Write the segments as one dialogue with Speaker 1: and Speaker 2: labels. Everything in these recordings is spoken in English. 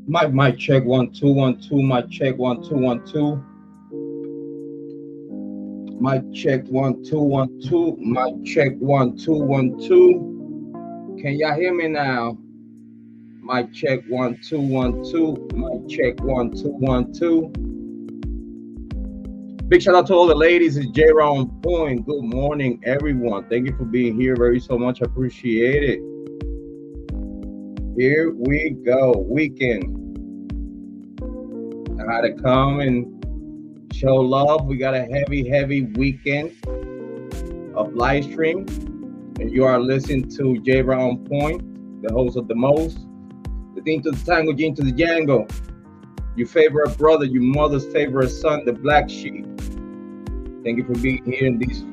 Speaker 1: My check 1 2 1 2. My check 1 2 1 2. My check 1 2 1 2. My check 1 2 1 2. Can y'all hear me now? My check 1 2 1 2. My check 1 2 1 2. Big shout out to all the ladies. It's Jrod on point. Good morning, everyone. Thank you for being here. Very so much appreciate it. Here we go. Weekend. I had to come and show love. We got a heavy weekend of live stream. And you are listening to Jrod on point, the host of the most. The thing to the tango, Gene to the Django. Your favorite brother, your mother's favorite son, the black sheep. Thank you for being here in this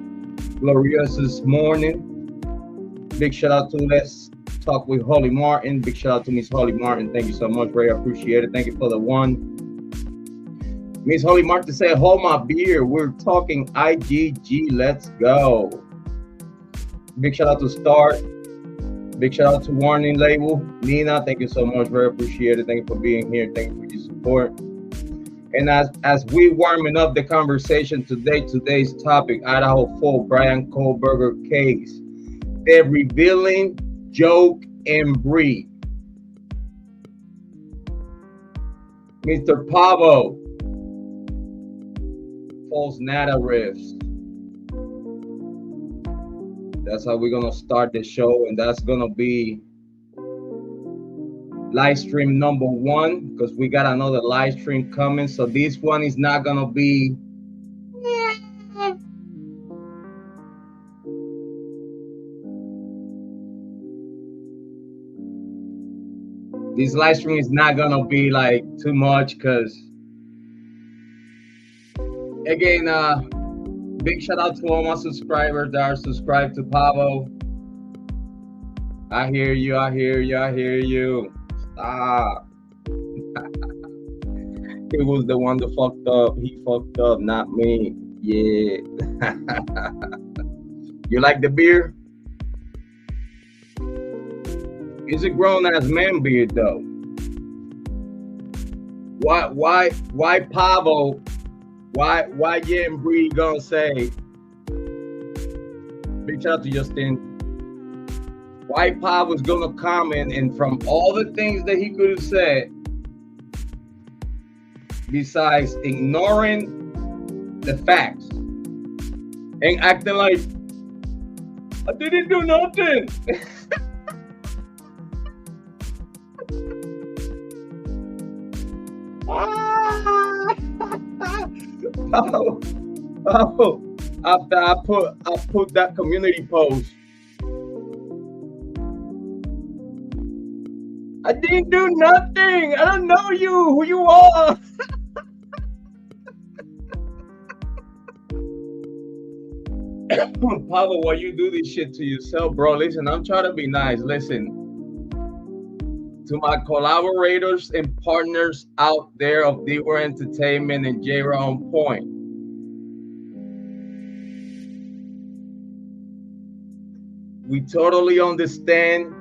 Speaker 1: glorious this morning. Big shout out to Let's Talk with Holly Martin. Big shout out to Miss Holly Martin. Thank you so much, Ray. I appreciate it. Thank you for the one. Miss Holly Martin said, hold my beer. We're talking IGG. Let's go. Big shout out to Start. Big shout out to Warning Label. Nina, thank you so much. Very appreciate it. Thank you for being here. Thank you for your support. And as we warming up the conversation today, today's topic, Idaho 4 Bryan Kohberger case. The revealing joke Embree. Mr. Pavo. False narratives. That's how we're gonna start the show, and that's gonna be live stream number 1 because we got another live stream coming. So this one is not gonna be this live stream is not gonna be like too much because again, big shout out to all my subscribers that are subscribed to Pavo. I hear you, I hear you, I hear you. Stop. He was the one that fucked up. He fucked up, not me. Yeah. You like the beer? It's a grown ass man beer though. Why Pavo? Why Embree gonna say? Big shout out to Justin. Why Pop was gonna comment, and from all the things that he could have said, besides ignoring the facts and acting like I didn't do nothing. After I put that community post, I didn't do nothing. I don't know you, who you are. Pablo, why you do this shit to yourself, bro? Listen, I'm trying to be nice. Listen, to my collaborators and partners out there of Diva Entertainment and Jrod on Point. We totally understand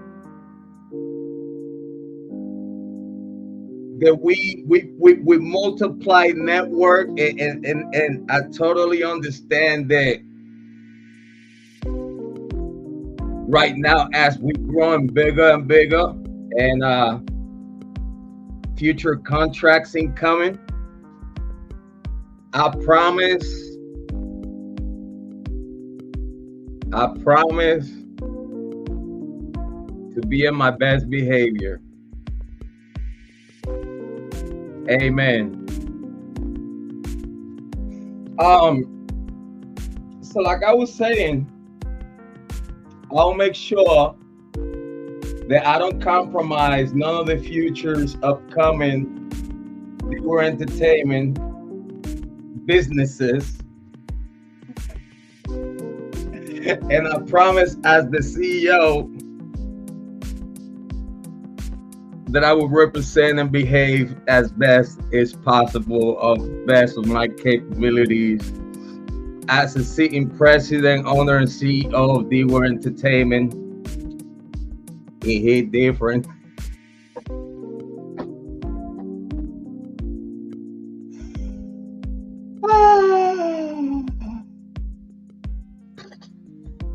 Speaker 1: that we multiply network, and I totally understand that right now as we growing bigger and bigger and future contracts incoming, I promise to be in my best behavior. Amen. So like I was saying, I'll make sure that I don't compromise none of the futures upcoming Diva Entertainment businesses. And I promise as the CEO that I will represent and behave as best as possible, of best of my capabilities as a sitting president, owner, and CEO of Diva Entertainment. It hit different.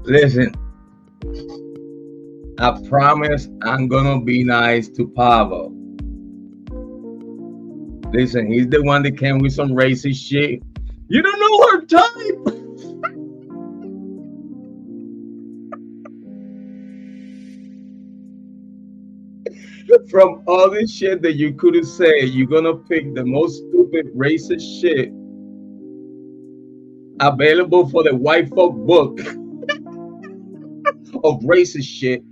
Speaker 1: Listen, I promise I'm gonna be nice to Pavo. Listen, he's the one that came with some racist shit. You don't know her type. From all this shit that you could have said, you're gonna pick the most stupid racist shit available for the white folk book of racist shit.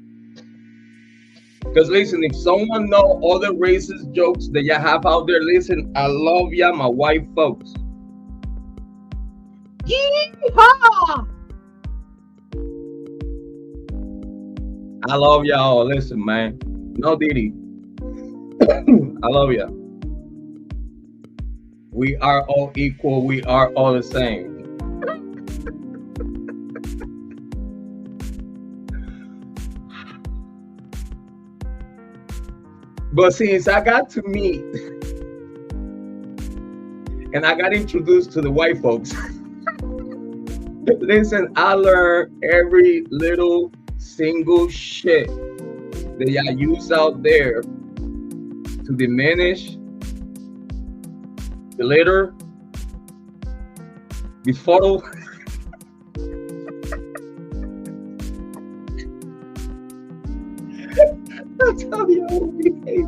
Speaker 1: Because listen, if someone know all the racist jokes that you have out there, listen, I love ya, my white folks. Yeehaw! I love y'all. Listen, man. No Diddy. I love ya. We are all equal. We are all the same. But since I got to meet and I got introduced to the white folks, listen, I learned every little single shit that y'all use out there to diminish, belittle, befuddle. I tell you, I will behave.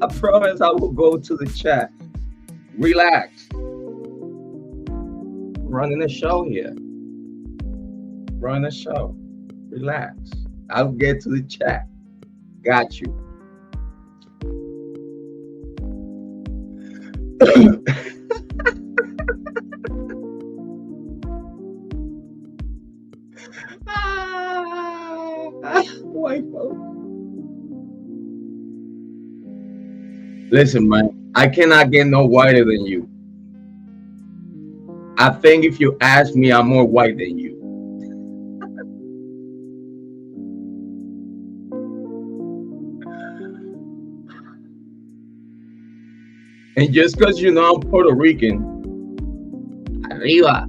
Speaker 1: I promise I will go to the chat. Relax. Running a show here. Running a show. Relax. I'll get to the chat. Got you. White folks. Listen, man, I cannot get no whiter than you. I think if you ask me, I'm more white than you. And just because you know I'm Puerto Rican, arriba.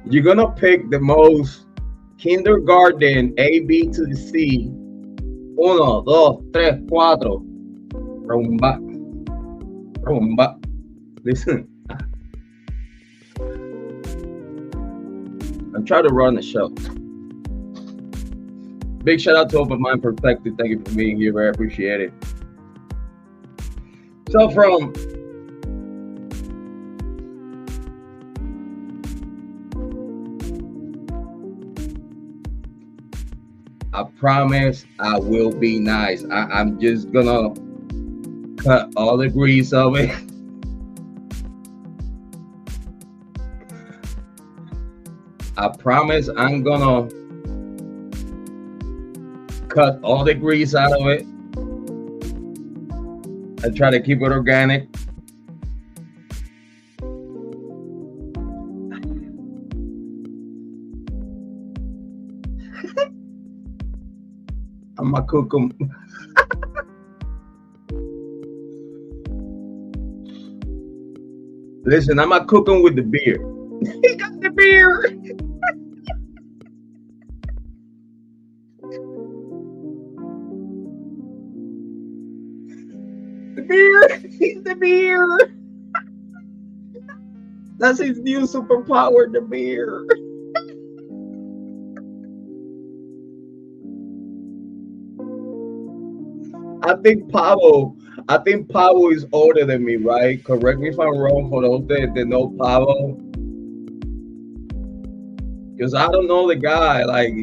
Speaker 1: You're gonna pick the most kindergarten A, B to the C. 1, 2, 3, 4. Rumba. Rumba. Listen. I'm trying to run the show. Big shout out to Open Mind Perspective. Thank you for being here. I appreciate it. So from I promise I will be nice. I'm just gonna cut all the grease of it. I promise I'm gonna cut all the grease out of it and try to keep it organic. I'm gonna cook them. Listen, I'm gonna cook them with the beer. He got the beer. The beer. He's the beer. That's his new superpower, the beer. I think Pavo is older than me, right? Correct me if I'm wrong for those that know Pavo. Because I don't know the guy. Like,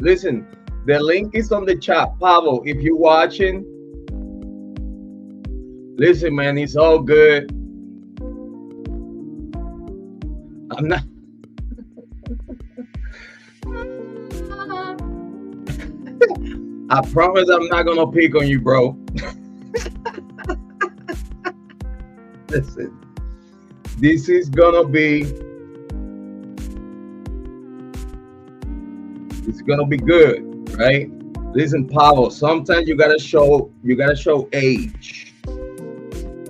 Speaker 1: listen, the link is on the chat. Pavo, if you're watching, listen, man, it's all good. I'm not. I promise I'm not gonna pick on you, bro. Listen, this is gonna be. It's gonna be good, right? Listen, Pablo. Sometimes you gotta show age.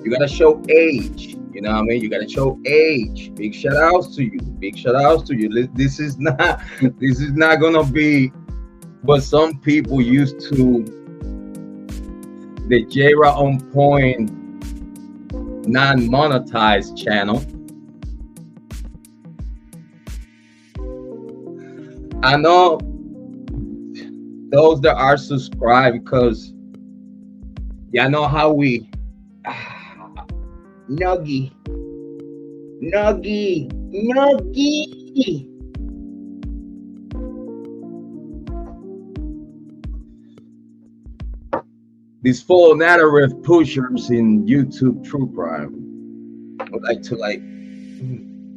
Speaker 1: You gotta show age. You know what I mean? You gotta show age. Big shout outs to you. Big shout outs to you. This is not gonna be what some people used to the Jrod on Point non-monetized channel. I know those that are subscribed, because y'all know how we nuggy. These full narrative pushers in YouTube true crime would like to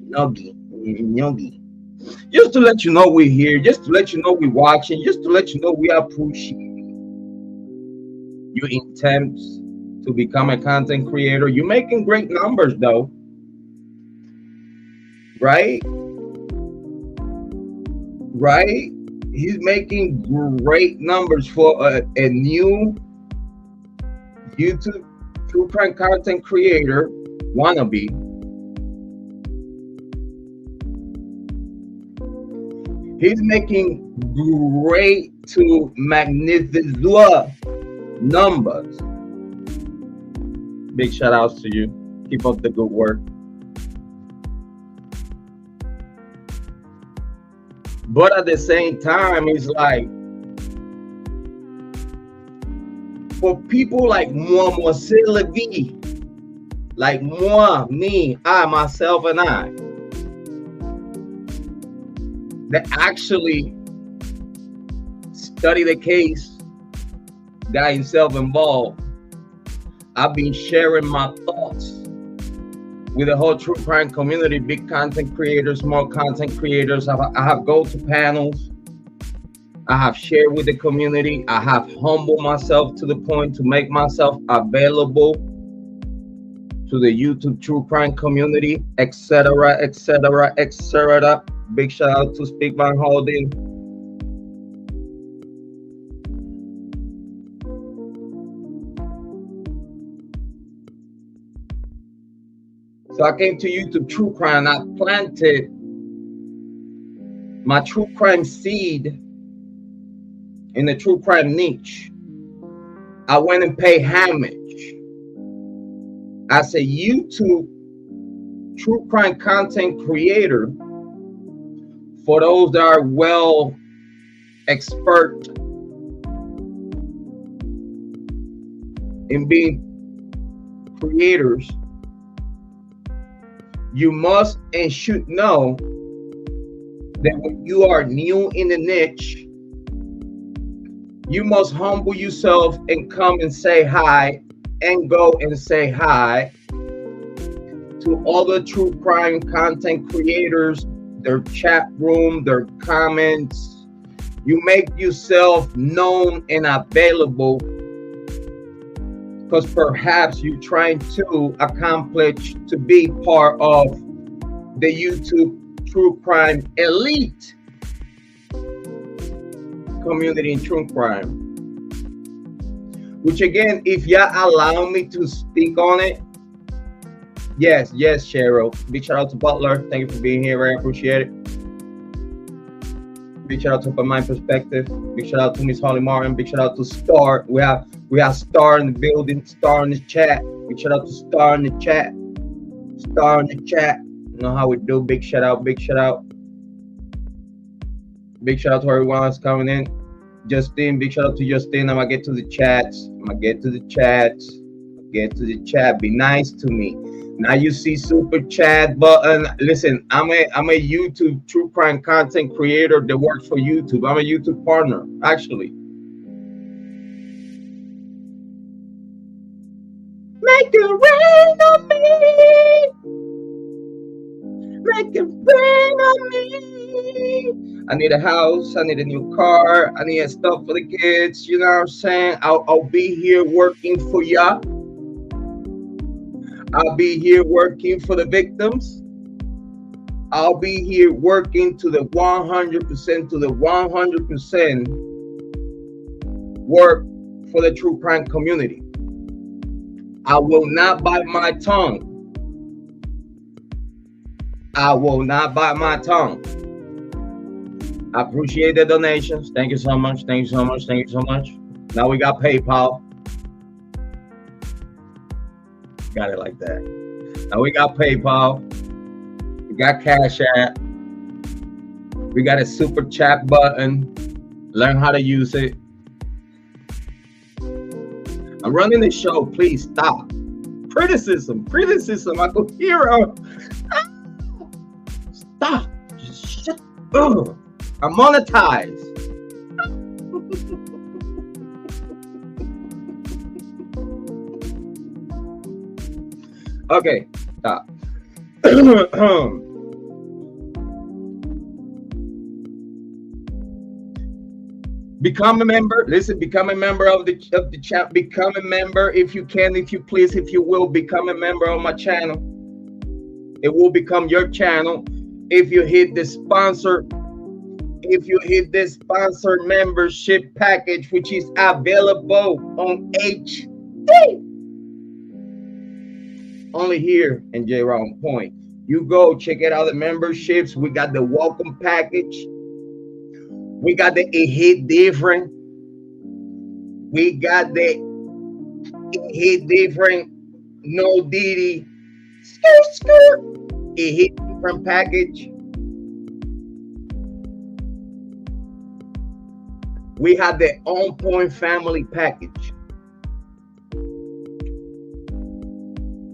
Speaker 1: nuggy, just to let you know we're here, just to let you know we're watching, just to let you know we are pushing your attempts to become a content creator. You're making great numbers though, right? He's making great numbers for a new YouTube true crime content creator wannabe. He's making great to magnificent numbers. Big shout outs to you. Keep up the good work. But at the same time, it's like, for people like moi, c'est la vie, like moi, me, I, myself, and I, that actually study the case, got himself involved. I've been sharing my thoughts with the whole true crime community, big content creators, small content creators. I have go to panels. I have shared with the community. I have humbled myself to the point to make myself available to the YouTube true crime community, etc., etc., etc. Big shout out to Speak Van Holding. So I came to YouTube true crime. I planted my true crime seed in the true crime niche. I went and paid homage as a YouTube true crime content creator for those that are well expert in being creators. You must and should know that when you are new in the niche, you must humble yourself and come and say hi, and go and say hi to other true crime content creators, their chat room, their comments. You make yourself known and available, because perhaps you're trying to accomplish to be part of the YouTube true crime elite community in true crime. Which again, if y'all allow me to speak on it, yes, Cheryl. Big shout out to Butler. Thank you for being here. I appreciate it. Big shout out to Open Mind Perspective. Big shout out to Miss Holly Martin. Big shout out to Star. We have Star in the building. Star in the chat. Big shout out to Star in the chat. Star in the chat. You know how we do. Big shout out. Big shout out. Big shout out to everyone that's coming in. Justin, big shout out to Justin. I'm gonna get to the chats. Get to the chat. Be nice to me. Now you see super chat button. Listen, I'm a YouTube true crime content creator that works for YouTube. I'm a YouTube partner, actually. Make it rain on me. Make it rain on me. I need a house. I need a new car. I need stuff for the kids. You know what I'm saying? I'll be here working for y'all. I'll be here working for the victims. I'll be here working to the 100% work for the true crime community. I will not bite my tongue. I will not bite my tongue. I appreciate the donations. Thank you so much. Thank you so much. Thank you so much. Now we got PayPal. Got it like that. Now we got PayPal. We got Cash App. We got a super chat button. Learn how to use it. I'm running the show. Please stop. Criticism. I could hear her. Stop. Just shut up. I'm monetized. Okay, stop. Become a member. Listen, become a member of the chat. Become a member if you can, if you please, if you will. Become a member of my channel. It will become your channel if you hit the sponsor. If you hit the sponsored membership package, which is available on HD, only here in Jrod on Point. You go check it out. The memberships. We got the welcome package. We got the It Hit Different. We got the It Hit Different. No Diddy. Skirt. It Hit Different package. We have the On Point Family package.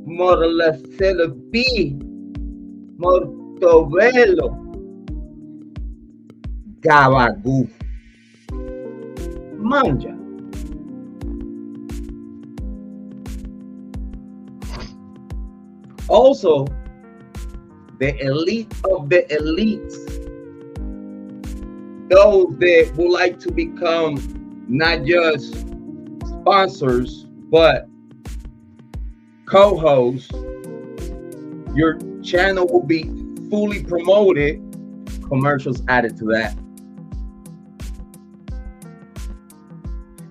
Speaker 1: Morlacelo B. Mortovelo. Gabagu. Manja. Also, the elite of the elites, those that would like to become not just sponsors, but co-hosts, your channel will be fully promoted, commercials added to that.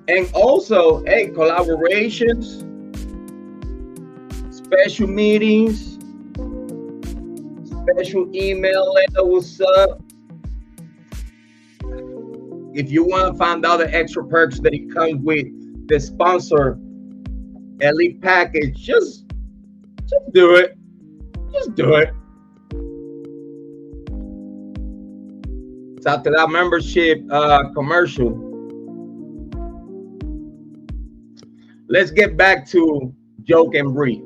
Speaker 1: And also, hey, collaborations, special meetings, special email letter, what's up? If you want to find out the extra perks that it comes with the sponsor elite package, just do it. Just do it. It's after that membership commercial. Let's get back to Joke and Embree.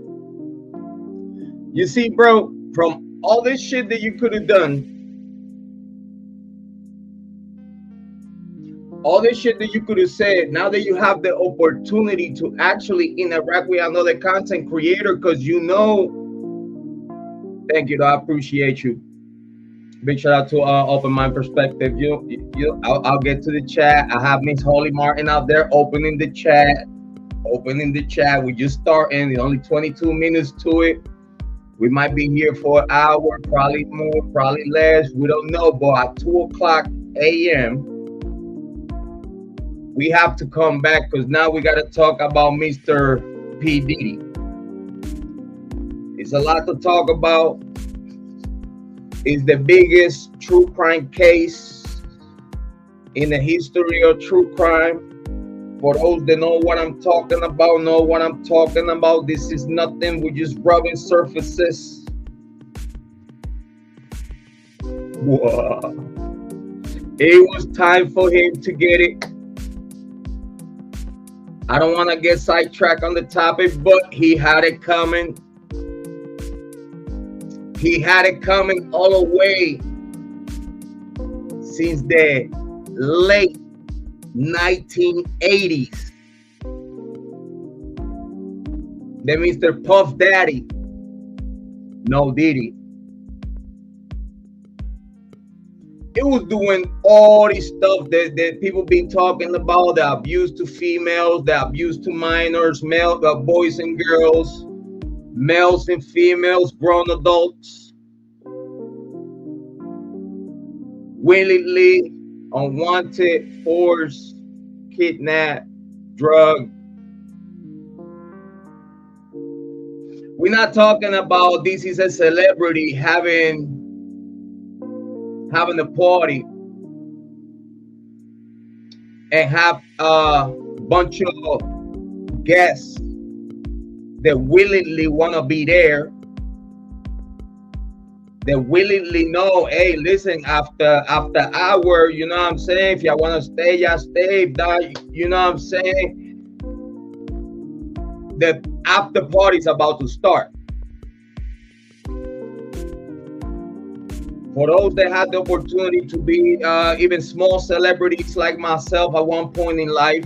Speaker 1: You see, bro, from all this shit that you could have done, all this shit that you could have said, now that you have the opportunity to actually interact with another content creator, because you know, thank you, I appreciate you. Big shout out to Open Mind Perspective. I'll get to the chat. I have Miss Holly Martin out there opening the chat. We just starting. Only 22 minutes to it. We might be here for an hour, probably more, probably less. We don't know, but at 2:00 a.m. we have to come back because now we got to talk about Mr. P. Diddy. It's a lot to talk about. It's the biggest true crime case in the history of true crime. For those that know what I'm talking about, this is nothing. We're just rubbing surfaces. Whoa. It was time for him to get it. I don't want to get sidetracked on the topic, but he had it coming. He had it coming all the way since the late 1980s. The Mr. Puff Daddy, no Diddy. It was doing all this stuff that people been talking about, the abuse to females, the abuse to minors, boys and girls, males and females, grown adults, willingly, unwanted, forced, kidnapped, drug. We're not talking about this is a celebrity having a party and have a bunch of guests that willingly want to be there, that willingly know, hey, listen, after hour, you know what I'm saying? If y'all want to stay, y'all stay. If not, you know what I'm saying? The after party is about to start. For those that had the opportunity to be even small celebrities like myself at one point in life,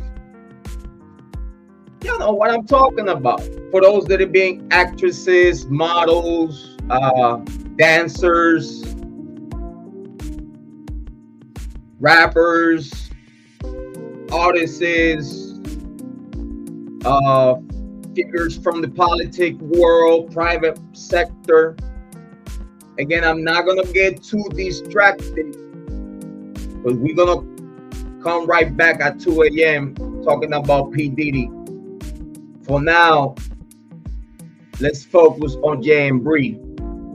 Speaker 1: you know what I'm talking about. For those that have been actresses, models, dancers, rappers, artists, figures from the politic world, private sector. Again, I'm not gonna get too distracted, but we're gonna come right back at 2 a.m. talking about P. Diddy. For now, let's focus on Embree,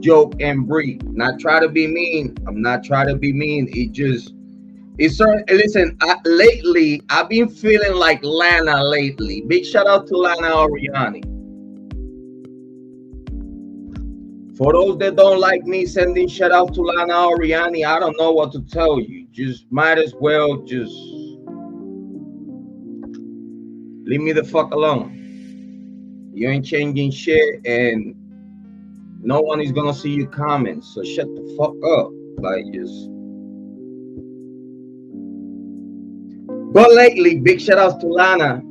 Speaker 1: joke Embree. Not try to be mean. I'm not trying to be mean. It's certain. Listen, lately I've been feeling like Lana lately. Big shout out to Lana Oriani. For those that don't like me sending shout out to Lana Oriani, I don't know what to tell you. Just might as well just leave me the fuck alone. You ain't changing shit, and no one is gonna see your comments. So shut the fuck up. Like just. But lately, big shout outs to Lana.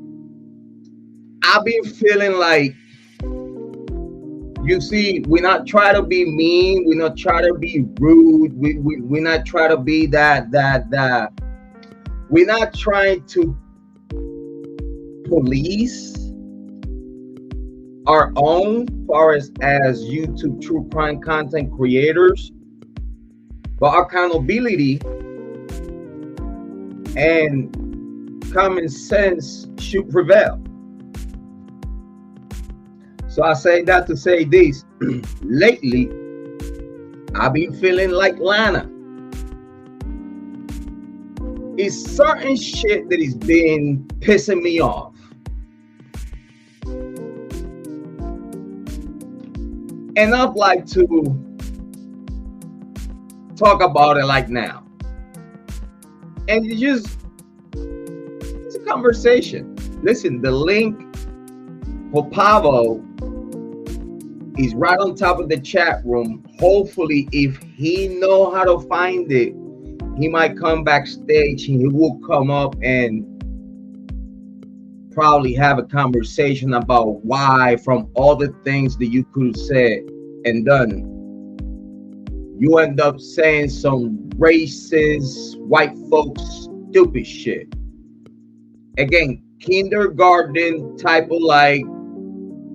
Speaker 1: I've been feeling like, you see, we're not trying to be mean. We're not trying to be rude. We're not trying to be that. We're not trying to police our own, as far as YouTube true crime content creators, but accountability and common sense should prevail. So I say that to say this. Lately, I've been feeling like Lana. It's certain shit that has been pissing me off. And I'd like to talk about it like now. And it's a conversation. Listen, the link for Pavo is right on top of the chat room. Hopefully, if he know how to find it, he might come backstage and he will come up and probably have a conversation about why, from all the things that you could have said and done, you end up saying some racist, white folks, stupid shit. Again, kindergarten type of like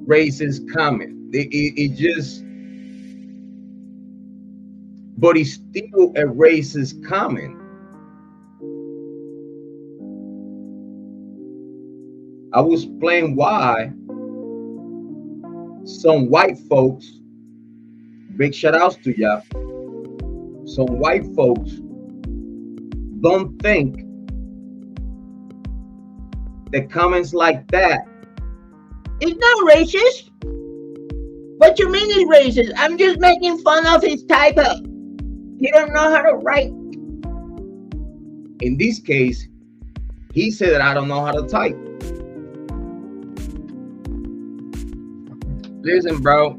Speaker 1: racist comment. It just, but it's still a racist comment. I will explain why some white folks, big shout outs to y'all, some white folks don't think that comments like that, it's not racist. What you mean it's racist? I'm just making fun of his typo. He don't know how to write. In this case, he said that I don't know how to type. Listen, bro.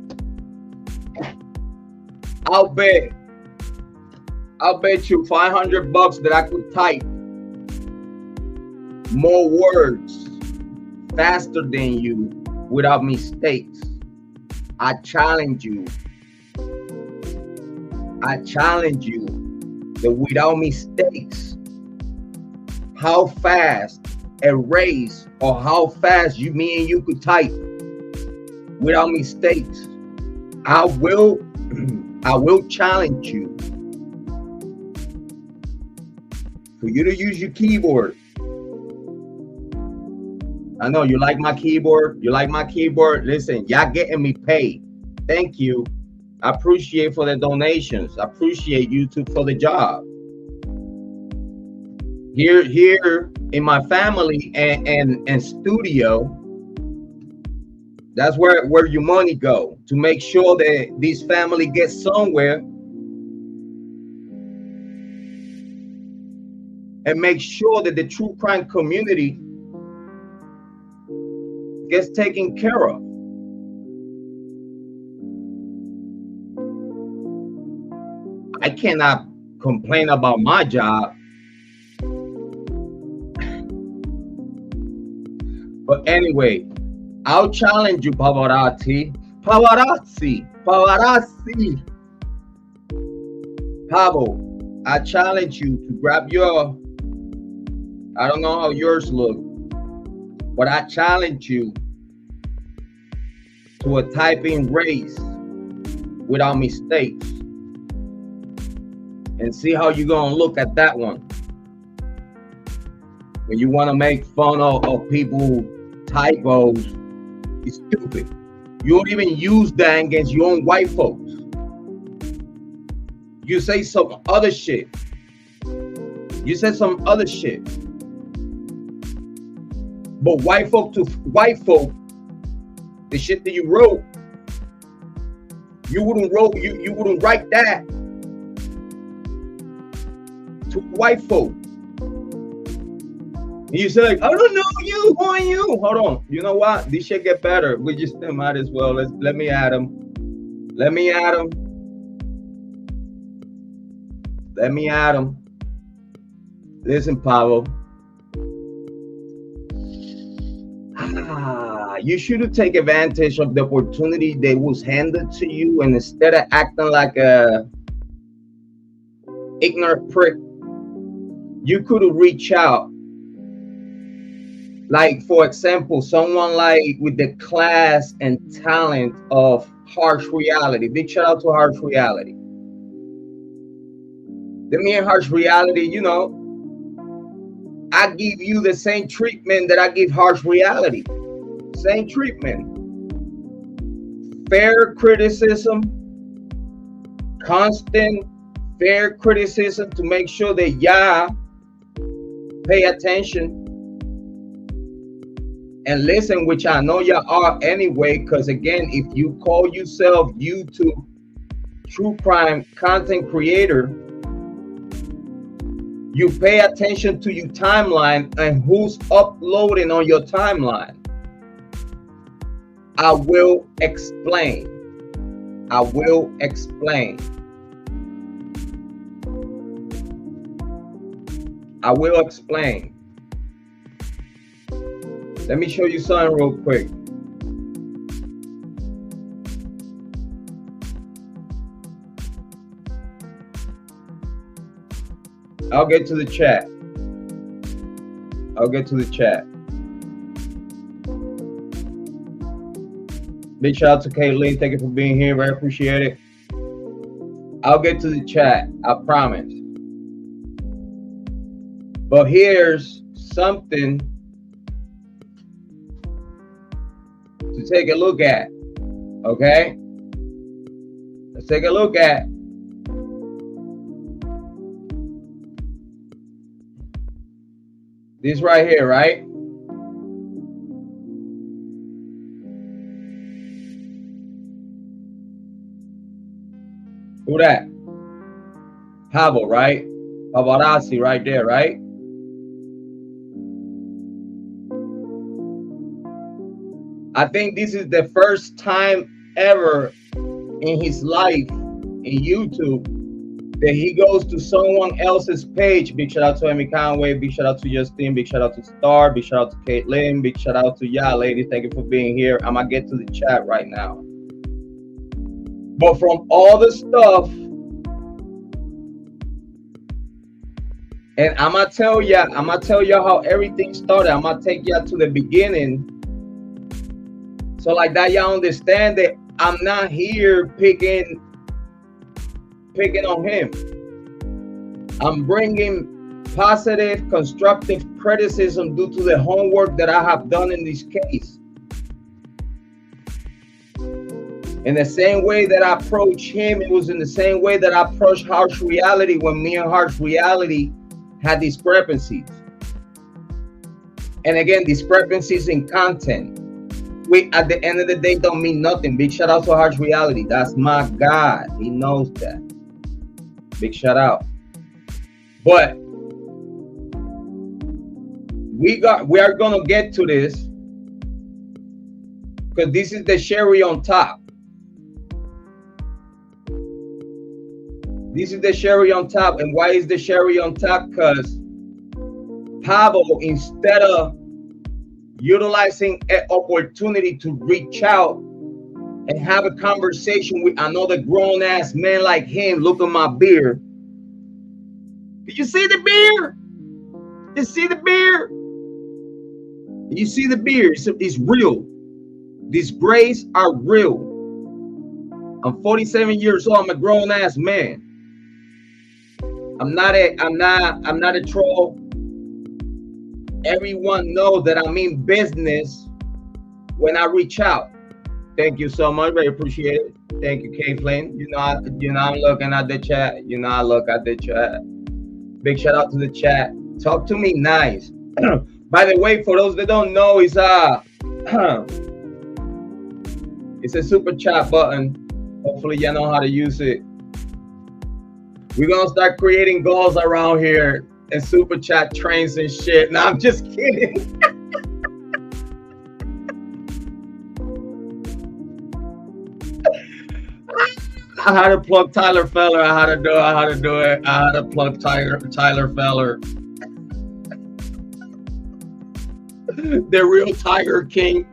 Speaker 1: I'll bet you $500 that I could type more words faster than you without mistakes. I challenge you that without mistakes, how fast a race or how fast me and you could type without mistakes. I will challenge you for you to use your keyboard I know you like my keyboard. You like my keyboard. Listen, y'all getting me paid. Thank you. I appreciate for the donations. I appreciate YouTube for the job. Here in my family and studio, that's where your money go, to make sure that this family gets somewhere and make sure that the true crime community gets taken care of. I cannot complain about my job. But anyway, I'll challenge you, Pavoroti. Pavoroti. Pavo, I challenge you to grab your, I don't know how yours look, but I challenge you to a typing race without mistakes and see how you're gonna look at that one. When you want to make fun of people typos, it's stupid. You don't even use that against your own white folks. You say some other shit. You said some other shit. But white folk to white folk, the shit that you wrote, you wouldn't write that to white folk. You say, like, I don't know you, who are you? Hold on. You know what? This shit get better. We just might as well. Let me add him. Let me add him. Let me add him. Listen, Pablo. You should take advantage of the opportunity that was handed to you, and instead of acting like a ignorant prick, you could have reached out. Like, for example, someone like with the class and talent of Harsh Reality. Big shout out to Harsh Reality. The me and Harsh Reality, you know, I give you the same treatment that I give Harsh Reality. Same treatment. Fair criticism, constant fair criticism to make sure that y'all pay attention and listen, which I know y'all are anyway, because again, if you call yourself YouTube true crime content creator, you pay attention to your timeline and who's uploading on your timeline. I will explain. I will explain. I will explain. Let me show you something real quick. I'll get to the chat. I'll get to the chat. Big shout out to Kiely. Thank you for being here. Very appreciate it. I'll get to the chat. I promise. But here's something to take a look at. Okay? Let's take a look at. This right here, right? Who that? Pavo, right? Pavoroti right there, right? I think this is the first time ever in his life in YouTube that he goes to someone else's page. Big shout out to Amy Conway. Big shout out to Justin. Big shout out to Star. Big shout out to Caitlin. Big shout out to y'all, ladies. Thank you for being here. I'm gonna get to the chat right now. But from all the stuff, and I'm gonna tell y'all how everything started. I'm gonna take y'all to the beginning. So like that, y'all understand that I'm not here picking on him. I'm bringing positive, constructive criticism due to the homework that I have done in this case. In the same way that I approached him, it was in the same way that I approached Harsh Reality when me and Harsh Reality had discrepancies. And again, discrepancies in content. We, at the end of the day, don't mean nothing. Big shout out to Harsh Reality. That's my God. He knows that. Big shout out. But we are gonna get to this because this is the cherry on top. This is the cherry on top. And why is the cherry on top? Because Pavo, instead of utilizing an opportunity to reach out and have a conversation with another grown-ass man like him, look at my beard. Did you see the beard? You see the beard? You see the beard? It's real. These grays are real. I'm 47 years old. I'm a grown-ass man. I'm not a troll. Everyone knows that I mean business when I reach out. Thank you so much. Very appreciate it. Thank you, Kathleen. You know I'm looking at the chat. You know I look at the chat. Big shout out to the chat. Talk to me nice. By the way, for those that don't know, it's a super chat button. Hopefully you know how to use it. We're gonna start creating goals around here and super chat trains and shit. No, I'm just kidding. I had to plug Tyler Feller. I had to do it. I had to plug Tyler Feller. The real Tiger King.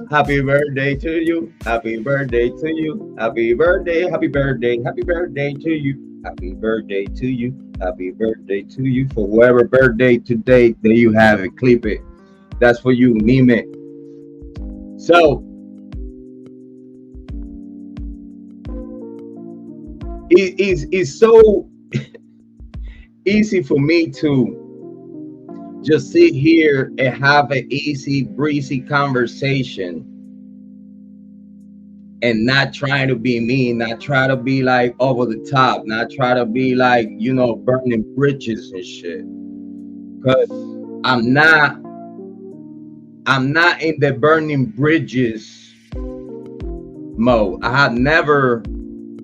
Speaker 1: Happy birthday to you. Happy birthday to you. Happy birthday. Happy birthday. Happy birthday to you. Happy birthday to you. Happy birthday to you. For whoever birthday today, there you have it. Clip it. That's for you. Meme it. So it's so easy for me to just sit here and have an easy breezy conversation and not trying to be mean, not try to be like over the top, not try to be like, you know, burning bridges and shit. Because I'm not in the burning bridges mode. I have never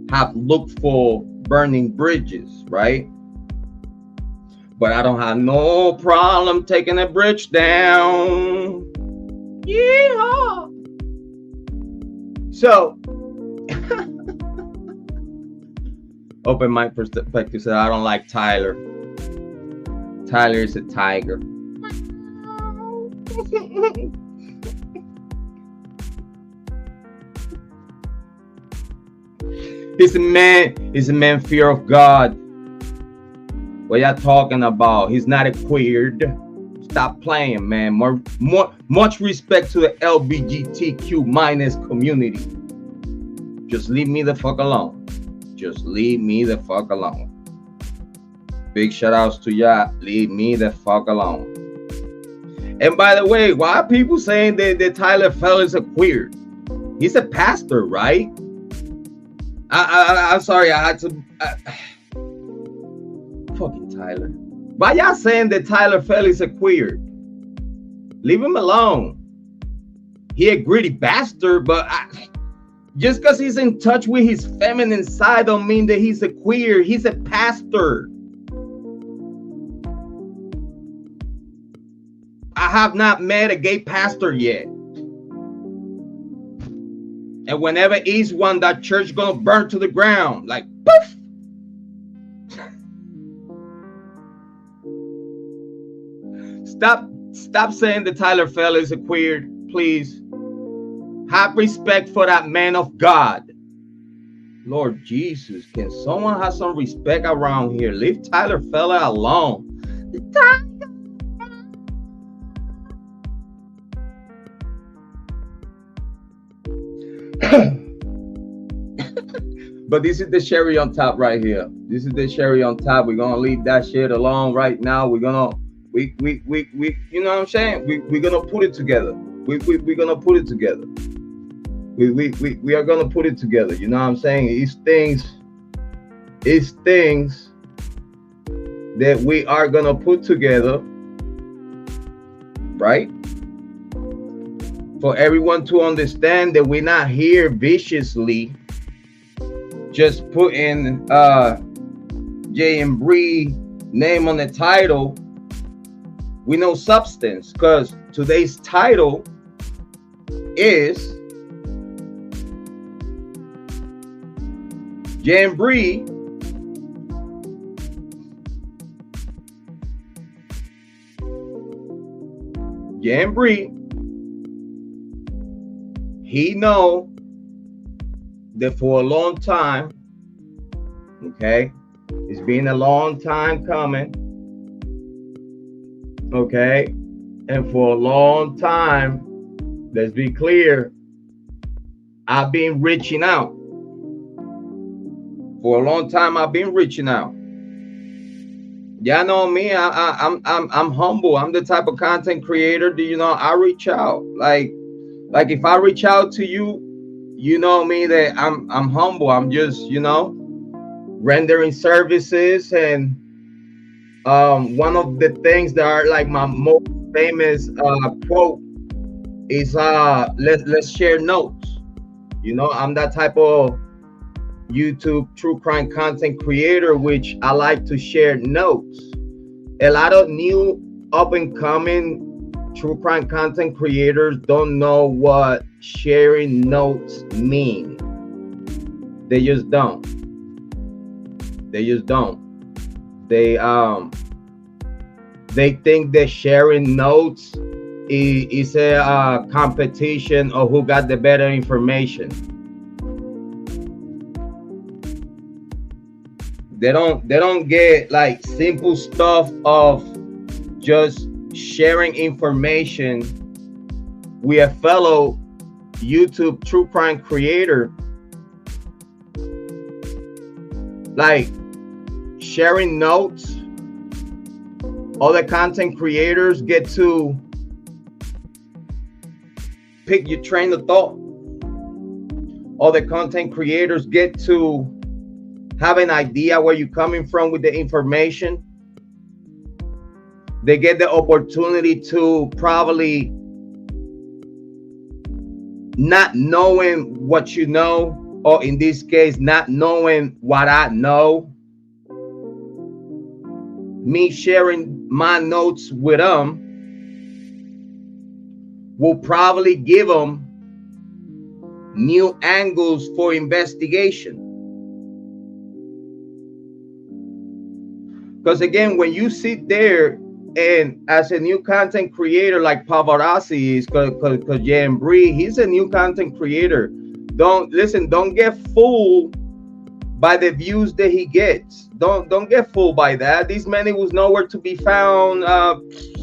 Speaker 1: have looked for burning bridges, right? But I don't have no problem taking a bridge down. Yeah. So, open my perspective said I don't like Tyler. Tyler is a tiger. He's a man fear of God. What y'all talking about? He's not a queer. Stop playing, man. Much respect to the LGBTQ minus community. Just leave me the fuck alone. Just leave me the fuck alone. Big shout outs to y'all. Leave me the fuck alone. And by the way, why are people saying that Tyler Feller is a queer? He's a pastor, right? I'm sorry, I had to. Fucking Tyler. Why y'all saying that Tyler Feller is a queer? Leave him alone. He a gritty bastard, but just because he's in touch with his feminine side don't mean that he's a queer. He's a pastor. I have not met a gay pastor yet. And whenever he's one, that church gonna burn to the ground. Like, poof. Stop saying that Tyler Feller is a queer, please. Have respect for that man of God. Lord Jesus, can someone have some respect around here? Leave Tyler Feller alone. But this is the cherry on top right here. This is the cherry on top. We're gonna leave that shit alone right now. We you know what I'm saying? We're gonna put it together. We're gonna put it together. We are gonna put it together. You know what I'm saying? It's things that we are gonna put together, right? For everyone to understand that we're not here viciously just putting J and Bree name on the title. We know substance, because today's title is J and Bree he know that for a long time, okay, it's been a long time coming, okay, and for a long time, let's be clear, I've been reaching out. For a long time, I've been reaching out. Y'all know me. I'm humble. I'm the type of content creator that, you know, I reach out. Like if I reach out to you, you know me, that I'm humble. I'm just, you know, rendering services. And one of the things that are like my most famous quote is let's share notes. You know, I'm that type of YouTube true crime content creator, which I like to share notes. A lot of new up and coming true crime content creators don't know what sharing notes mean. They just don't. They think that sharing notes is a competition of who got the better information. They don't get like simple stuff of just sharing information with a fellow YouTube true crime creator. Like sharing notes, other content creators get to pick your train of thought. Other content creators get to have an idea where you're coming from with the information. They get the opportunity to probably not knowing what you know, or in this case, not knowing what I know. Me sharing my notes with them will probably give them new angles for investigation. Because again, when you sit there and as a new content creator like Pavoroti is, because Embree, he's a new content creator. Don't get fooled by the views that he gets. Don't get fooled by that. This man was nowhere to be found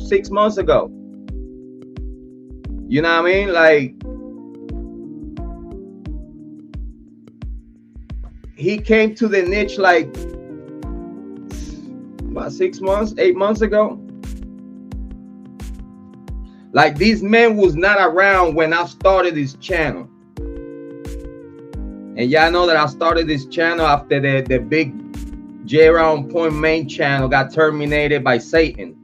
Speaker 1: 6 months ago. You know what I mean? Like, he came to the niche like about 6 months, 8 months ago. Like, this man was not around when I started this channel. And y'all know that I started this channel after the big Jrod on Point main channel got terminated by Satan.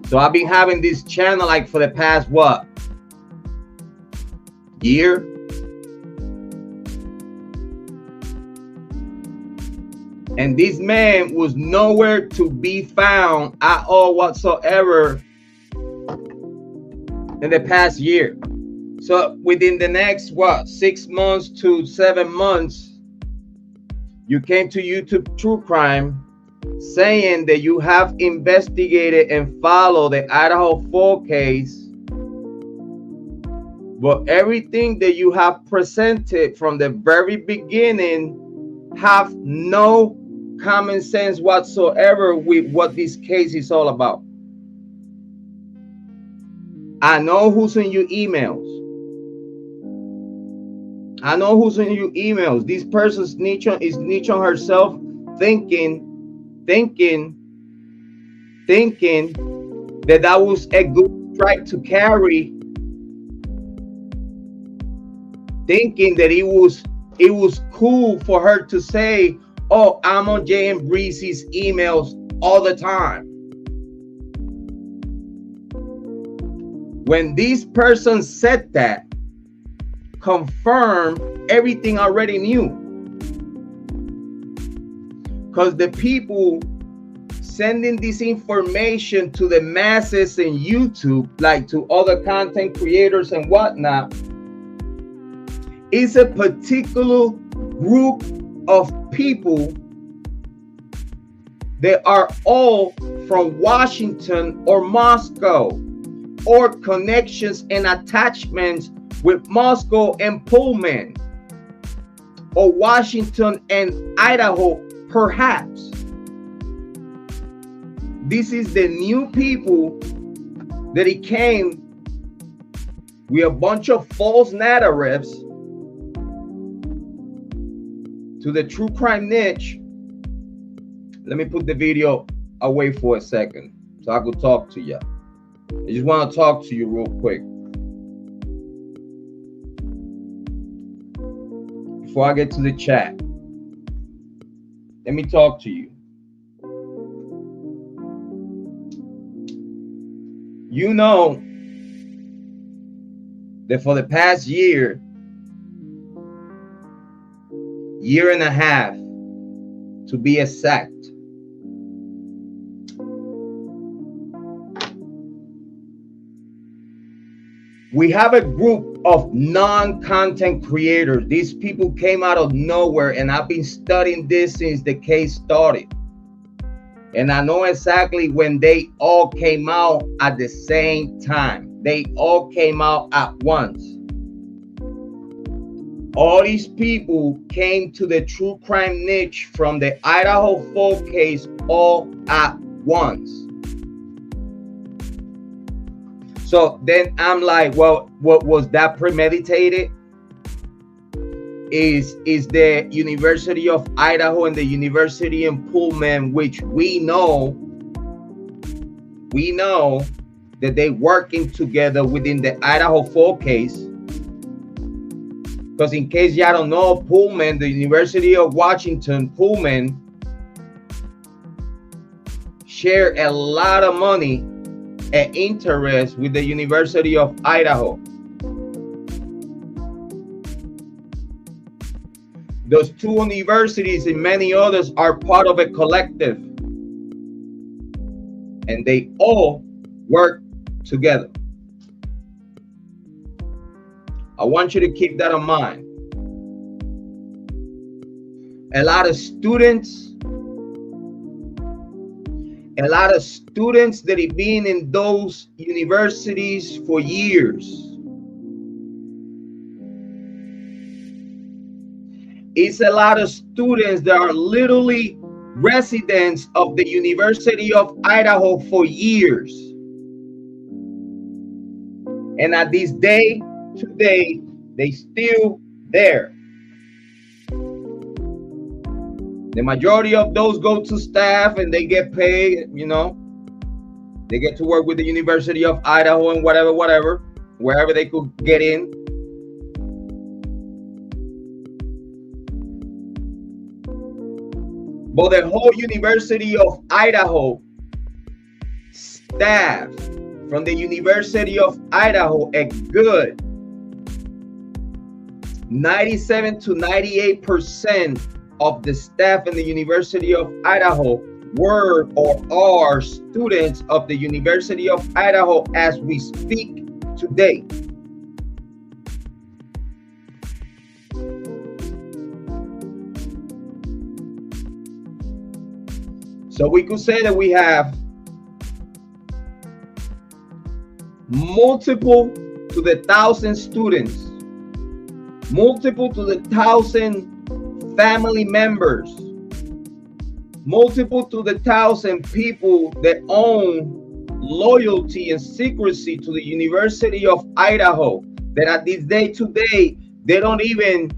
Speaker 1: So I've been having this channel like for the past, what, year? And this man was nowhere to be found at all whatsoever in the past year. So within the next, what, 6 months to 7 months, you came to YouTube True Crime saying that you have investigated and followed the Idaho 4 case. But everything that you have presented from the very beginning have no common sense whatsoever with what this case is all about. I know who's in your emails. I know who's in your emails. This person's snitching herself, thinking that was a good strike to carry, thinking that it was cool for her to say, oh, I'm on Embree's emails all the time. When this person said that, confirmed everything I already knew. Because the people sending this information to the masses in YouTube, like to other content creators and whatnot, is a particular group of people that are all from Washington or Moscow, or connections and attachments with Moscow and Pullman, or Washington and Idaho, perhaps. This is the new people that it came with a bunch of false narratives to the true crime niche. Let me put the video away for a second so I could talk to you. I just want to talk to you real quick before I get to the chat. Let me talk to you. You know that for the past year and a half, to be exact, we have a group of non-content creators. These people came out of nowhere, and I've been studying this since the case started. And I know exactly when they all came out at the same time. They all came out at once. All these people came to the true crime niche from the Idaho Fall case all at once. So then I'm like, well, what was that premeditated? Is the University of Idaho and the University in Pullman, which we know that they working together within the Idaho Fall case. Because in case y'all don't know, Pullman, the University of Washington, Pullman, share a lot of money and interest with the University of Idaho. Those two universities and many others are part of a collective, and they all work together. I want you to keep that in mind. A lot of students that have been in those universities for years. It's a lot of students that are literally residents of the University of Idaho for years. And at this day, today, they still there. The majority of those go to staff and they get paid, you know. They get to work with the University of Idaho and whatever, wherever they could get in. But the whole University of Idaho staff from the University of Idaho, a good 97 to 98% of the staff in the University of Idaho were or are students of the University of Idaho as we speak today. So we could say that we have multiple to the 1,000 students, multiple to the 1,000 family members multiple to the thousand people that own loyalty and secrecy to the University of Idaho, that at this day today, they don't even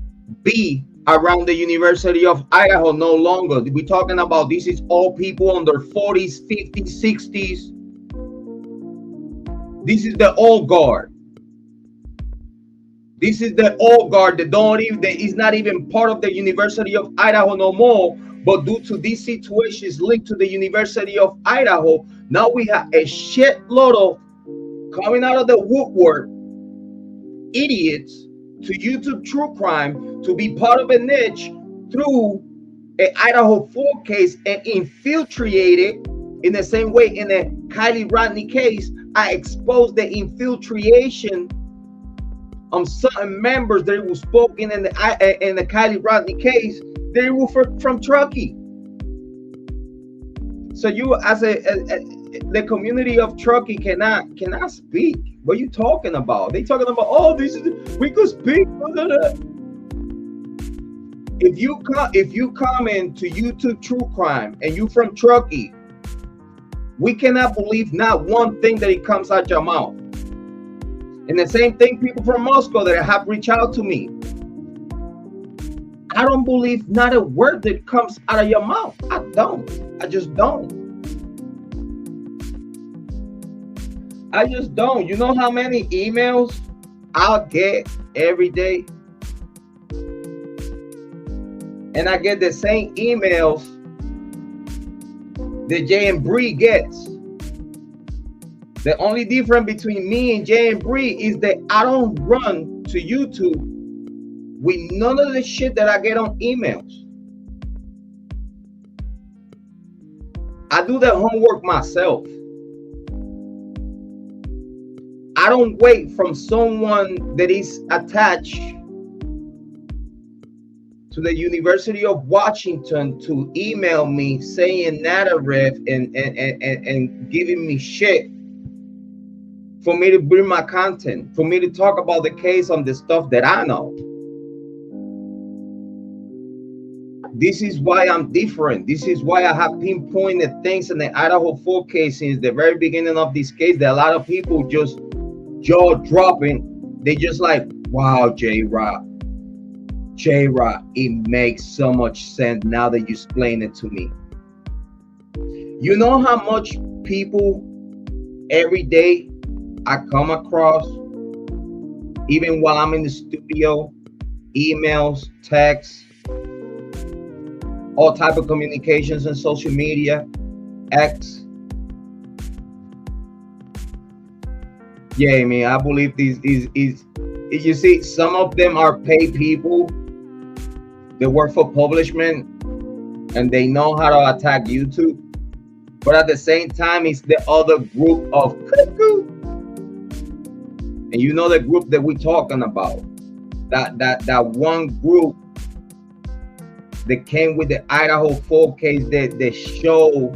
Speaker 1: be around the University of Idaho no longer. We're talking about this is all people on their 40s, 50s, 60s. This is the old guard. This is the old guard that don't even, that is not even part of the University of Idaho no more. But due to these situations linked to the University of Idaho, now we have a shitload of coming out of the woodwork idiots to YouTube true crime to be part of a niche through an Idaho 4 case and infiltrated in the same way in the Kiely Rodni case. I exposed the infiltration of certain members that were spoken in the Kiely Rodni case. They were from Truckee. So you, as the community of Truckee, cannot speak. What are you talking about? They talking about, oh, this is, we could speak. If you come into YouTube true crime and you from Truckee, we cannot believe not one thing that it comes out your mouth. And the same thing, people from Moscow that have reached out to me. I don't believe not a word that comes out of your mouth. I don't. I just don't. I just don't. You know how many emails I'll get every day? And I get the same emails that Embree gets. The only difference between me and Embree is that I don't run to YouTube with none of the shit that I get on emails. I do the homework myself. I don't wait from someone that is attached to the University of Washington to email me saying narrative and giving me shit for me to bring my content, for me to talk about the case on the stuff that I know. This is why I'm different. This is why I have pinpointed things in the Idaho 4 case since the very beginning of this case that a lot of people just jaw dropping. They just like, wow, Jrod, it makes so much sense now that you explain it to me. You know how much people every day I come across, even while I'm in the studio, emails, texts, all type of communications on social media, X. Yeah, man, I believe these is you see, some of them are paid people. They work for publishment and they know how to attack YouTube. But at the same time, it's the other group of cuckoo. And you know the group that we're talking about. That one group that came with the Idaho 4 case that show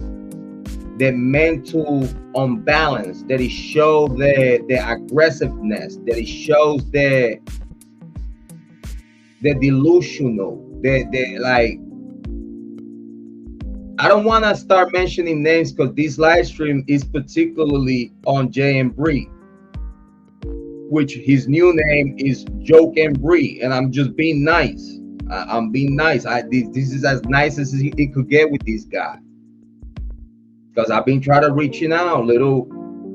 Speaker 1: the mental unbalance, that it shows the aggressiveness, that it shows the delusional, the like. I don't want to start mentioning names because this live stream is particularly on Embree, which his new name is Joke Embree, and I'm just being nice. I'm being nice. This is as nice as it could get with this guy, because I've been trying to reach out, little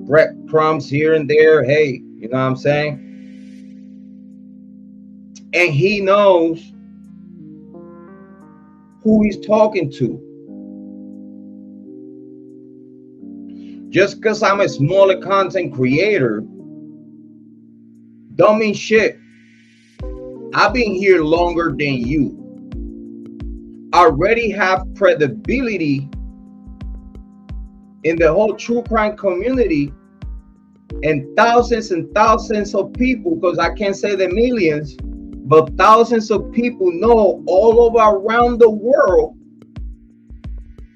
Speaker 1: breadcrumbs here and there. Hey, you know what I'm saying? And he knows who he's talking to. Just because I'm a smaller content creator don't mean shit. I've been here longer than you. I already have credibility in the whole true crime community, and thousands of people, because I can't say the millions, but thousands of people know all over around the world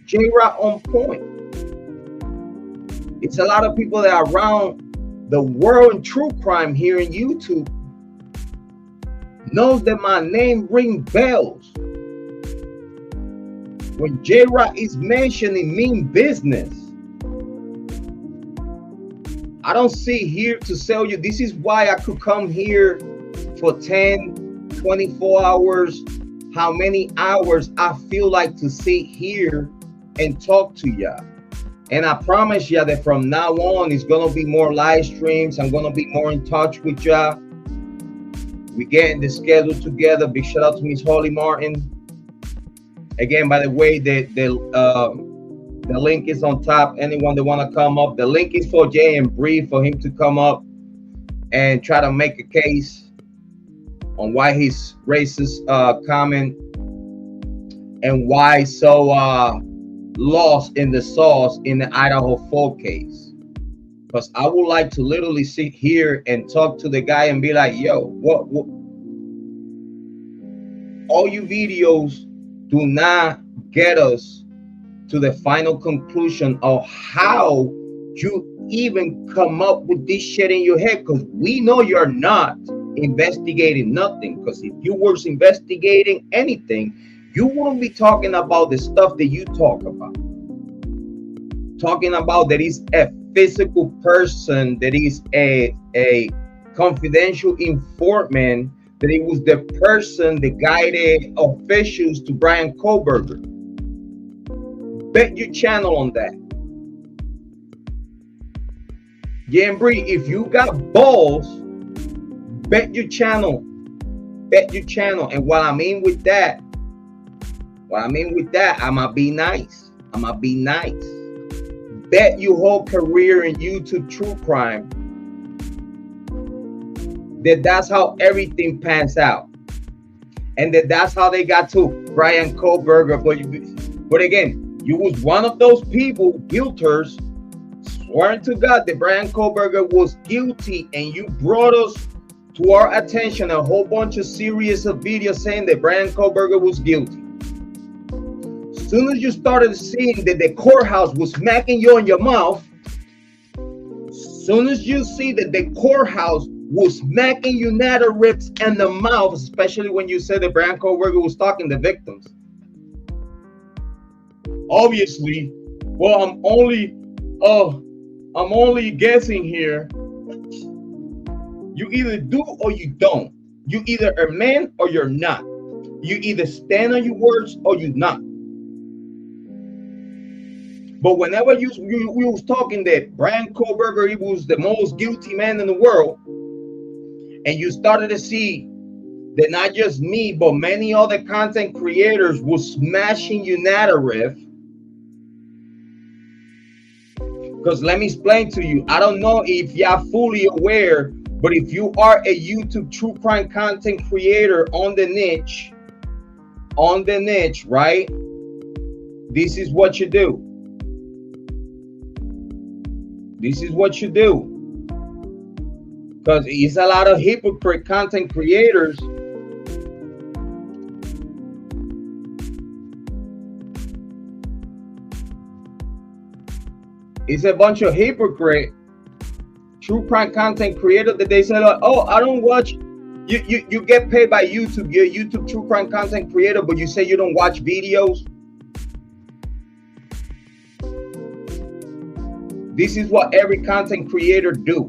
Speaker 1: Jrod on point. It's a lot of people that are around the world in true crime here in YouTube knows that my name rings bells. when Jrod is mentioning mean business, I don't sit here to sell you. This is why I could come here for 10, 24 hours, how many hours I feel like to sit here and talk to y'all. And I promise y'all that from now on, it's going to be more live streams. I'm going to be more in touch with y'all. We getting the schedule together. Big shout out to Miss Holly Martin. Again, by the way, the link is on top. Anyone that want to come up, the link is for Jay and Bree for him to come up and try to make a case on why he's racist comment and why so lost in the sauce in the Idaho 4 case. Because I would like to literally sit here and talk to the guy and be like, yo, what all you videos do not get us to the final conclusion of how you even come up with this shit in your head, because we know you're not investigating nothing. Because if you were investigating anything, you wouldn't be talking about the stuff that you talk about. Talking about that is a physical person, that is a confidential informant, that it was the person that guided officials to Bryan Kohberger. Bet your channel on that. Yeah, Embree, if you got balls, bet your channel. Bet your channel. And what I mean with that, I'ma be nice. Bet your whole career in YouTube true crime that's how everything pans out. And that's how they got to Bryan Kohberger. But again, you was one of those people, guilters, swearing to God that Bryan Kohberger was guilty, and you brought us to our attention a whole bunch of series of videos saying that Bryan Kohberger was guilty. As soon as you started seeing that the courthouse was smacking you in your mouth, as soon as you see that the courthouse was smacking you nether ribs in the mouth, especially when you said that Bryan Kohberger was stalking the victims. Obviously, well, I'm only guessing here. You either do or you don't. You either are a man or you're not. You either stand on your words or you're not. But whenever we was talking that Bryan Kohberger, he was the most guilty man in the world, and you started to see that not just me, but many other content creators was smashing you narrative. Because let me explain to you, I don't know if y'all fully aware, but if you are a YouTube true crime content creator on the niche, right? This is what you do. This is what you do. Because it's a lot of hypocrite content creators. It's a bunch of hypocrite true crime content creators that they say, like, oh, I don't watch. You get paid by YouTube. You're a YouTube true crime content creator, but you say you don't watch videos. This is what every content creator do.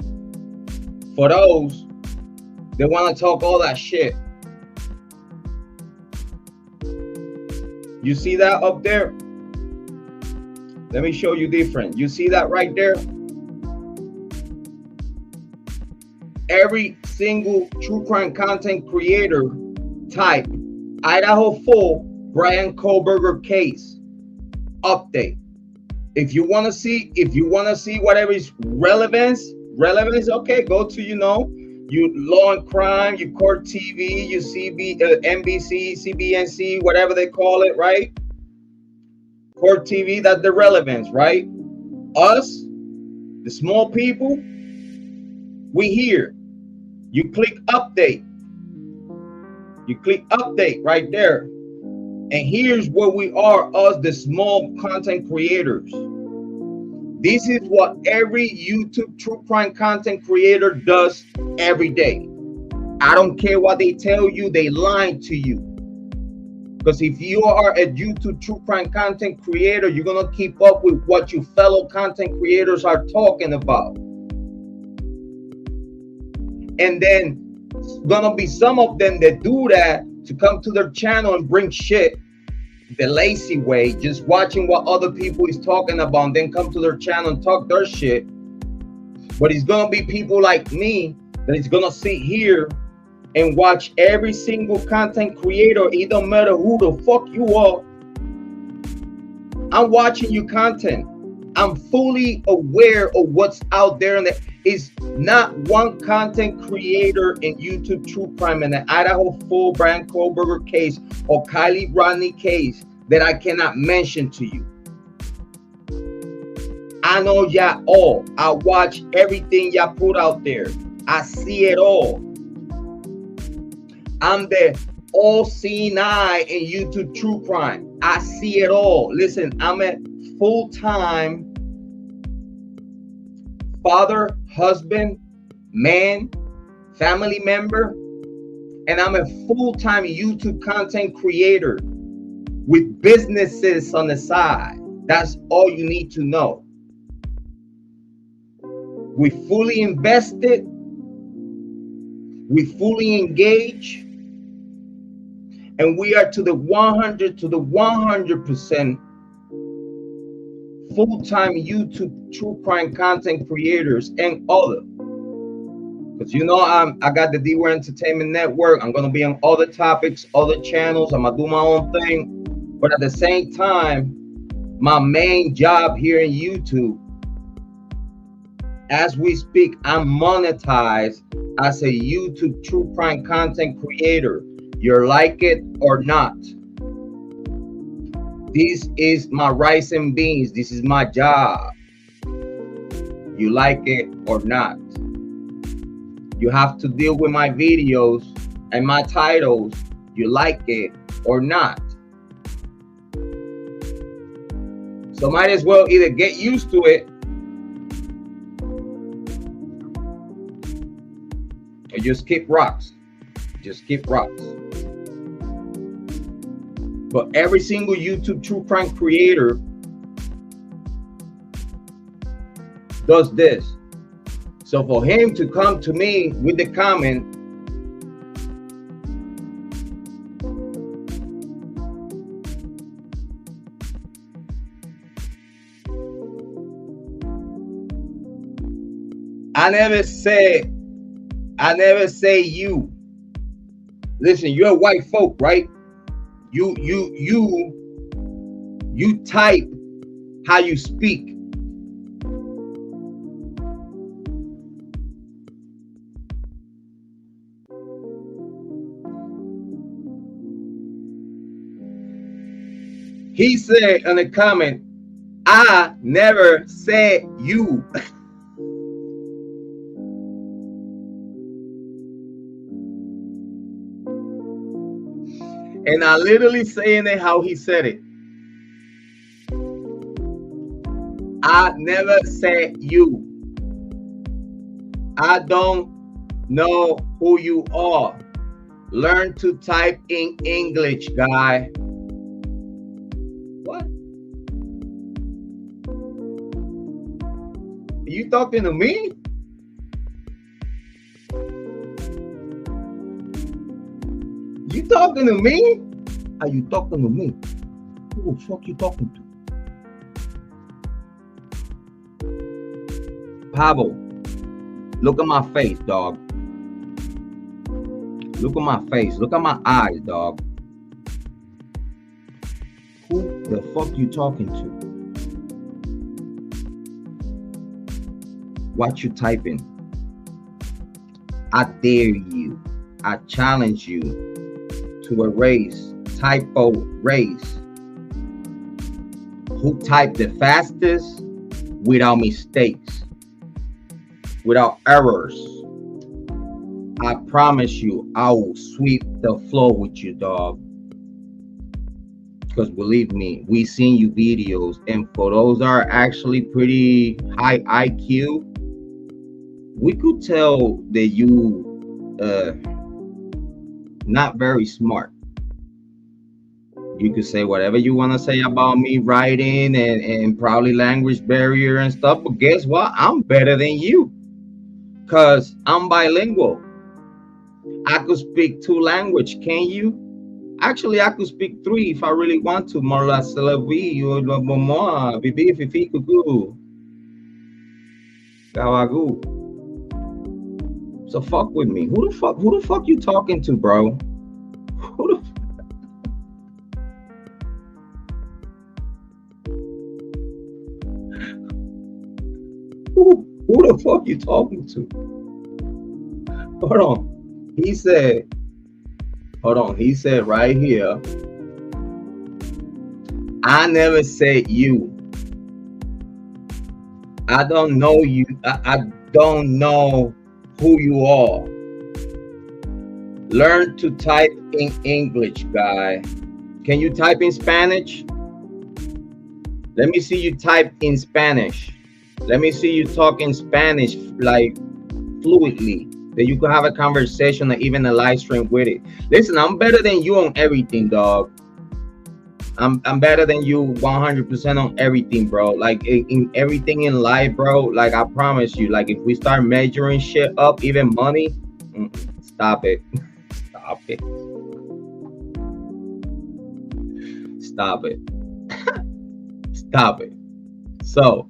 Speaker 1: For those that want to talk all that shit. You see that up there? Let me show you different. You see that right there? Every single true crime content creator type Idaho 4 Bryan Kohberger case update. If you want to see whatever is relevance, okay, go to, you Law&Crime, you Court TV, you NBC, CBNC, whatever they call it, right? Court TV, that's the relevance, right? Us, the small people, we here. You click update. You click update right there. And here's where we are, us, the small content creators. This is what every YouTube true crime content creator does every day. I don't care what they tell you, they lying to you. Because if you are a YouTube true crime content creator, you're going to keep up with what your fellow content creators are talking about. And then going to be some of them that do that to come to their channel and bring shit the lazy way, just watching what other people is talking about, and then come to their channel and talk their shit. But it's going to be people like me that is going to sit here and watch every single content creator. It don't matter who the fuck you are. I'm watching your content. I'm fully aware of what's out there, and there is not one content creator in YouTube true crime in the Idaho full Bryan Kohberger case or Kiely Rodni case that I cannot mention to you. I know y'all all. I watch everything y'all put out there. I see it all. I'm the all-seeing eye in YouTube true crime. I see it all. Listen, I'm a full-time father, husband, man, family member, and I'm a full-time YouTube content creator with businesses on the side. That's all you need to know. We fully invested, we fully engaged, and we are to the 100% full-time YouTube true crime content creators and other. Because you know I got the D-Ware Entertainment Network. I'm gonna be on other topics, other channels. I'm gonna do my own thing. But at the same time, my main job here in YouTube, as we speak, I'm monetized as a YouTube true crime content creator. You like it or not. This is my rice and beans. This is my job. You like it or not. You have to deal with my videos and my titles. You like it or not. So might as well either get used to it or just keep rocks. Just keep rocks. But every single YouTube true crime creator does this. So for him to come to me with the comment, I never say you. Listen, you're white folk, right? You type how you speak. He said in the comment, I never said you. And I literally saying it how he said it. I never said you. I don't know who you are. Learn to type in English, guy. What? Are you talking to me? You talking to me? Are you talking to me? Who the fuck you talking to? Pavo, look at my face, dog. Look at my face. Look at my eyes, dog. Who the fuck you talking to? What you typing? I dare you. I challenge you to a race, typo race. Who typed the fastest without mistakes, without errors? I promise you, I will sweep the floor with you, dog. Because believe me, we seen you videos, and for those that are actually pretty high IQ, we could tell that you not very smart. You could say whatever you want to say about me writing and probably language barrier and stuff, but guess what? I'm better than you because I'm bilingual. I could speak 2 languages. Can you? Actually, I could speak 3 if I really want to. So fuck with me. Who the fuck you talking to, bro? Who the fuck you talking to? Hold on. He said right here, I never said you. I don't know you. I don't know who you are. Learn to type in English, guy. Can you type in Spanish? Let me see you type in Spanish. Let me see you talk in Spanish like fluidly. That you could have a conversation or even a live stream with it. Listen, I'm better than you on everything, dog. I'm better than you 100% on everything, bro. Like in everything in life, bro. Like I promise you, like if we start measuring shit up, even money, stop it. Stop it. Stop it. Stop it. So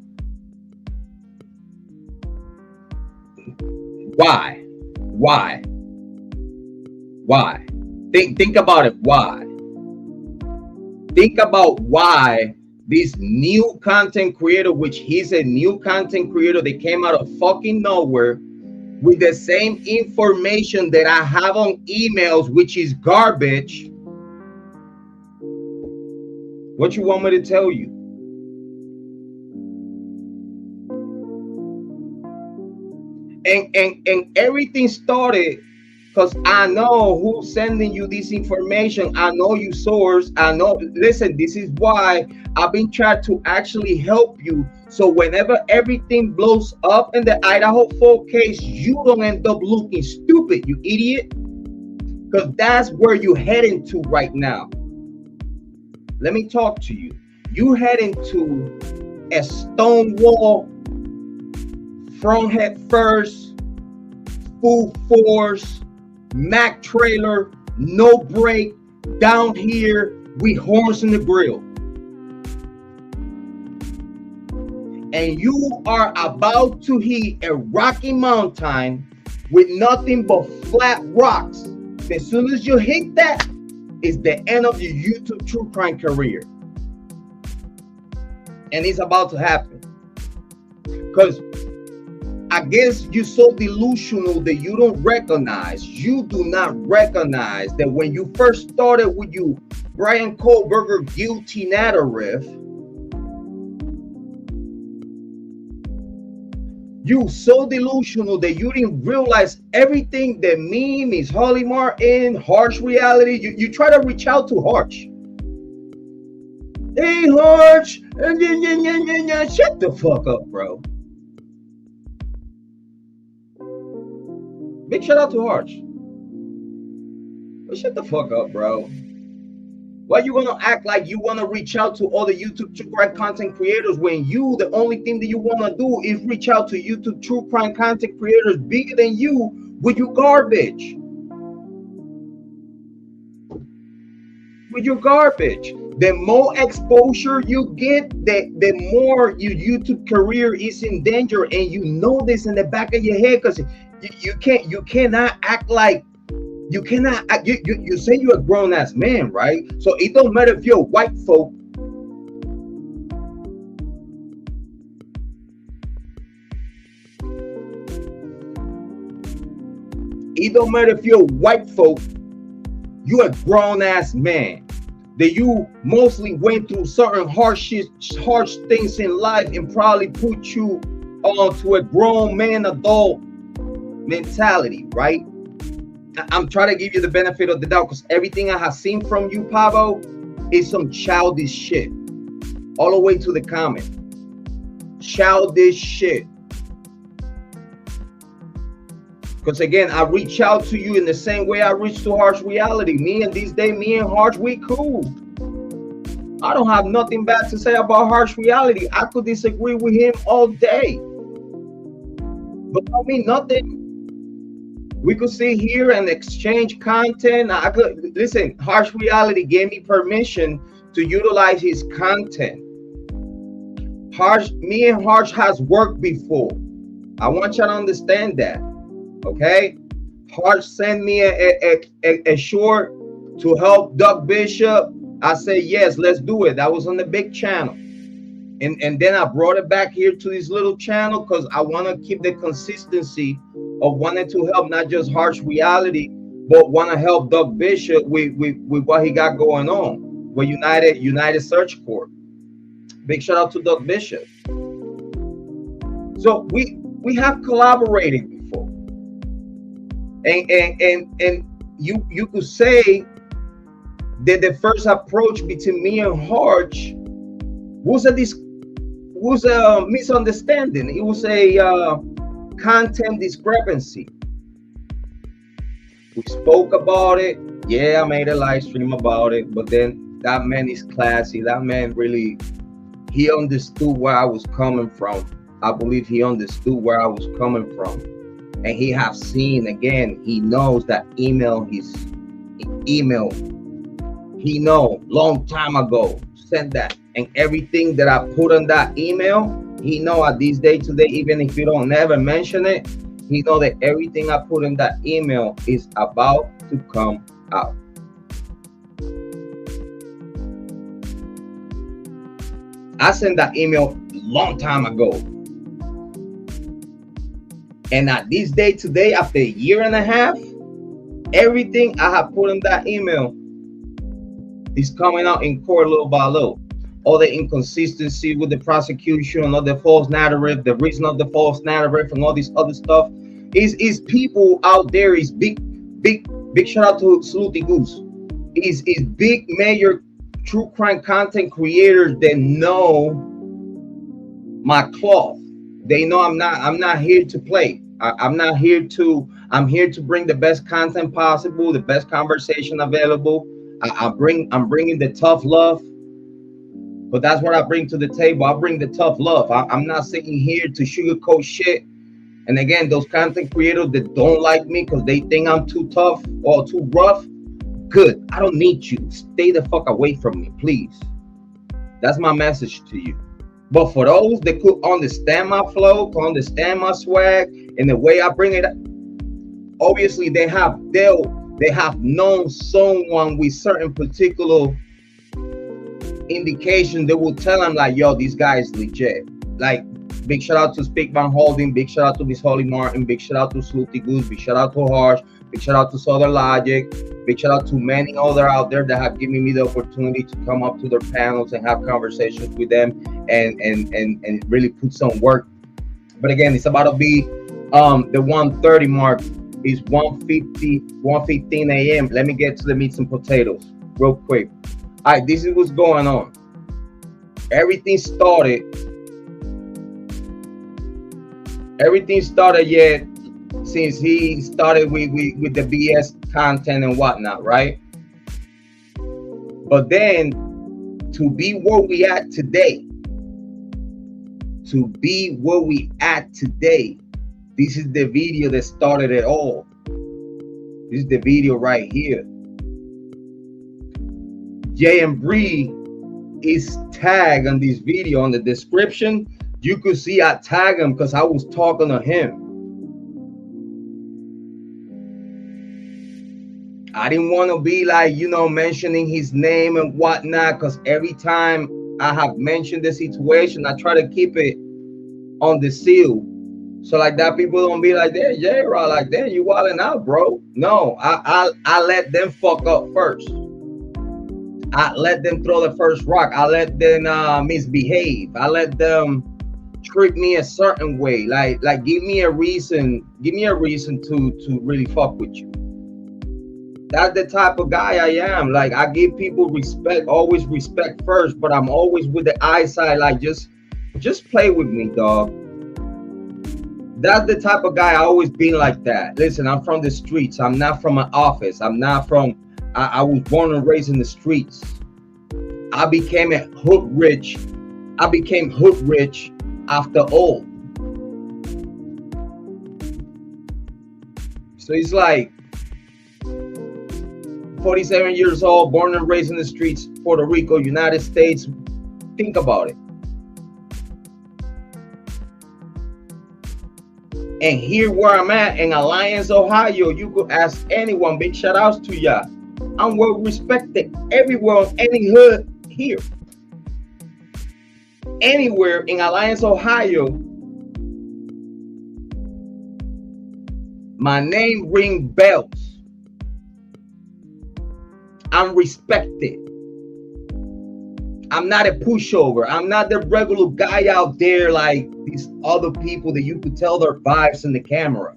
Speaker 1: why? Think about it. Why? Think about why this new content creator, which he's a new content creator that came out of fucking nowhere with the same information that I have on emails, which is garbage. What you want me to tell you? And everything started because I know who's sending you this information. I know you source. I know. Listen, this is why I've been trying to actually help you. So whenever everything blows up in the Idaho 4 case, you don't end up looking stupid, you idiot. Because that's where you're heading to right now. Let me talk to you. You heading to a stone wall, front head first, full force, Mac trailer, no brake, down here with horns in the grill. And you are about to hit a rocky mountain with nothing but flat rocks. As soon as you hit that, it's the end of your YouTube true crime career. And it's about to happen. Because I guess you're so delusional that you don't recognize, you do not recognize that when you first started with you Bryan Kohberger guilty narrative, you so delusional that you didn't realize everything that meme is Holly Martin, harsh reality. You try to reach out to Harsh. Hey Harsh, shut the fuck up, bro. Big shout out to Harsh. But shut the fuck up, bro. Why you gonna act like you wanna reach out to other YouTube true crime content creators when you, the only thing that you wanna do is reach out to YouTube true crime content creators bigger than you with your garbage? With your garbage. The more exposure you get, the more your YouTube career is in danger, and you know this in the back of your head because you cannot act like you cannot. You say you're a grown ass man, right? So it don't matter if you're white folk. It don't matter if you're white folk. You're a grown ass man. That you mostly went through certain harsh things in life and probably put you onto a grown man adult mentality, right? I'm trying to give you the benefit of the doubt because everything I have seen from you, Pavo, is some childish shit. All the way to the comment. Childish shit. Because again, I reach out to you in the same way I reach to Harsh Reality. Me and Harsh, we cool. I don't have nothing bad to say about Harsh Reality. I could disagree with him all day, but don't mean nothing. We could sit here and exchange content. I could listen. Harsh Reality gave me permission to utilize his content. Me and Harsh has worked before. I want you to understand that, okay? Harsh sent me a short to help Doug Bishop. I said, yes, let's do it. That was on the big channel. And then I brought it back here to this little channel because I want to keep the consistency of wanting to help not just Harsh Reality, but want to help Doug Bishop with what he got going on with United Search Corp. Big shout out to Doug Bishop. So we have collaborated before, and you could say that the first approach between me and Harsh was a misunderstanding. It was a content discrepancy. We spoke about it. Yeah, I made a live stream about it, but then that man is classy. That man really, he understood where I was coming from. I believe he understood where I was coming from. And he have seen, again, he knows that email, he know long time ago, sent that. And everything that I put on that email, he know at this day today, even if you don't never mention it, he know that everything I put in that email is about to come out. I sent that email long time ago. And at this day today, after a year and a half, everything I have put in that email is coming out in court little by little. All the inconsistency with the prosecution, all the false narrative, the reason of the false narrative, and all this other stuff is people out there. Is big shout out to Salute Goose. Is big major true crime content creators that know my cloth. They know I'm not here to play. I'm here to bring the best content possible, the best conversation available. I'm bringing the tough love, but that's what I bring to the table. I bring the tough love. I'm not sitting here to sugarcoat shit. And again, those content creators that don't like me because they think I'm too tough or too rough, good. I don't need you. Stay the fuck away from me, please. That's my message to you. But for those that could understand my flow, could understand my swag, and the way I bring it, obviously they have known someone with certain particular indication that will tell them like, yo, this guy is legit. Like, big shout out to Speak Van Holding, big shout out to Miss Holly Martin, big shout out to Salute Goose, big shout out to Harsh, big shout out to Southern Logic, big shout out to many other out there that have given me the opportunity to come up to their panels and have conversations with them and really put some work. But again, it's about to be the 1:30 mark. Is 1:15 a.m. Let me get to the meats and potatoes real quick. All right, this is what's going on. Everything started yet since he started with the BS content and whatnot, right? But then to be where we at today, this is the video that started it all. This is the video right here. Embree is tagged on this video on the description. You could see I tag him because I was talking to him. I didn't want to be like, mentioning his name and whatnot, because every time I have mentioned the situation, I try to keep it on the seal. So like that, people don't be like, "There, Jrod, like that, you wilding out, bro." No, I let them fuck up first. I let them throw the first rock. I let them misbehave. I let them treat me a certain way. Like give me a reason to really fuck with you. That's the type of guy I am. Like, I give people respect, always respect first, but I'm always with the eyesight, like just play with me, dog. That's the type of guy I always been like that. Listen, I'm from the streets. I'm not from an office. I was born and raised in the streets. I became hood rich. I became hood rich after all. So it's like 47 years old, born and raised in the streets, Puerto Rico, United States. Think about it. And here where I'm at in Alliance, Ohio, you could ask anyone. Big shout outs to ya. I'm well respected everywhere in any hood here. Anywhere in Alliance, Ohio, my name ring bells. I'm respected. I'm not a pushover. I'm not the regular guy out there like these other people that you could tell their vibes in the camera.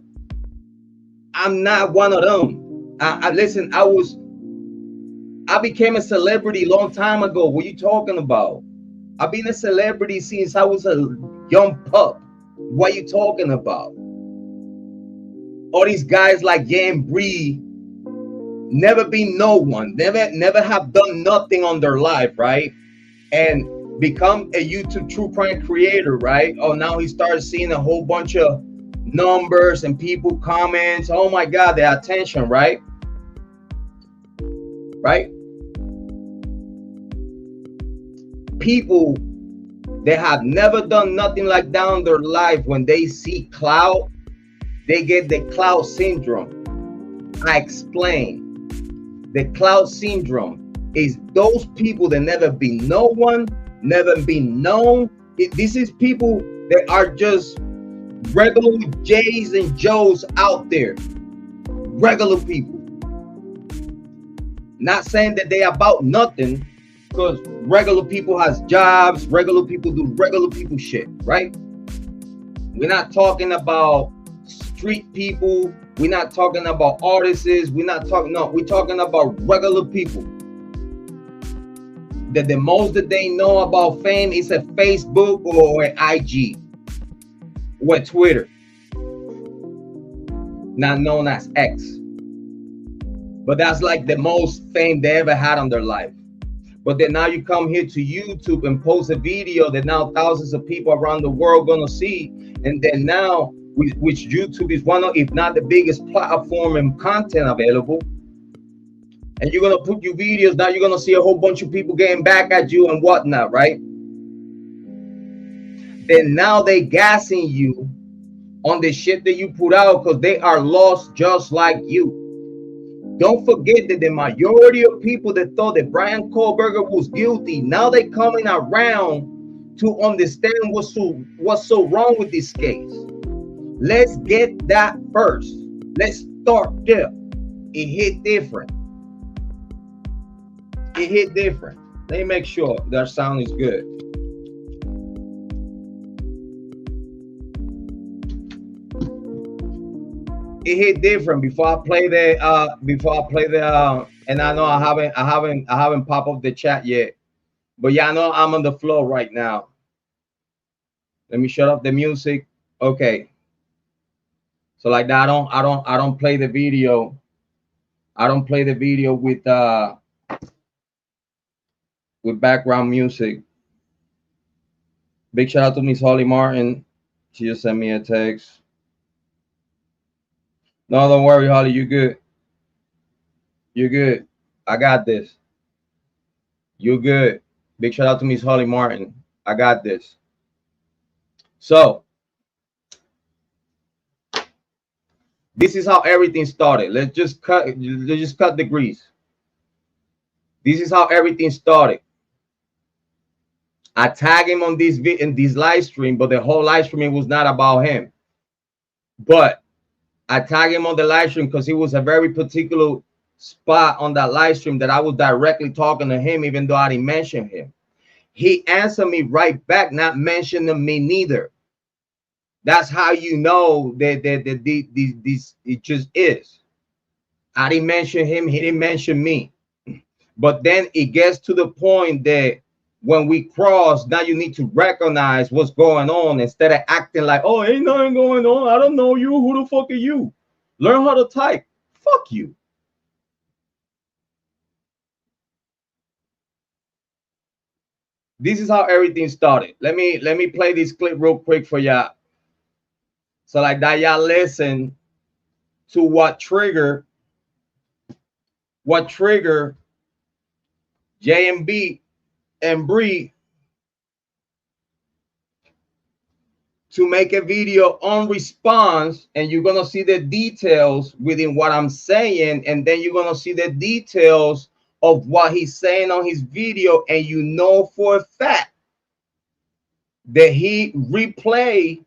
Speaker 1: I'm not one of them. Listen, I became a celebrity a long time ago. What are you talking about? I've been a celebrity since I was a young pup. What are you talking about? All these guys like Embree never been no one, never have done nothing on their life, right? And become a YouTube true crime creator, right? Oh, now he starts seeing a whole bunch of numbers and people comments. Oh my God, the attention, right? Right? People that have never done nothing like that in their life, when they see clout, they get the clout syndrome. I explain. The clout syndrome is those people that never been no one, never been known. This is people that are just regular J's and Joes out there. Regular people. Not saying that they about nothing, because regular people has jobs, regular people do regular people shit, right? We're not talking about street people. We're not talking about artists. We're talking about regular people. That the most that they know about fame is a Facebook or an IG or Twitter, not known as X. But that's like the most fame they ever had on their life. But then now you come here to YouTube and post a video that now thousands of people around the world gonna see, and then now, which YouTube is one of, if not the biggest platform and content available, and you're gonna put your videos, now you're gonna see a whole bunch of people getting back at you and whatnot, right? Then now they gassing you on the shit that you put out because they are lost just like you. Don't forget that the majority of people that thought that Bryan Kohberger was guilty, now they coming around to understand what's so wrong with this case. Let's get that first. Let's start there. It hit different. It hit different. Let me make sure their sound is good. It hit different before I play the and I know I haven't popped up the chat yet, but yeah, I know I'm on the flow right now. Let me shut up the music. Okay. So like that, I don't play the video. I don't play the video with background music. Big shout out to Miss Holly Martin. She just sent me a text. No, don't worry, Holly. You good. You're good. I got this. You're good. Big shout out to Miss Holly Martin. I got this. So this is how everything started. Let's just cut the grease. This is how everything started. I tag him on this in this live stream, but the whole live stream was not about him. But I tag him on the live stream because it was a very particular spot on that live stream that I was directly talking to him, even though I didn't mention him. He answered me right back, not mentioning me neither. That's how you know that this it just is. I didn't mention him, he didn't mention me. But then it gets to the point that when we cross, now you need to recognize what's going on instead of acting like, oh, ain't nothing going on. I don't know you. Who the fuck are you? Learn how to type. Fuck you. this is how everything started. Let me play this clip real quick for y'all. So like that, y'all listen to what trigger J&B and Bree to make a video on response, and you're gonna see the details within what I'm saying, and then you're gonna see the details of what he's saying on his video, and you know for a fact that he replied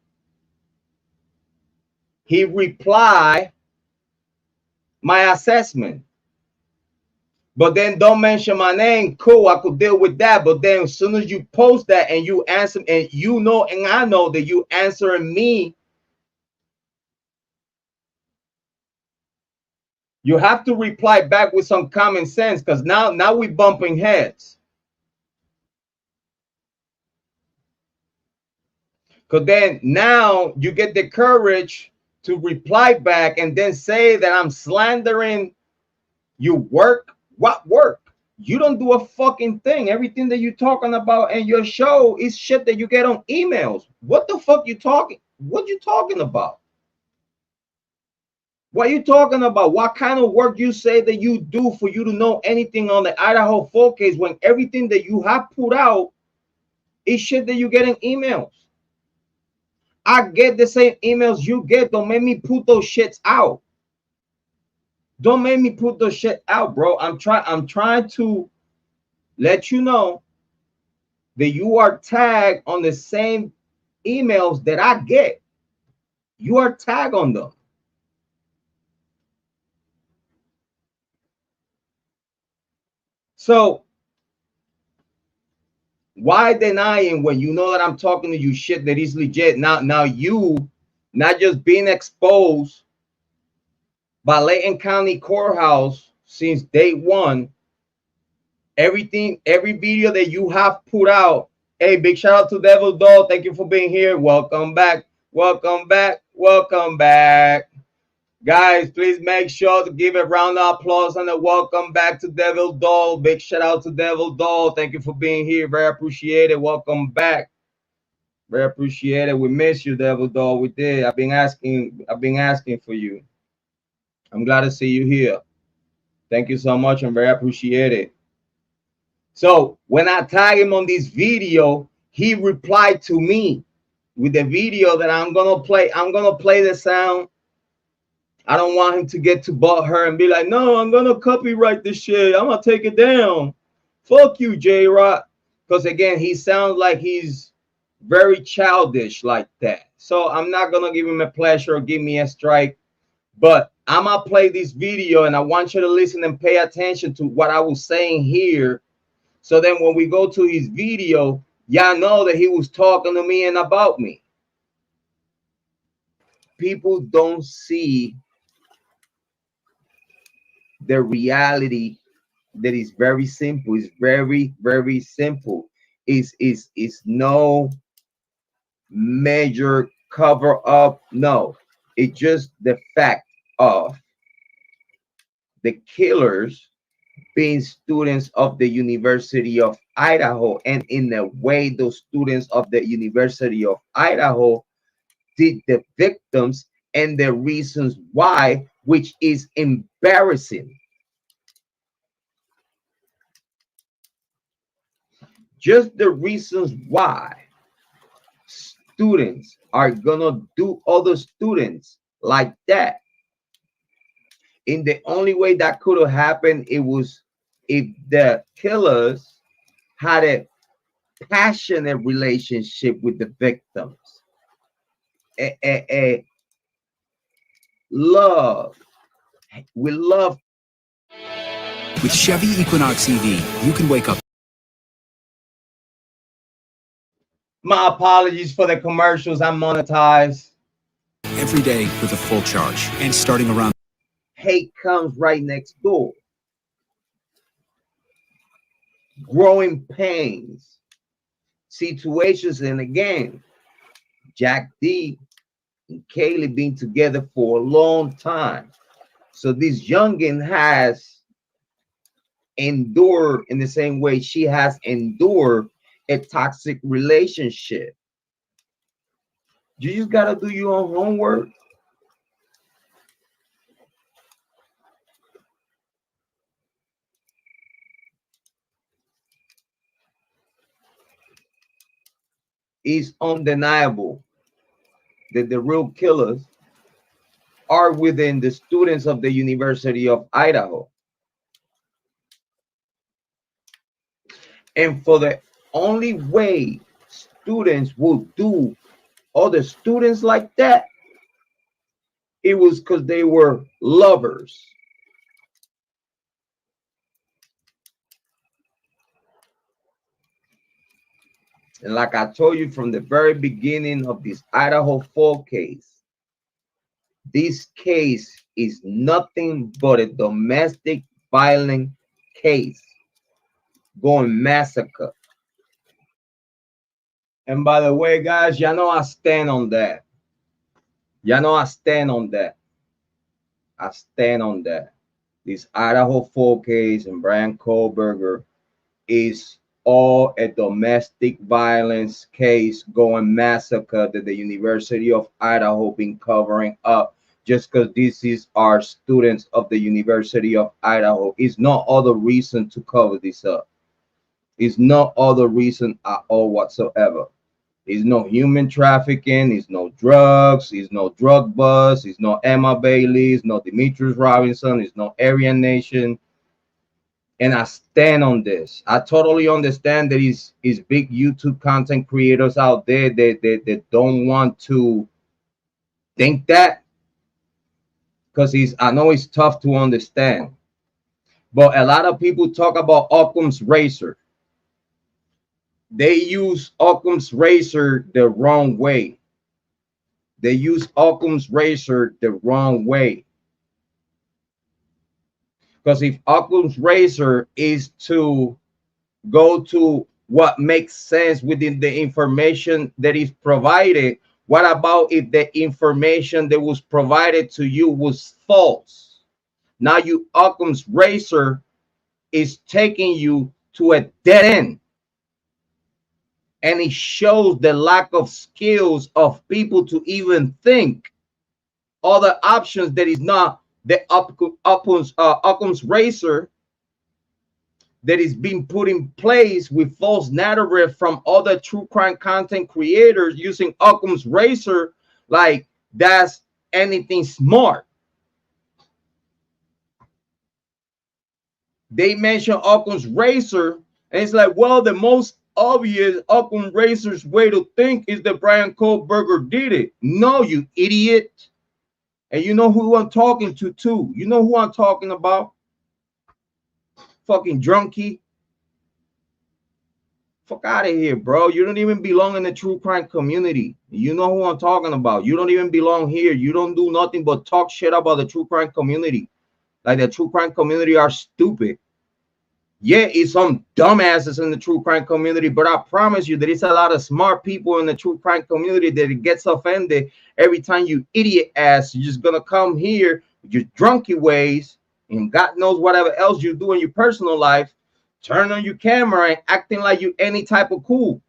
Speaker 1: my assessment. But then don't mention my name. Cool, I could deal with that. But then as soon as you post that and you answer, and you know, and I know that you answering me, you have to reply back with some common sense, because now we bumping heads. Because then now you get the courage to reply back and then say that I'm slandering you work. What work? You don't do a fucking thing. Everything that you're talking about in your show is shit that you get on emails. What the fuck you talking? What you talking about? What you talking about? What kind of work you say that you do for you to know anything on the Idaho 4 case, when everything that you have put out is shit that you get in emails? I get the same emails you get. Don't make me put those shits out. Don't make me put those shit out, bro. I'm trying to let you know that you are tagged on the same emails that I get. You are tagged on them. So why denying when you know that I'm talking to you shit that is legit? Now you not just being exposed by Layton County Courthouse since day one. Everything, every video that you have put out. Hey, big shout out to Devil Doll. Thank you for being here. Welcome back. Welcome back. Welcome back. Guys, please make sure to give a round of applause and a welcome back to Devil Doll. Big shout out to Devil Doll. Thank you for being here. Very appreciated. Welcome back. Very appreciated. We miss you, Devil Doll. We did. I've been asking for you. I'm glad to see you here. Thank you so much. I'm very appreciated. So when I tag him on this video, he replied to me with the video that I'm gonna play. I'm gonna play the sound. I don't want him to get to butt her and be like, no, I'm gonna copyright this shit. I'm gonna take it down. Fuck you, Jrod. Because again, he sounds like he's very childish like that. So I'm not gonna give him a pleasure or give me a strike. But I'm gonna play this video, and I want you to listen and pay attention to what I was saying here. So then when we go to his video, y'all know that he was talking to me and about me. People don't see the reality that is very simple. It's very, very simple. It's no major cover up. No, it's just the fact of the killers being students of the University of Idaho, and in a way those students of the University of Idaho did the victims and the reasons why, which is embarrassing. Just the reasons why students are gonna do other students like that. In the only way that could have happened, it was if the killers had a passionate relationship with the victims, a love. We love.
Speaker 2: With Chevy Equinox EV, you can wake up.
Speaker 1: My apologies for the commercials. I'm monetized.
Speaker 2: Every day with a full charge, and starting around.
Speaker 1: Hate comes right next door. Growing pains, situations, and again, Jack D and Kiely been together for a long time. So this youngin has endured in the same way she has endured a toxic relationship. You just gotta do your own homework. It's undeniable that the real killers are within the students of the University of Idaho. And for the only way students will do other students like that, it was because they were lovers. And like I told you from the very beginning of this Idaho 4 case, this case is nothing but a domestic violent case going massacre. And by the way, guys, y'all know I stand on that. Y'all know I stand on that. I stand on that. This Idaho 4 case and Bryan Kohberger is all a domestic violence case going massacre that the University of Idaho been covering up just because this is our students of the University of Idaho. It's no other reason to cover this up. It's no other reason at all whatsoever. It's no human trafficking. It's no drugs. It's no drug bust. It's no Emma Bailey. It's no Demetrius Robinson. It's no Aryan Nation. And I stand on this. I totally understand that is big YouTube content creators out there that don't want to think that, because I know it's tough to understand. But a lot of people talk about Occam's razor. They use Occam's razor the wrong way. They use Occam's razor the wrong way. Because if Occam's razor is to go to what makes sense within the information that is provided, what about if the information that was provided to you was false? Now you Occam's razor is taking you to a dead end. And it shows the lack of skills of people to even think other options that is not the Occam's razor that is being put in place with false narrative from other true crime content creators using Occam's razor like that's anything smart. They mention Occam's razor and it's like, well, the most obvious Occam's razor's way to think is that Bryan Kohberger did it. No, you idiot. And you know who I'm talking to too. You know who I'm talking about? Fucking drunkie. Fuck out of here, bro. You don't even belong in the true crime community. You know who I'm talking about. You don't even belong here. You don't do nothing but talk shit about the true crime community. Like the true crime community are stupid. Yeah, it's some dumbasses in the true crime community, but I promise you that it's a lot of smart people in the true crime community that it gets offended every time you idiot ass. You're just gonna come here with your drunky ways and God knows whatever else you do in your personal life, turn on your camera and acting like you any type of cool,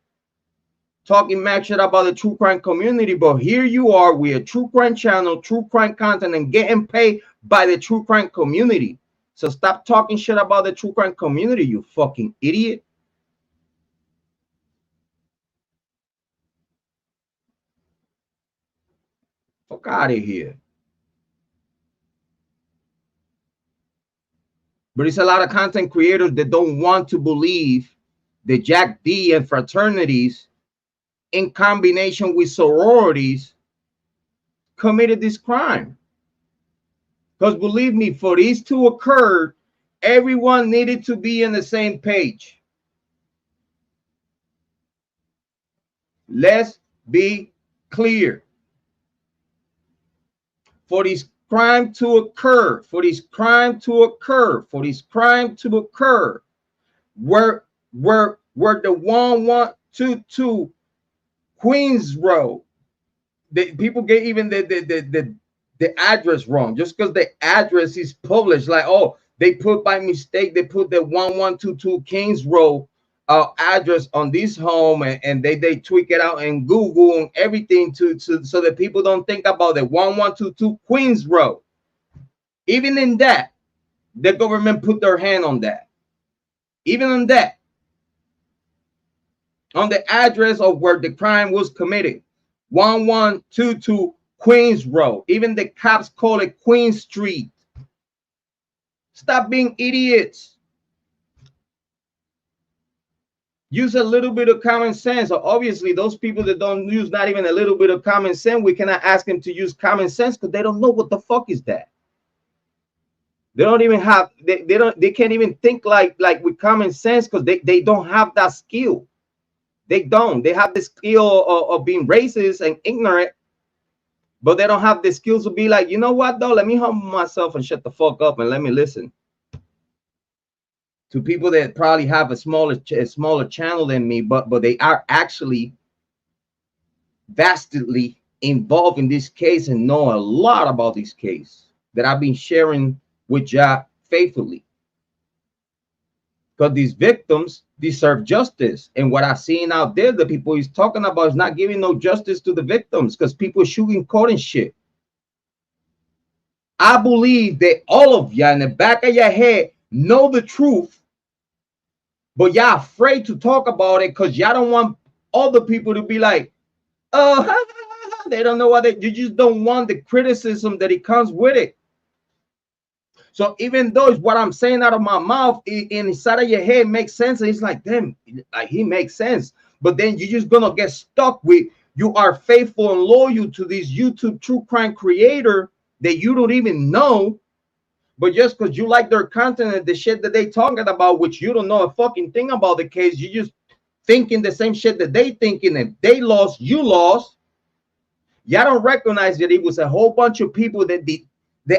Speaker 1: talking mad shit about the true crime community. But here you are with a true crime channel, true crime content, and getting paid by the true crime community. So stop talking shit about the true crime community, you fucking idiot. Fuck out of here. But it's a lot of content creators that don't want to believe that Jack D and fraternities in combination with sororities committed this crime. Because believe me, for these to occur, everyone needed to be on the same page. Let's be clear. For this crime to occur, where the 1122 Queens Road, people get even the address wrong just because the address is published. Like, oh, they put by mistake, they put the 1122 Kings Road address on this home, and they tweak it out in Google and everything so that people don't think about the 1122 Queens Road. Even in that, the government put their hand on that. Even on that, on the address of where the crime was committed, 1122 Queens Road. Even the cops call it Queen Street. Stop being idiots. Use a little bit of common sense. So obviously, those people that don't use not even a little bit of common sense, we cannot ask them to use common sense because they don't know what the fuck is that. They don't even have, they can't even think like with common sense because they don't have that skill. They don't. They have the skill of being racist and ignorant, but they don't have the skills to be like, you know what though? Let me humble myself and shut the fuck up and let me listen to people that probably have a smaller channel than me, but they are actually vastly involved in this case and know a lot about this case that I've been sharing with Jrod faithfully. Because these victims deserve justice. And what I've seen out there, the people he's talking about is not giving no justice to the victims because people are shooting court and shit. I believe that all of y'all in the back of your head know the truth, but y'all afraid to talk about it because y'all don't want other people to be like, oh, they don't know what you just don't want the criticism that it comes with it. So even though it's what I'm saying out of my mouth, inside of your head makes sense, and it's like, damn, like he makes sense. But then you're just gonna get stuck with you are faithful and loyal to this YouTube true crime creator that you don't even know, but just because you like their content and the shit that they talking about, which you don't know a fucking thing about the case, you just thinking the same shit that they thinking. If they lost, you lost. Y'all don't recognize that it was a whole bunch of people that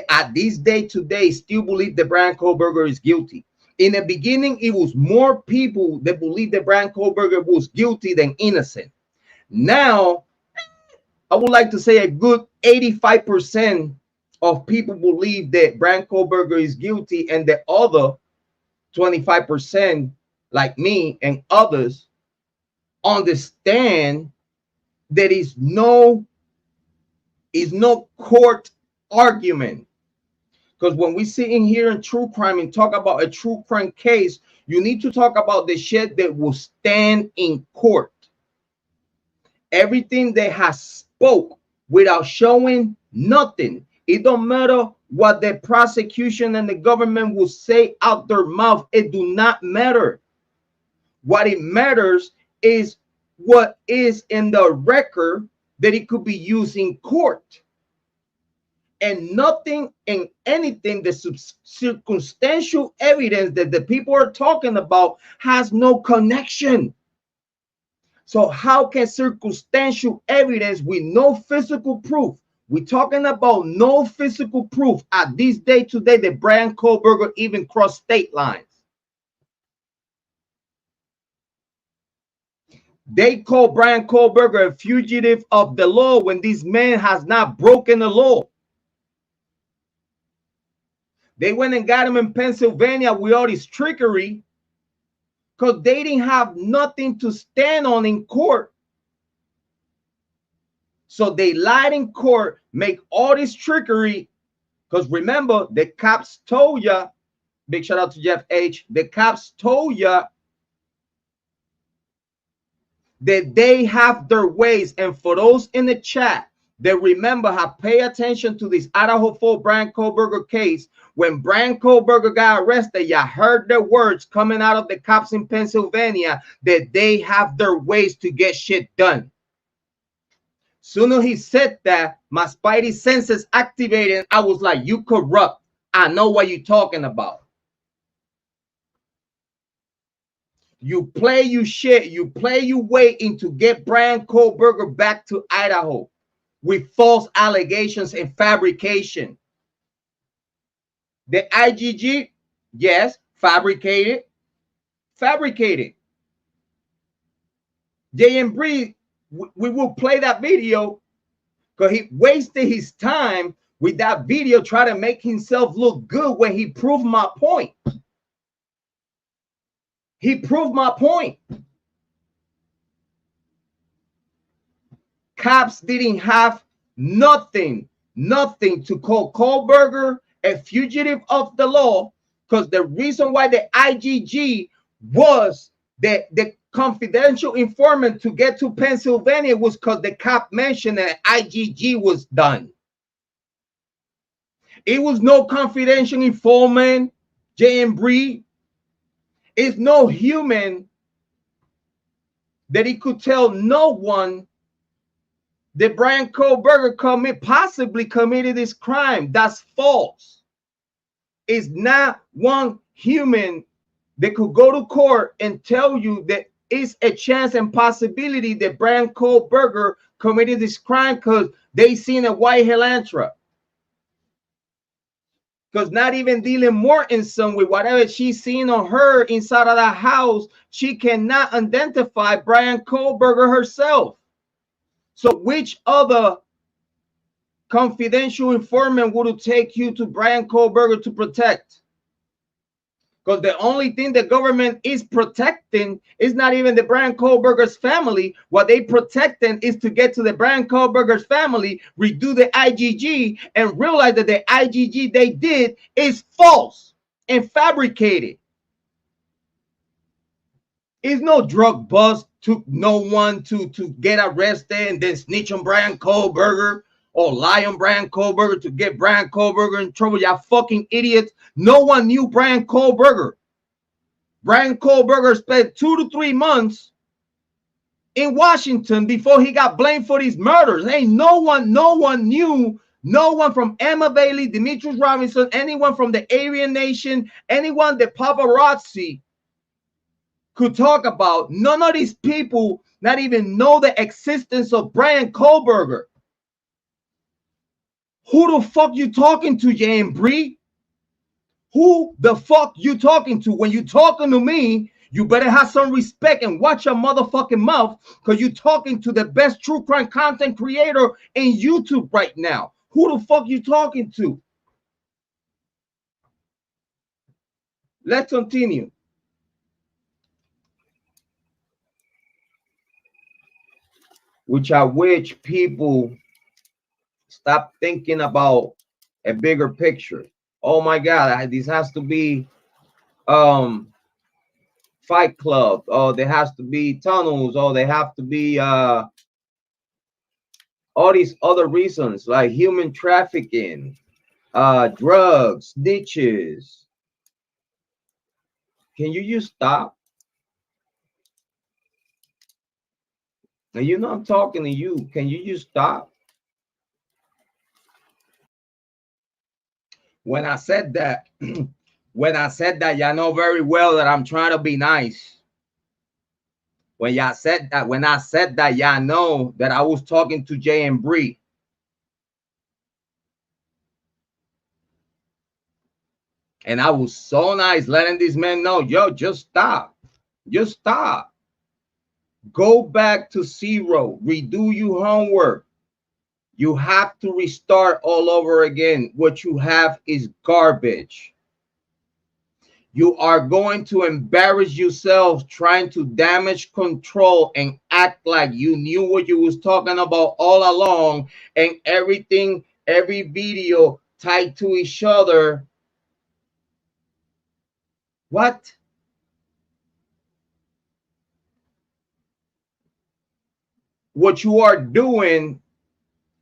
Speaker 1: at this day today still believe that Bryan Kohberger is guilty. In the beginning, it was more people that believed that Bryan Kohberger was guilty than innocent. Now, I would like to say a good 85% of people believe that Bryan Kohberger is guilty, and the other 25%, like me and others, understand that is no court argument. Because when we sit in here in true crime and talk about a true crime case, you need to talk about the shit that will stand in court. Everything that has spoke without showing nothing. It don't matter what the prosecution and the government will say out their mouth. It do not matter. What it matters is what is in the record that it could be used in court. And nothing and anything, the circumstantial evidence that the people are talking about has no connection. So how can circumstantial evidence with no physical proof? We're talking about no physical proof at this day today that Bryan Kohberger even crossed state lines. They call Bryan Kohberger a fugitive of the law when this man has not broken the law. They went and got him in Pennsylvania with all this trickery because they didn't have nothing to stand on in court. So they lied in court, make all this trickery. Because remember, the cops told ya, big shout out to Jeff H., the cops told ya that they have their ways. And for those in the chat that remember, have pay attention to this Idaho 4 Bryan Kohberger case. When Bryan Kohberger got arrested, you heard the words coming out of the cops in Pennsylvania that they have their ways to get shit done. Soon as he said that, my spidey senses activated. I was like, you corrupt. I know what you're talking about. You play you shit. You play your way into get Bryan Kohberger back to Idaho with false allegations and fabrication. The IGG, yes, fabricated. Jay Embree, we will play that video because he wasted his time with that video trying to make himself look good when he proved my point. He proved my point. Cops didn't have nothing to call Kohberger a fugitive of the law, because the reason why the IGG was the confidential informant to get to Pennsylvania was because the cop mentioned that IGG was done. It was no confidential informant, Embree. It's no human that he could tell no one that Bryan Kohberger possibly committed this crime. That's false. It's not one human that could go to court and tell you that it's a chance and possibility that Bryan Kohberger committed this crime because they seen a white Helantra. Because not even Dylan Mortensen, with whatever she's seen on her inside of that house, she cannot identify Bryan Kohberger herself. So which other confidential informant would it take you to Bryan Kohberger to protect? Because the only thing the government is protecting is not even the Bryan Kohberger's family. What they protecting is to get to the Bryan Kohberger's family, redo the IGG, and realize that the IGG they did is false and fabricated. It's no drug bust, took no one to get arrested and then snitch on Bryan Kohberger or lie on Bryan Kohberger to get Bryan Kohberger in trouble. Y'all fucking idiots. No one knew Bryan Kohberger. Bryan Kohberger spent 2 to 3 months in Washington before he got blamed for these murders. Ain't no one knew. No one from Emma Bailey, Demetrius Robinson, anyone from the Aryan Nation, anyone that Pavoroti could talk about. None of these people not even know the existence of Bryan Kohberger. Who the fuck you talking to, Embree? Who the fuck you talking to? When you talking to me, you better have some respect and watch your motherfucking mouth, because you talking to the best true crime content creator in YouTube right now. Who the fuck you talking to? Let's continue. Which I wish people stop thinking about a bigger picture. Oh my God, this has to be Fight Club. Oh, there has to be tunnels. Oh, there have to be all these other reasons like human trafficking, drugs, snitches. Can you just stop? Now, you know I'm talking to you. Can you just stop? When I said that, y'all know very well that I'm trying to be nice. When I said that, y'all know that I was talking to Embree. And I was so nice letting these men know, yo, just stop. Just stop. Go back to zero. Redo your homework. You have to restart all over again. What you have is garbage. You are going to embarrass yourself trying to damage control and act like you knew what you was talking about all along, and everything, every video tied to each other. What? What you are doing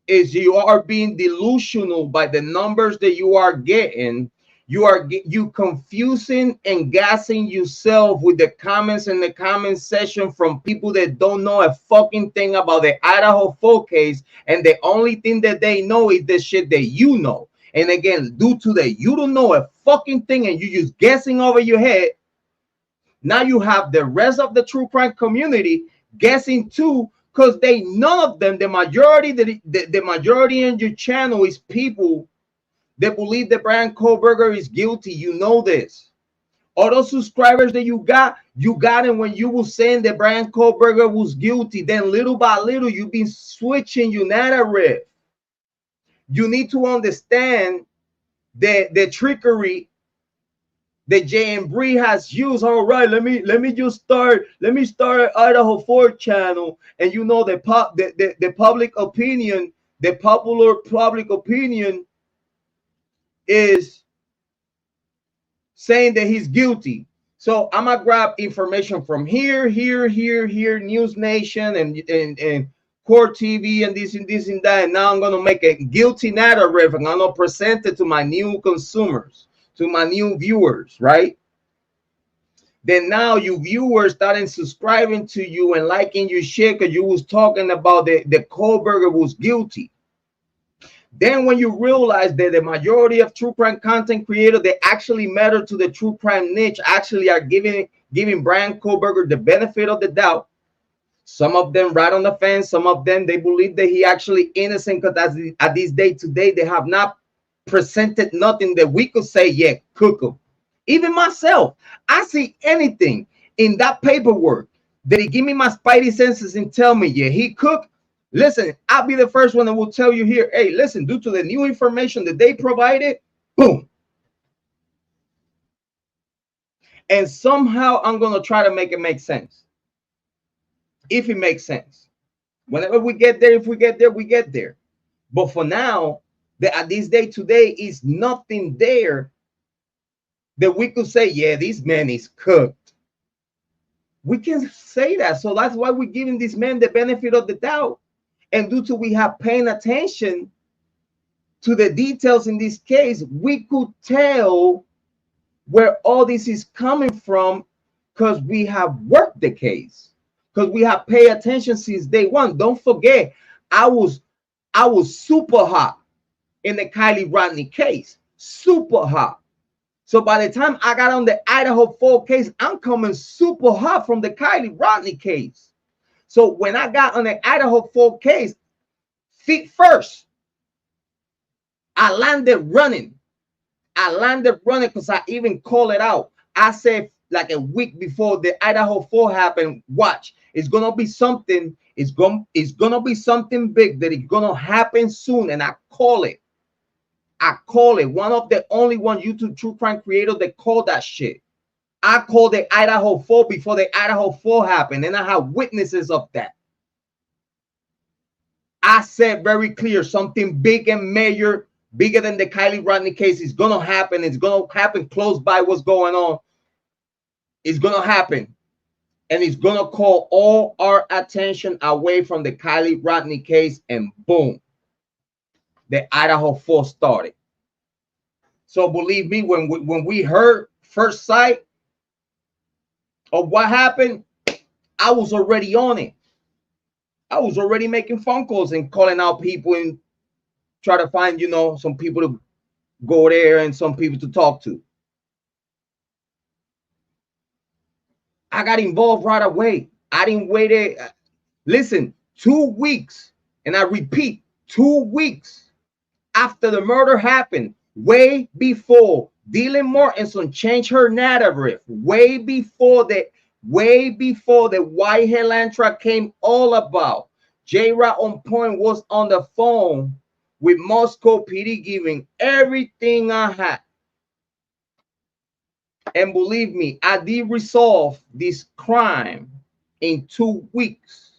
Speaker 1: is you are being delusional by the numbers that you are getting. You confusing and gassing yourself with the comments in the comment section from people that don't know a fucking thing about the Idaho folk case, and the only thing that they know is the shit that you know. And again, due to that, you don't know a fucking thing and you just guessing over your head. Now you have the rest of the true crime community guessing too, because none of them, the majority in your channel is people that believe that Bryan Kohberger is guilty. You know this. All those subscribers that you got them when you were saying that Bryan Kohberger was guilty. Then little by little, you've been switching your narrative. You need to understand the trickery that Embree has used. All right, let me just start. Let me start an Idaho 4 channel, and you know the public opinion, the popular public opinion is saying that he's guilty. So I'm gonna grab information from here, News Nation, and Court TV, and this and that, and now I'm gonna make a guilty narrative, and I'm gonna present it to my new consumers, to my new viewers, right? Then now you viewers starting subscribing to you and liking your shit because you was talking about the Kohberger was guilty. Then when you realize that the majority of true crime content creators that actually matter to the true crime niche actually are giving Bryan Kohberger the benefit of the doubt. Some of them right on the fence, some of them they believe that he actually innocent, because at this day today they have not presented nothing that we could say, yeah, cook him. Even myself, I see anything in that paperwork that he give me my spidey senses and tell me, yeah, he cooked. Listen, I'll be the first one that will tell you here, hey, listen, due to the new information that they provided, boom. And somehow I'm going to try to make it make sense. If it makes sense. Whenever we get there, if we get there, we get there. But for now, at this day today is nothing there that we could say, yeah, this man is cooked. We can say that. So that's why we're giving this man the benefit of the doubt. And due to we have paying attention to the details in this case, we could tell where all this is coming from because we have worked the case, because we have paid attention since day one. Don't forget, I was super hot in the Kiely Rodni case, super hot. So by the time I got on the Idaho 4 case, I'm coming super hot from the Kiely Rodni case. So when I got on the Idaho 4 case, feet first, I landed running. I landed running because I even called it out. I said like a week before the Idaho 4 happened, watch, it's gonna be something. It's gonna be something big that it's gonna happen soon, and I call it. I call it. One of the only one YouTube true crime creators that call that shit. I called the Idaho 4 before the Idaho 4 happened, and I have witnesses of that. I said very clear, something big and major, bigger than the Kiely Rodni case is gonna happen. It's gonna happen close by what's going on. It's gonna happen, and it's gonna call all our attention away from the Kiely Rodni case, and boom, the Idaho 4 started. So believe me, when we heard first sight of what happened, I was already on it. I was already making phone calls and calling out people and try to find, you know, some people to go there and some people to talk to. I got involved right away. I didn't wait. Listen, 2 weeks, and I repeat, 2 weeks after the murder happened, way before Dylan Mortensen changed her narrative, way before the White Helantra came all about, Jrod on point was on the phone with Moscow PD giving everything I had. And believe me, I did resolve this crime in 2 weeks.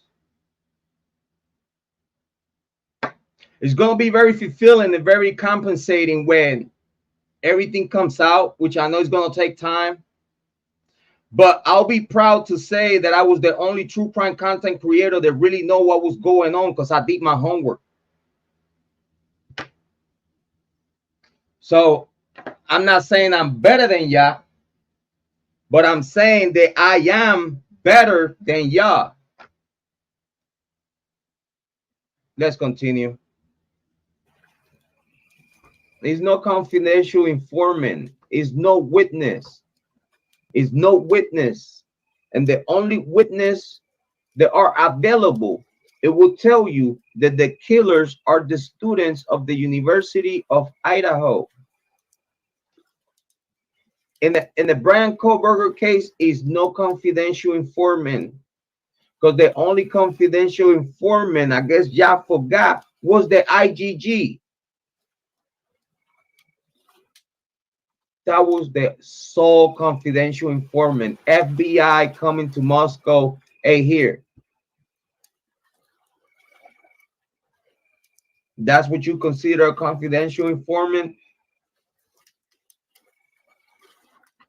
Speaker 1: It's going to be very fulfilling and very compensating when everything comes out, which I know is going to take time. But I'll be proud to say that I was the only true crime content creator that really know what was going on because I did my homework. So I'm not saying I'm better than y'all, but I'm saying that I am better than y'all. Let's continue. There's no confidential informant. Is no witness. Is no witness. And the only witness that are available, it will tell you that the killers are the students of the University of Idaho. In the Bryan Kohberger case, is no confidential informant, because the only confidential informant, I guess y'all forgot, was the IGG. That was the sole confidential informant. FBI coming to Moscow. Hey, here. That's what you consider a confidential informant?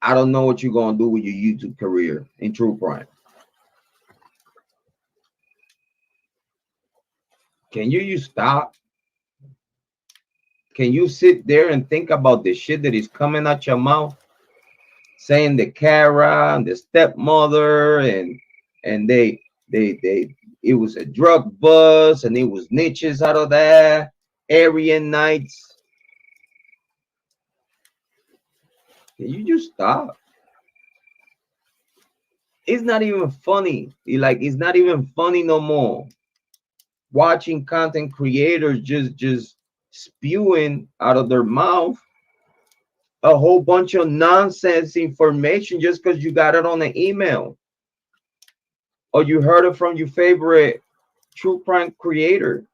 Speaker 1: I don't know what you're going to do with your YouTube career in true crime. Can you stop? Can you sit there and think about the shit that is coming out your mouth? Saying the Kara and the stepmother and they it was a drug bust and it was niches out of that, Aryan Nights. Can you just stop? It's not even funny. It's not even funny no more. Watching content creators just spewing out of their mouth a whole bunch of nonsense information just because you got it on an email or you heard it from your favorite true crime creator.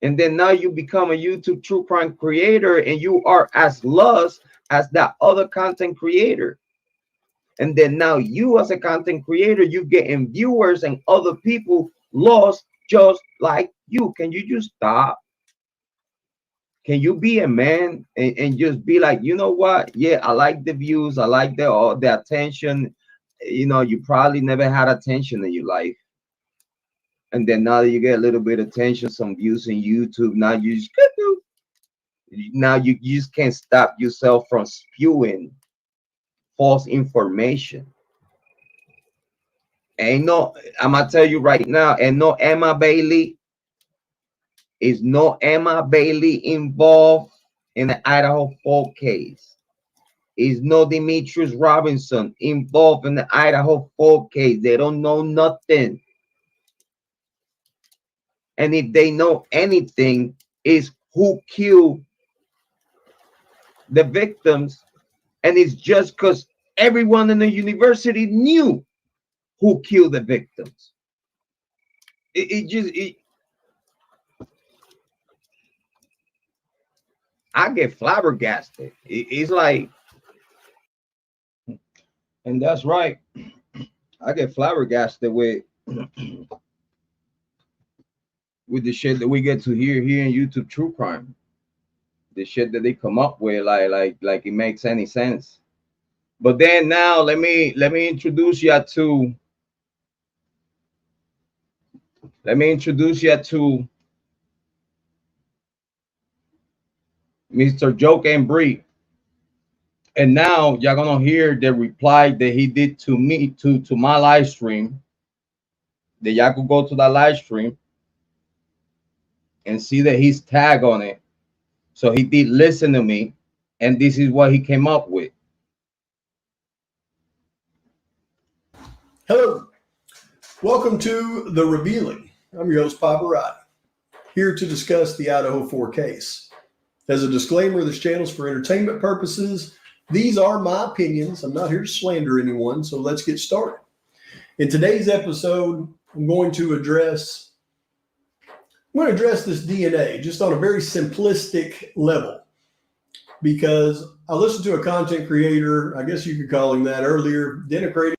Speaker 1: And then now you become a YouTube true crime creator and you are as lost as that other content creator. And then now you as a content creator, you getting viewers and other people lost just like you. Can you just stop? Can you be a man and just be like, you know what? Yeah, I like the views. I like the attention. You know, you probably never had attention in your life. And then now that you get a little bit of attention, some views in YouTube, now you just can't stop yourself from spewing false information. I'm gonna tell you right now, and no Emma Bailey. Is no Emma Bailey involved in the Idaho 4 case? Is no Demetrius Robinson involved in the Idaho 4 case? They don't know nothing. And if they know anything, is who killed the victims. And it's just because everyone in the university knew who killed the victims. I get flabbergasted. It's like, and that's right. I get flabbergasted with the shit that we get to hear here in YouTube true crime. The shit that they come up with, like it makes any sense. But then now let me introduce you to Mr. Joke Embree. And now you're gonna hear the reply that he did to me to my live stream. That y'all could go to that live stream and see that he's tag on it. So he did listen to me, and this is what he came up with.
Speaker 3: Hello, welcome to The Revealing. I'm your host, Pavoroti, here to discuss the Idaho 4 case. As a disclaimer, this channel is for entertainment purposes. These are my opinions. I'm not here to slander anyone, so let's get started. In today's episode, I'm going to address this DNA just on a very simplistic level, because I listened to a content creator, I guess you could call him that earlier, denigrating.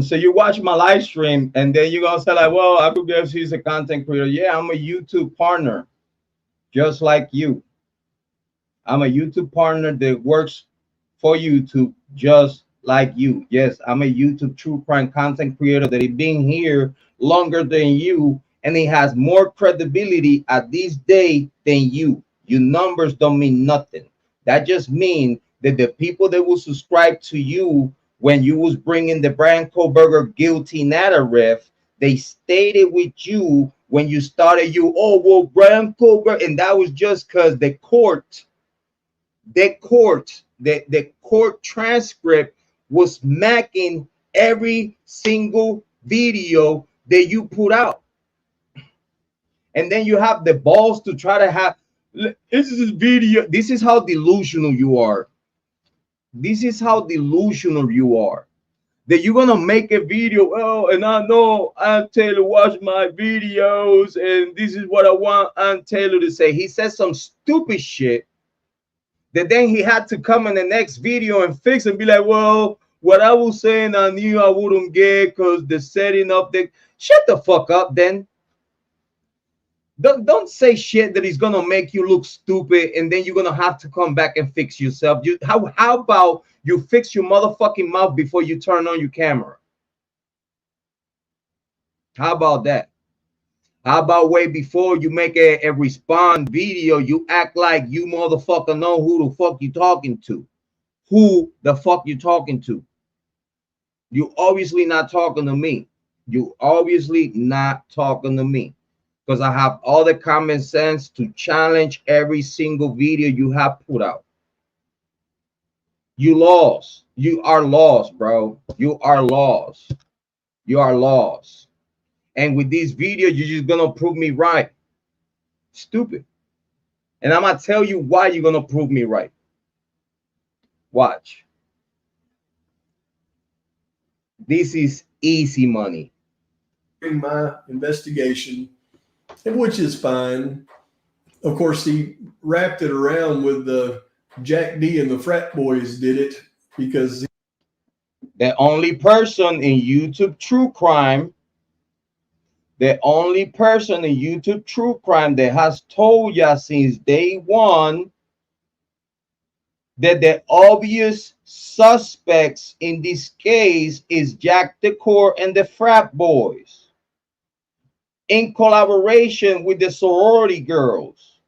Speaker 1: So you watch my live stream and then you're gonna say like, well, I could guess he's a content creator. Yeah, I'm a YouTube partner, just like you. I'm a YouTube partner that works for YouTube, just like you. Yes, I'm a YouTube true crime content creator that has been here longer than you, and it has more credibility at this day than you. Your numbers don't mean nothing. That just means that the people that will subscribe to you when you was bringing the Bryan Kohberger guilty narrative, they stayed with you when you started. Bryan Kohberger, and that was just because the court transcript was smacking every single video that you put out. And then you have the balls to try to have this video. This is how delusional you are. This is how delusional you are. That you're gonna make a video. Oh, and I know Aunt Taylor watch my videos, and this is what I want Aunt Taylor to say. He says some stupid shit. That then he had to come in the next video and fix and be like, well, what I was saying I knew I wouldn't get because the setting up the shut the fuck up then. Don't say shit that is gonna make you look stupid and then you're gonna have to come back and fix yourself. How about you fix your motherfucking mouth before you turn on your camera? How about that? How about way before you make a respond video, you act like you motherfucker know who the fuck you talking to? Who the fuck you talking to? You obviously not talking to me. You obviously not talking to me. Because I have all the common sense to challenge every single video you have put out. You lost. You are lost, bro. You are lost. You are lost. And with this video, you're just gonna prove me right. Stupid. And I'm gonna tell you why you're gonna prove me right. Watch. This is easy money.
Speaker 3: In my investigation, which is fine. Of course, he wrapped it around with the Jack D and the frat boys did it because
Speaker 1: the only person in YouTube true crime, that has told ya since day one that the obvious suspects in this case is Jack Decor and the frat boys in collaboration with the sorority girls.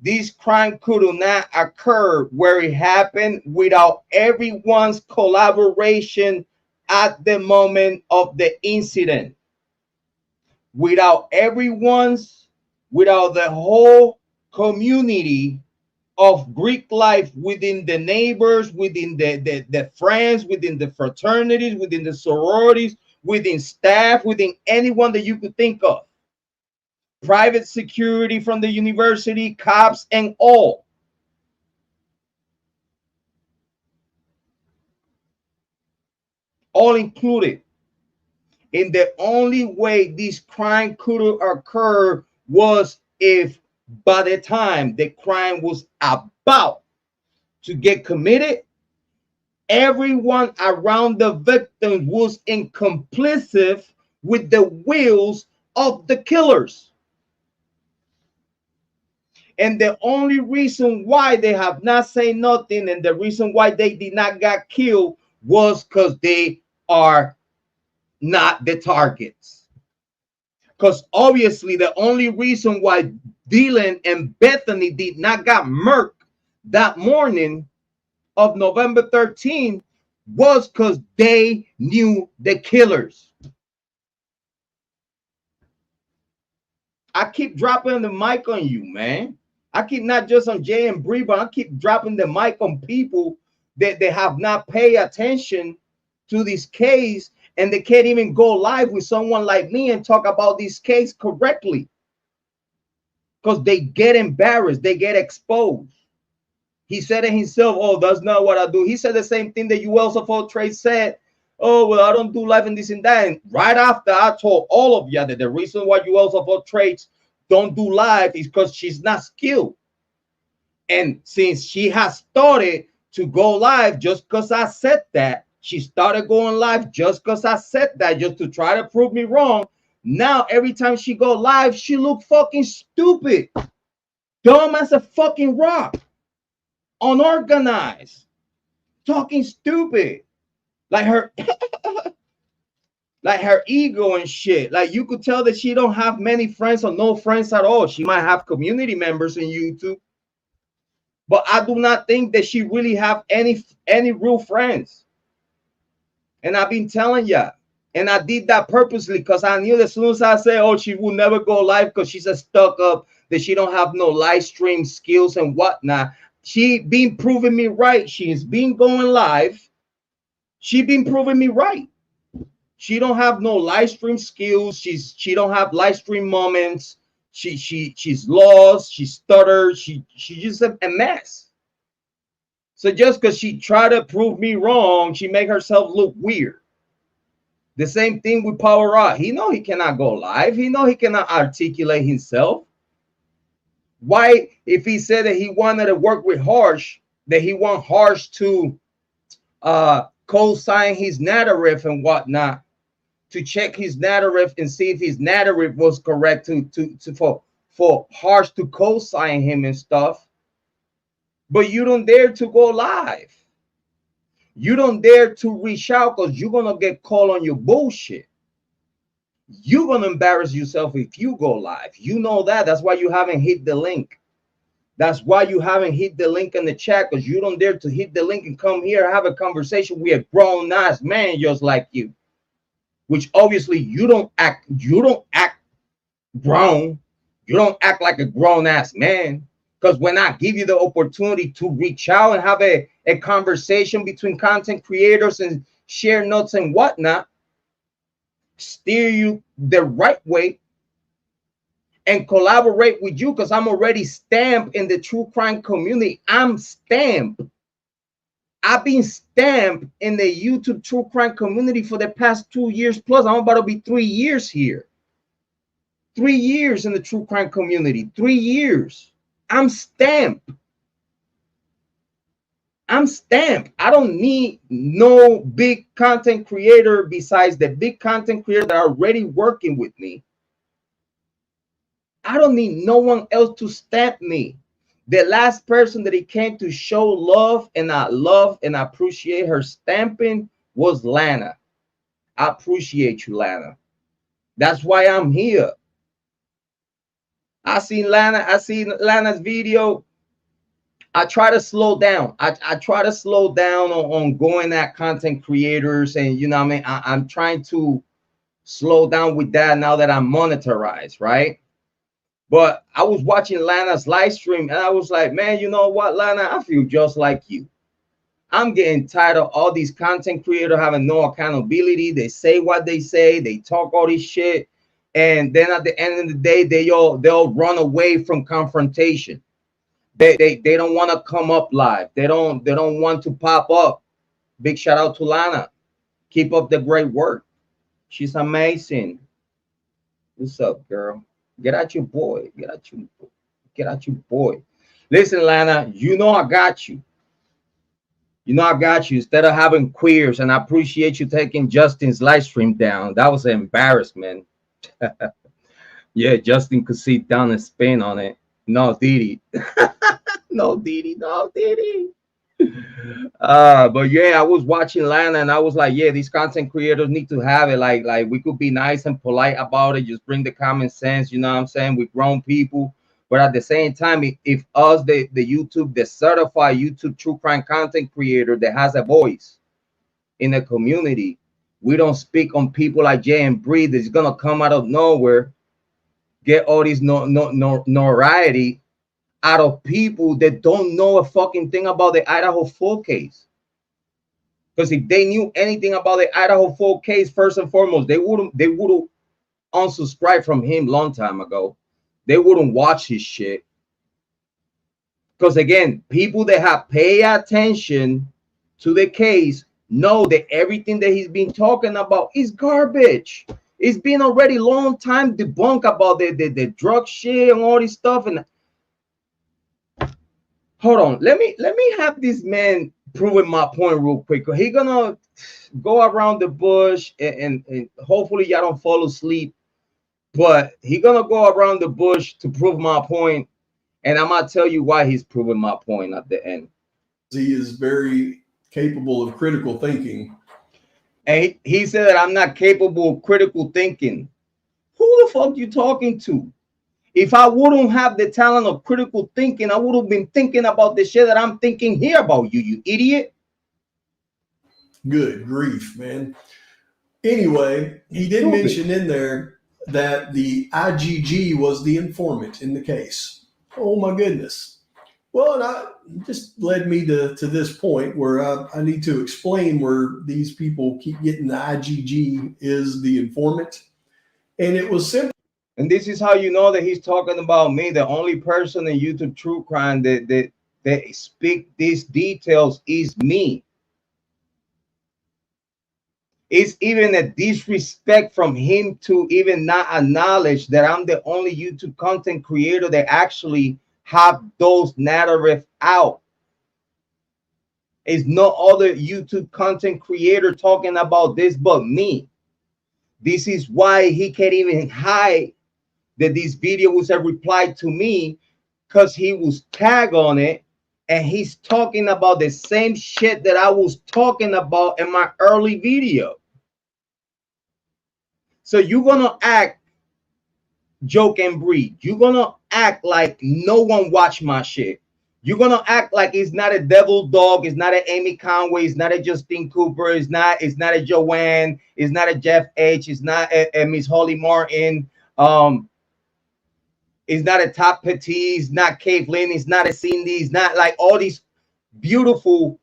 Speaker 1: This crime could not occur where it happened without everyone's collaboration at the moment of the incident. Without the whole community of Greek life within the neighbors, within the friends, within the fraternities, within the sororities, within staff, within anyone that you could think of. Private security from the university, cops, and all. All included. And the only way this crime could occur was if by the time the crime was about to get committed, everyone around the victim was complicit with the wills of the killers. And the only reason why they have not said nothing and the reason why they did not get killed was because they are not the targets. Because obviously the only reason why Dylan and Bethany did not get murked that morning of November 13th was because they knew the killers. I keep dropping the mic on you, man. I keep not just on Jay and Bree, but I keep dropping the mic on people that they have not paid attention to this case, and they can't even go live with someone like me and talk about this case correctly because they get embarrassed, they get exposed. He said it himself, oh, that's not what I do. He said the same thing that UL Trade said, oh, well, I don't do live and this and that. And right after I told all of you that the reason why UL Trades don't do live is because she's not skilled. And since she has started to go live just because I said that, she started going live just because I said that, just to try to prove me wrong. Now, every time she go live, she look fucking stupid. Dumb as a fucking rock. Unorganized. Talking stupid. Like her like her ego and shit. Like you could tell that she don't have many friends or no friends at all. She might have community members in YouTube, but I do not think that she really have any real friends. And I've been telling ya, and I did that purposely because I knew that as soon as I say, oh, she will never go live because she's a stuck up, that she don't have no live stream skills and whatnot. She been proving me right. She's been going live. She been proving me right. She don't have no live stream skills. She don't have live stream moments. She's lost. She stutters. She's just a mess. So just because she tried to prove me wrong, she make herself look weird. The same thing with Pavoroti. He know he cannot go live. He know he cannot articulate himself. Why, if he said that he wanted to work with Harsh, that he want Harsh to co-sign his narrative and whatnot, to check his narrative and see if his narrative was correct for Harsh to co-sign him and stuff. But you don't dare to go live. You don't dare to reach out because you're gonna get called on your bullshit. You're gonna embarrass yourself if you go live. You know that. That's why you haven't hit the link. That's why you haven't hit the link in the chat, because you don't dare to hit the link and come here and have a conversation with a grown ass man just like you. Which obviously you don't act grown. You don't act like a grown ass man. Because when I give you the opportunity to reach out and have a conversation between content creators and share notes and whatnot, steer you the right way and collaborate with you, because I'm already stamped in the true crime community. I'm stamped. I've been stamped in the YouTube true crime community for the past 2 years plus. I'm about to be 3 years here. 3 years in the true crime community. 3 years. I'm stamped. I'm stamped. I don't need no big content creator besides the big content creator that are already working with me. I don't need no one else to stamp me. The last person that he came to show love and I love and I appreciate her stamping was Lana. I appreciate you, Lana. That's why I'm here. I seen Lana's video. I try to slow down. I try to slow down on going at content creators, and you know what I mean? I'm trying to slow down with that now that I'm monetized, right? But I was watching Lana's live stream and I was like, man, you know what, Lana? I feel just like you. I'm getting tired of all these content creators having no accountability. They say what they say, they talk all this shit, and then at the end of the day, they'll run away from confrontation. They don't want to come up live. They don't want to pop up. Big shout out to Lana. Keep up the great work. She's amazing. What's up, girl? Get at your boy. Get at your boy. Listen, Lana, you know I got you. You know I got you. Instead of having queers, and I appreciate you taking Justin's live stream down. That was an embarrassment. Yeah, Justin could sit down and spin on it. No, Didi. No, Didi. No, Didi. But yeah, I was watching Lana and I was like, yeah, these content creators need to have it. Like we could be nice and polite about it. Just bring the common sense. You know what I'm saying? We're grown people. But at the same time, if us, the YouTube, the certified YouTube true crime content creator that has a voice in the community, we don't speak on people like Embree that's gonna come out of nowhere, get all this notoriety out of people that don't know a fucking thing about the Idaho 4 case. Because if they knew anything about the Idaho 4 case, first and foremost, they would have unsubscribed from him long time ago. They wouldn't watch his shit. Because again, people that have paid attention to the case know that everything that he's been talking about is garbage. It's been already long time debunked about the drug shit and all this stuff. And hold on, let me have this man proving my point real quick. He gonna go around the bush and hopefully y'all don't fall asleep. But he gonna go around the bush to prove my point, and I'm gonna tell you why he's proving my point at the end.
Speaker 3: He is very capable of critical thinking.
Speaker 1: And he said that I'm not capable of critical thinking. Who the fuck you talking to? If I wouldn't have the talent of critical thinking, I would have been thinking about the shit that I'm thinking here about you, you idiot.
Speaker 3: Good grief, man. Anyway, he did mention in there that the IGG was the informant in the case. Oh my goodness. Well, and I just led me to this point where I need to explain where these people keep getting the IGG is the informant. And it was simple.
Speaker 1: And this is how you know that he's talking about me. The only person in YouTube true crime that speak these details is me. It's even a disrespect from him to even not acknowledge that I'm the only YouTube content creator that actually have those narrative out. It's no other YouTube content creator talking about this but me. This is why he can't even hide that this video was a reply to me, because he was tagged on it and he's talking about the same shit that I was talking about in my early video. So you're gonna act joke and breed. You're gonna act like no one watched my shit. You're gonna act like it's not a devil dog, it's not an Amy Conway, it's not a Justine Cooper, it's not a Joanne, it's not a Jeff H, it's not a Miss Holly Martin, it's not a Top Petit, it's not Caitlin, it's not a Cindy, it's not like all these beautiful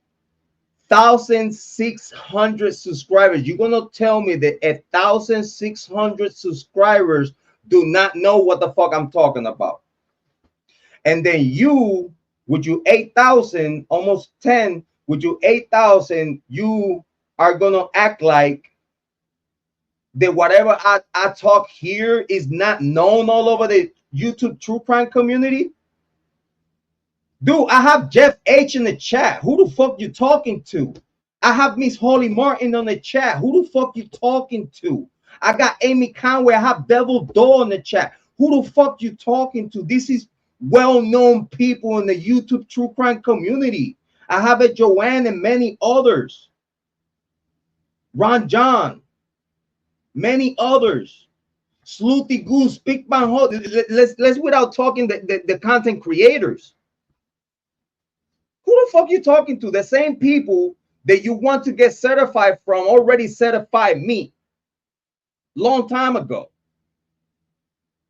Speaker 1: 1,600 subscribers. You're gonna tell me that 1,600 subscribers do not know what the fuck I'm talking about? And then you, with you 8,000, almost 10, with you 8,000, you are gonna act like that whatever I talk here is not known all over the YouTube true crime community? Dude, I have Jeff H in the chat. Who the fuck you talking to? I have Miss Holly Martin on the chat. Who the fuck you talking to? I got Amy Conway. I have Devil Doll in the chat. Who the fuck you talking to? This is well-known people in the YouTube true crime community. I have a Joanne and many others. Ron John, many others. Sloothy Goose, Big Bang Hole. Let's without talking the content creators. Who the fuck you talking to? The same people that you want to get certified from already certified me long time ago.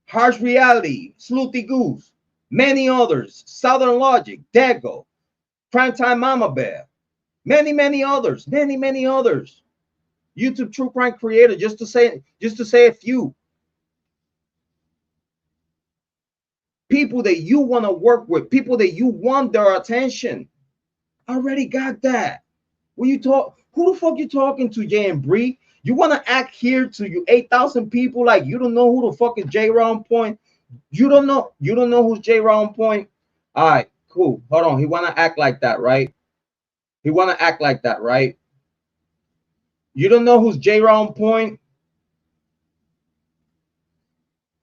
Speaker 1: Harsh Reality, Sloothy Goose, many others, Southern Logic, Dago, Primetime Mama Bear, many others, many others. YouTube true crime creator, just to say a few. People that you want to work with, people that you want their attention. I already got that. When you talk, who the fuck you talking to, Jay and Bree? You want to act here to you 8,000 people like you don't know who the fuck is Jrod Point? You don't know who's Jrod Point? All right, cool. Hold on. He want to act like that, right? He want to act like that, right? You don't know who's Jrod Point?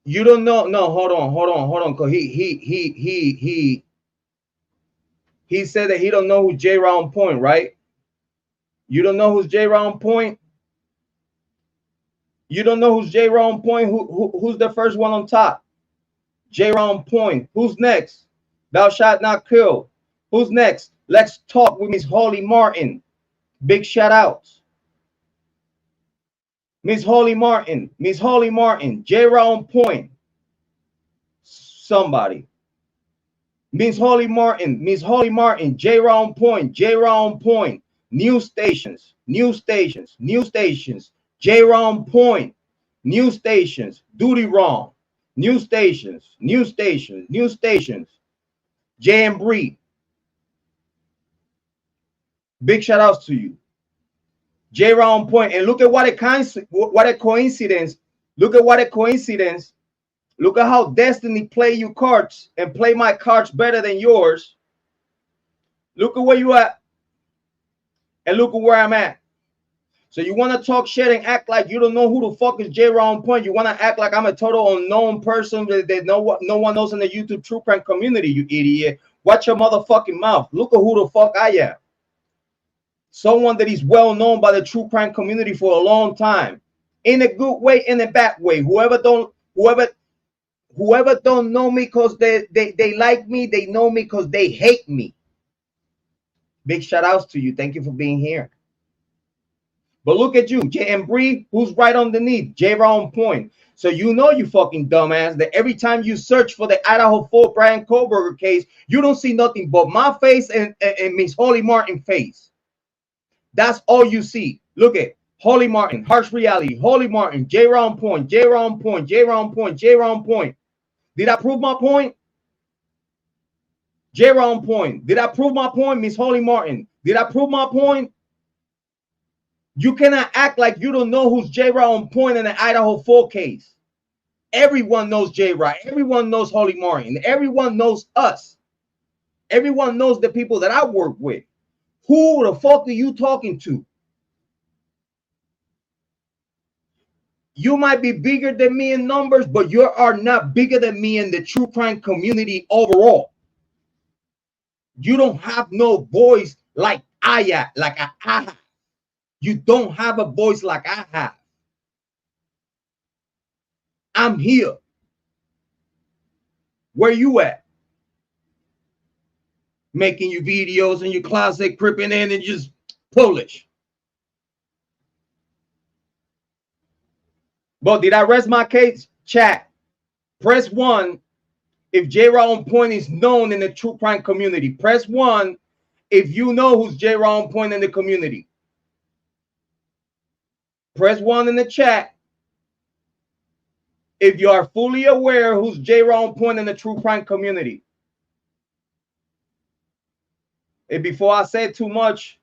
Speaker 1: You don't know. No, hold on. Cause he said that he don't know who's Jrod Point, right? You don't know who's Jrod Point? You don't know who's Jrod Point? Who's the first one on top? Jrod Point. Who's next? Thou shalt not kill. Who's next? Let's talk with Miss Holly Martin. Big shout outs. Miss Holly Martin, Jrod Point. Somebody. Miss Holly Martin, Jrod Point. News stations. Jrod Point. News stations. Duty wrong. News stations. Jay and Bree. Big shout outs to you. Jrod Point. And look at what a coincidence. Look at what a coincidence. Look at how destiny play you cards and play my cards better than yours. Look at where you at. And look at where I'm at. So you want to talk shit and act like you don't know who the fuck is Jrod Point. You want to act like I'm a total unknown person that no one knows in the YouTube true crime community, you idiot. Watch your motherfucking mouth. Look at who the fuck I am. Someone that is well known by the true crime community for a long time. In a good way, in a bad way. Whoever don't know me because they like me, they know me because they hate me. Big shout outs to you. Thank you for being here. But look at you, Jay and Bree, who's right underneath, Jrod Point. So you know, you fucking dumbass, that every time you search for the Idaho 4 Bryan Kohberger case, you don't see nothing but my face and Miss Holly Martin face. That's all you see. Look at Holly Martin, Harsh Reality, Holly Martin, Jrod Point. Did I prove my point? Jrod Point. Did I prove my point, Miss Holly Martin? Did I prove my point? You cannot act like you don't know who's Jrod Point in the Idaho 4 case. Everyone knows Jrod. Everyone knows Holy Martin. Everyone knows us. Everyone knows the people that I work with. Who the fuck are you talking to? You might be bigger than me in numbers, but you are not bigger than me in the true crime community overall. You don't have no voice like I have. You don't have a voice like I have. I'm here. Where you at? Making your videos in your closet, creeping in and just Polish. But did I rest my case? Chat. Press 1 if Jrod On Point is known in the true crime community. Press 1 if you know who's Jrod On Point in the community. Press 1 in the chat if you are fully aware who's Jrod On Point in the true crime community. And before I say too much,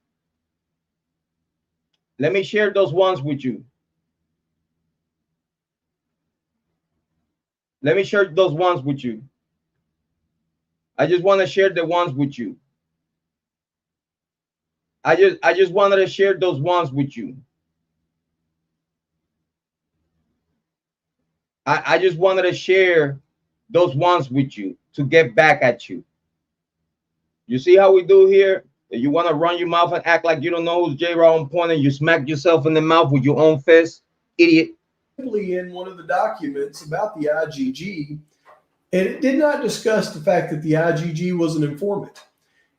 Speaker 1: let me share those ones with you. Let me share those ones with you. I just want to share the ones with you. I just wanted to share those ones with you. I just wanted to share those ones with you to get back at you. You see how we do here? You want to run your mouth and act like you don't know who's Jrod On Point and you smack yourself in the mouth with your own fist? Idiot.
Speaker 3: In one of the documents about the IGG, and it did not discuss the fact that the IGG was an informant.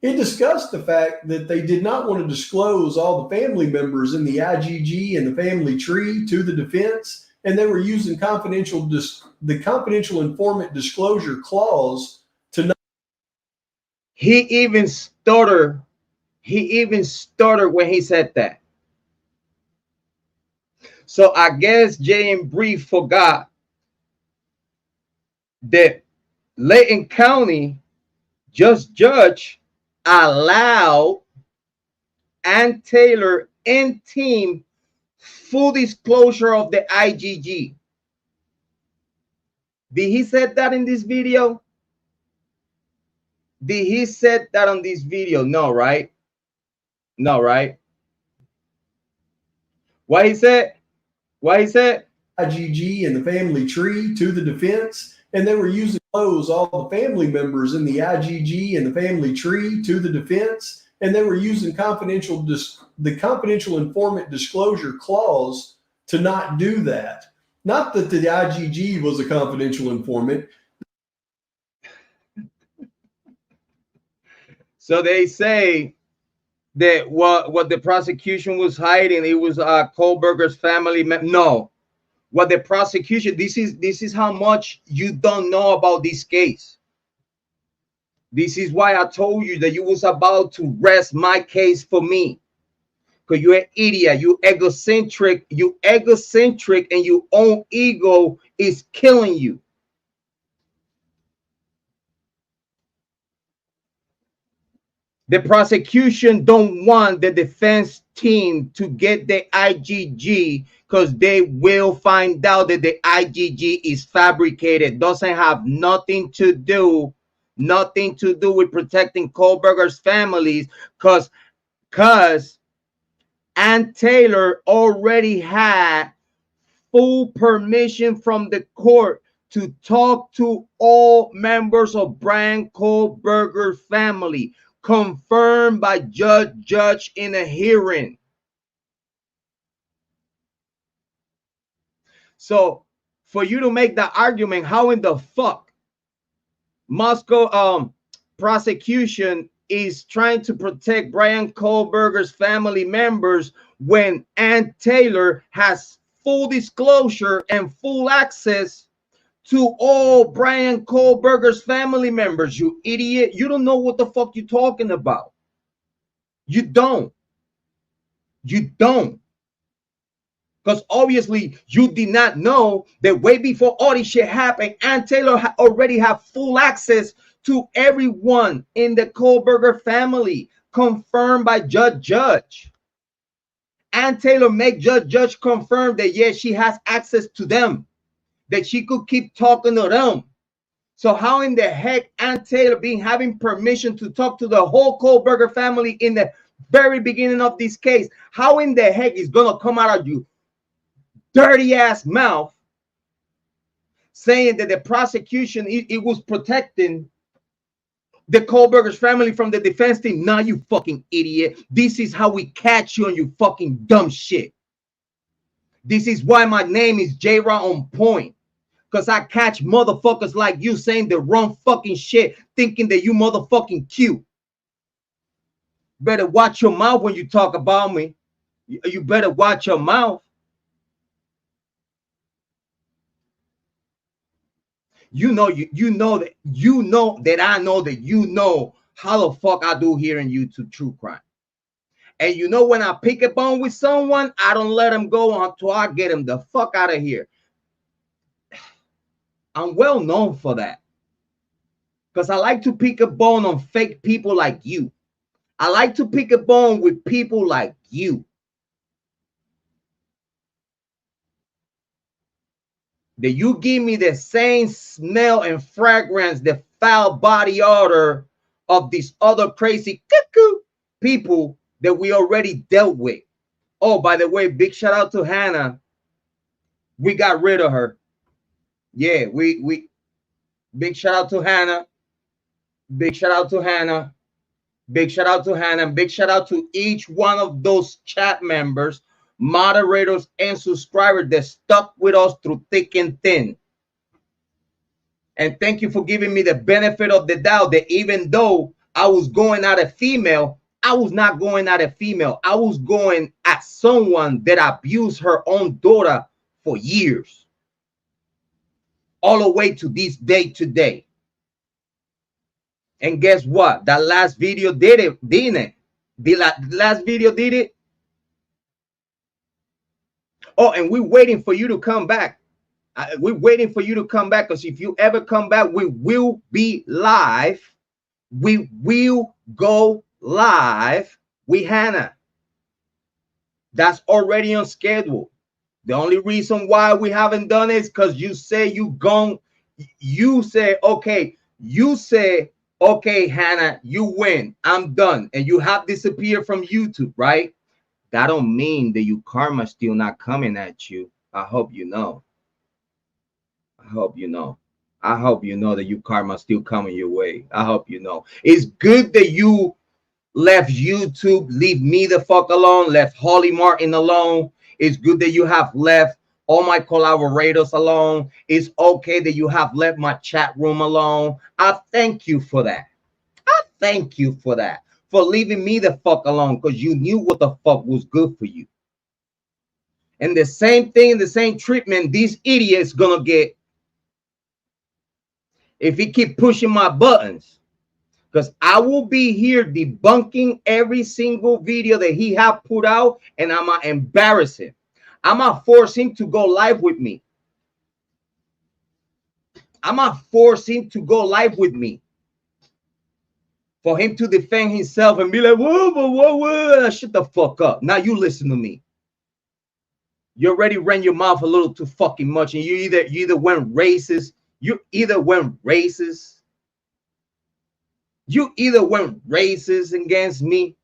Speaker 3: It discussed the fact that they did not want to disclose all the family members in the IGG and the family tree to the defense, and they were using the confidential informant disclosure clause to not.
Speaker 1: He even stuttered. He even stuttered when he said that. So I guess Jay and Bree forgot that Layton County judge allowed Ann Taylor and team full disclosure of the IGG. Did he say that in this video? Did he say that on this video? No, right? No, right? What he said? What he said?
Speaker 3: IGG and the family tree to the defense, and they were using those all the family members in the IGG and the family tree to the defense, and they were using the confidential informant disclosure clause to not do that. Not that the IGG was a confidential informant.
Speaker 1: So they say that what the prosecution was hiding, it was Kohberger's family. No, what the prosecution, this is how much you don't know about this case. This is why I told you that you was about to rest my case for me, because you're an idiot, you egocentric, and your own ego is killing you. The prosecution don't want the defense team to get the IGG because they will find out that the IGG is fabricated. Doesn't have nothing to do with protecting Kohberger's families, because Ann Taylor already had full permission from the court to talk to all members of Bryan Kohberger's family, confirmed by judge in a hearing. So for you to make that argument, how in the fuck Moscow prosecution is trying to protect Bryan Kohberger's family members when Ann Taylor has full disclosure and full access to all Bryan Kohberger's family members? You idiot. You don't know what the fuck you're talking about. You don't. You don't. Because obviously you did not know that way before all this shit happened, Ann Taylor already have full access to everyone in the Kohberger family, confirmed by judge. Ann Taylor make judge confirm that yes, she has access to them. that she could keep talking to them. So how in the heck Aunt Taylor being having permission to talk to the whole Kohberger family in the very beginning of this case? How in the heck is gonna come out of you dirty ass mouth saying that the prosecution it was protecting the Kohberger's family from the defense team? Nah, you fucking idiot. This is how we catch you on you fucking dumb shit. This is why my name is Jrod on Point. Because I catch motherfuckers like you saying the wrong fucking shit, thinking that you motherfucking cute. Better watch your mouth when you talk about me. You better watch your mouth. You know that I know that you know how the fuck I do here in YouTube True Crime. And you know when I pick a bone with someone, I don't let them go until I get them the fuck out of here. I'm well known for that. Because I like to pick a bone on fake people like you. I like to pick a bone with people like you. That you give me the same smell and fragrance, the foul body odor of these other crazy cuckoo people that we already dealt with. Oh, by the way, big shout out to Hannah. We got rid of her. Yeah, we big shout out to Hannah. Big shout out to Hannah. Big shout out to Hannah. Big shout out to each one of those chat members, moderators, and subscribers that stuck with us through thick and thin. And thank you for giving me the benefit of the doubt that even though I was going at a female, I was not going at a female. I was going at someone that abused her own daughter for years. All the way to this day today. And guess what? That last video did it, didn't it? The last video did it. Oh, and we're waiting for you to come back. We're waiting for you to come back, because if you ever come back, we will be live. We will go live with Hannah. That's already on schedule. The only reason why we haven't done it is because you say you gone. You say, okay, okay, Hannah, you win. I'm done. And you have disappeared from YouTube, right? That don't mean that your karma still not coming at you. I hope you know. I hope you know. I hope you know that your karma still coming your way. I hope you know. It's good that you left YouTube, leave me the fuck alone, left Holly Martin alone. It's good that you have left all my collaborators alone. It's okay that you have left my chat room alone. I thank you for that. I thank you for that. For leaving me the fuck alone, because you knew what the fuck was good for you. And the same thing, the same treatment these idiots gonna get if he keep pushing my buttons. Because I will be here debunking every single video that he have put out, and I'm gonna embarrass him. I'm gonna force him to go live with me. I'm gonna force him to go live with me. For him to defend himself and be like, whoa, whoa, whoa, whoa, shut the fuck up. Now you listen to me. You already ran your mouth a little too fucking much, and you either went racist. You either went racist against me.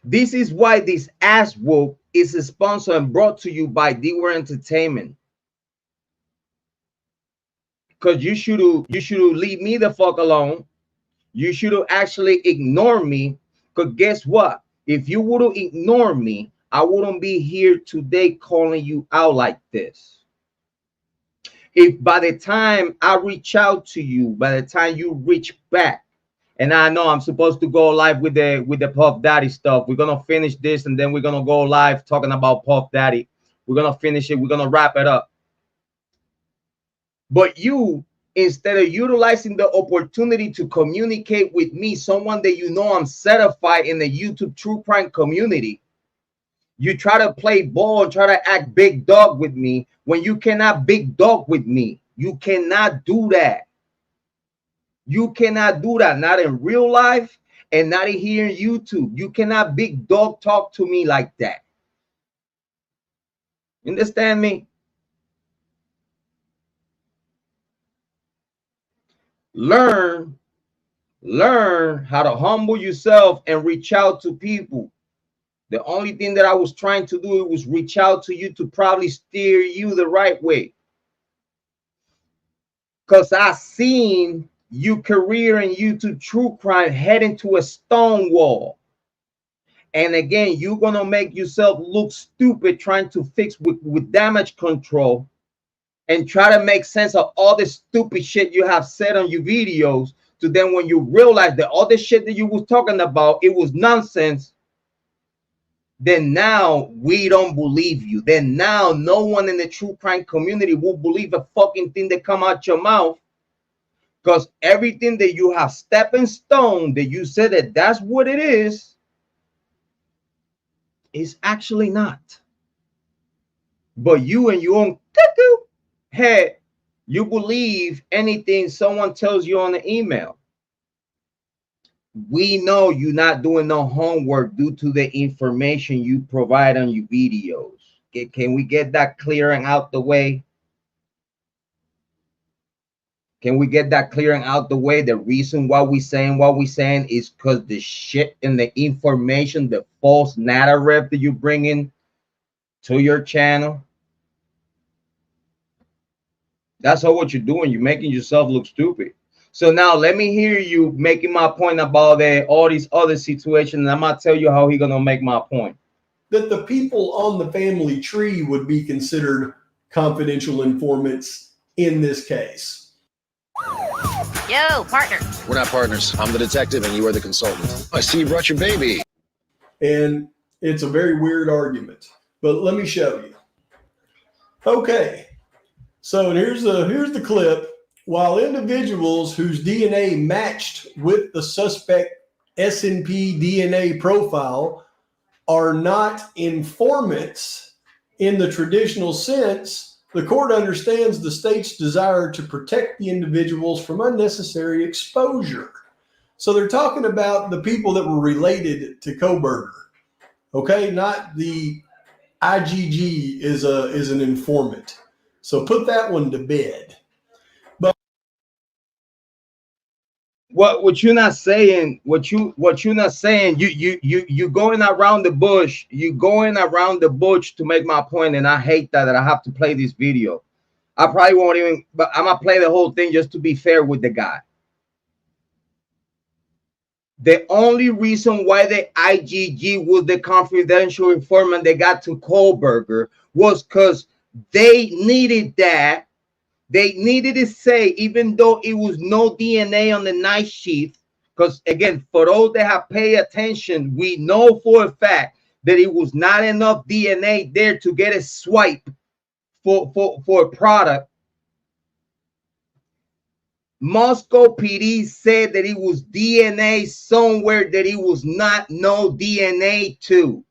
Speaker 1: This is why this ass whoop is sponsored and brought to you by D-Word Entertainment. Because you should leave me the fuck alone. You should actually ignore me. Because guess what? If you would have ignored me, I wouldn't be here today calling you out like this. If by the time I reach out to you, by the time you reach back, and I know I'm supposed to go live with the Puff Daddy stuff. We're gonna finish this, and then we're gonna go live talking about Puff Daddy. We're gonna finish it. We're gonna wrap it up. But you, instead of utilizing the opportunity to communicate with me, someone that you know I'm certified in the YouTube true crime community, you try to play ball and try to act big dog with me when you cannot big dog with me. You cannot do that. You cannot do that. Not in real life and not in here in YouTube. You cannot big dog talk to me like that. Understand me? Learn how to humble yourself and reach out to people. The only thing that I was trying to do was reach out to you to probably steer you the right way. Because I seen your career in YouTube true crime heading to a stone wall. And again, you're going to make yourself look stupid trying to fix with damage control and try to make sense of all the stupid shit you have said on your videos. To then when you realize that all the shit that you was talking about, it was nonsense, then now we don't believe you. Then now no one in the true crime community will believe a fucking thing that come out your mouth, because everything that you have stepping stone that you said that that's what it is actually not. But you and your own head, you believe anything someone tells you on the email. We know you're not doing no homework due to the information you provide on your videos. Can we get that clearing out the way? Can we get that clearing out the way? The reason why we saying what we saying is because the shit and the information, the false narrative that you bring in to your channel, that's all what you're doing. You're making yourself look stupid. So now let me hear you making my point about all these other situations. And I'm going to tell you how he's going to make my point.
Speaker 3: That the people on the family tree would be considered confidential informants in this case.
Speaker 4: Yo, partner.
Speaker 5: We're not partners. I'm the detective and you are the consultant. I see you brought your baby.
Speaker 3: And it's a very weird argument, but let me show you. Okay. So here's the clip. While individuals whose DNA matched with the suspect S&P DNA profile are not informants in the traditional sense, the court understands the state's desire to protect the individuals from unnecessary exposure. So they're talking about the people that were related to Kohberger. Okay, not the IGG is an informant. So put that one to bed.
Speaker 1: What you're not saying, what you're not saying, you going around the bush. You going around the bush to make my point, and I hate that I have to play this video. I probably won't even, but I'm gonna play the whole thing just to be fair with the guy. The only reason why the IGG was the confidential informant they got to Kohberger was because they needed that. They needed to say, even though it was no DNA on the knife sheath, because again, for those that have paid attention, we know for a fact that it was not enough DNA there to get a swipe for a product. Moscow PD said that it was DNA somewhere that it was not no DNA to.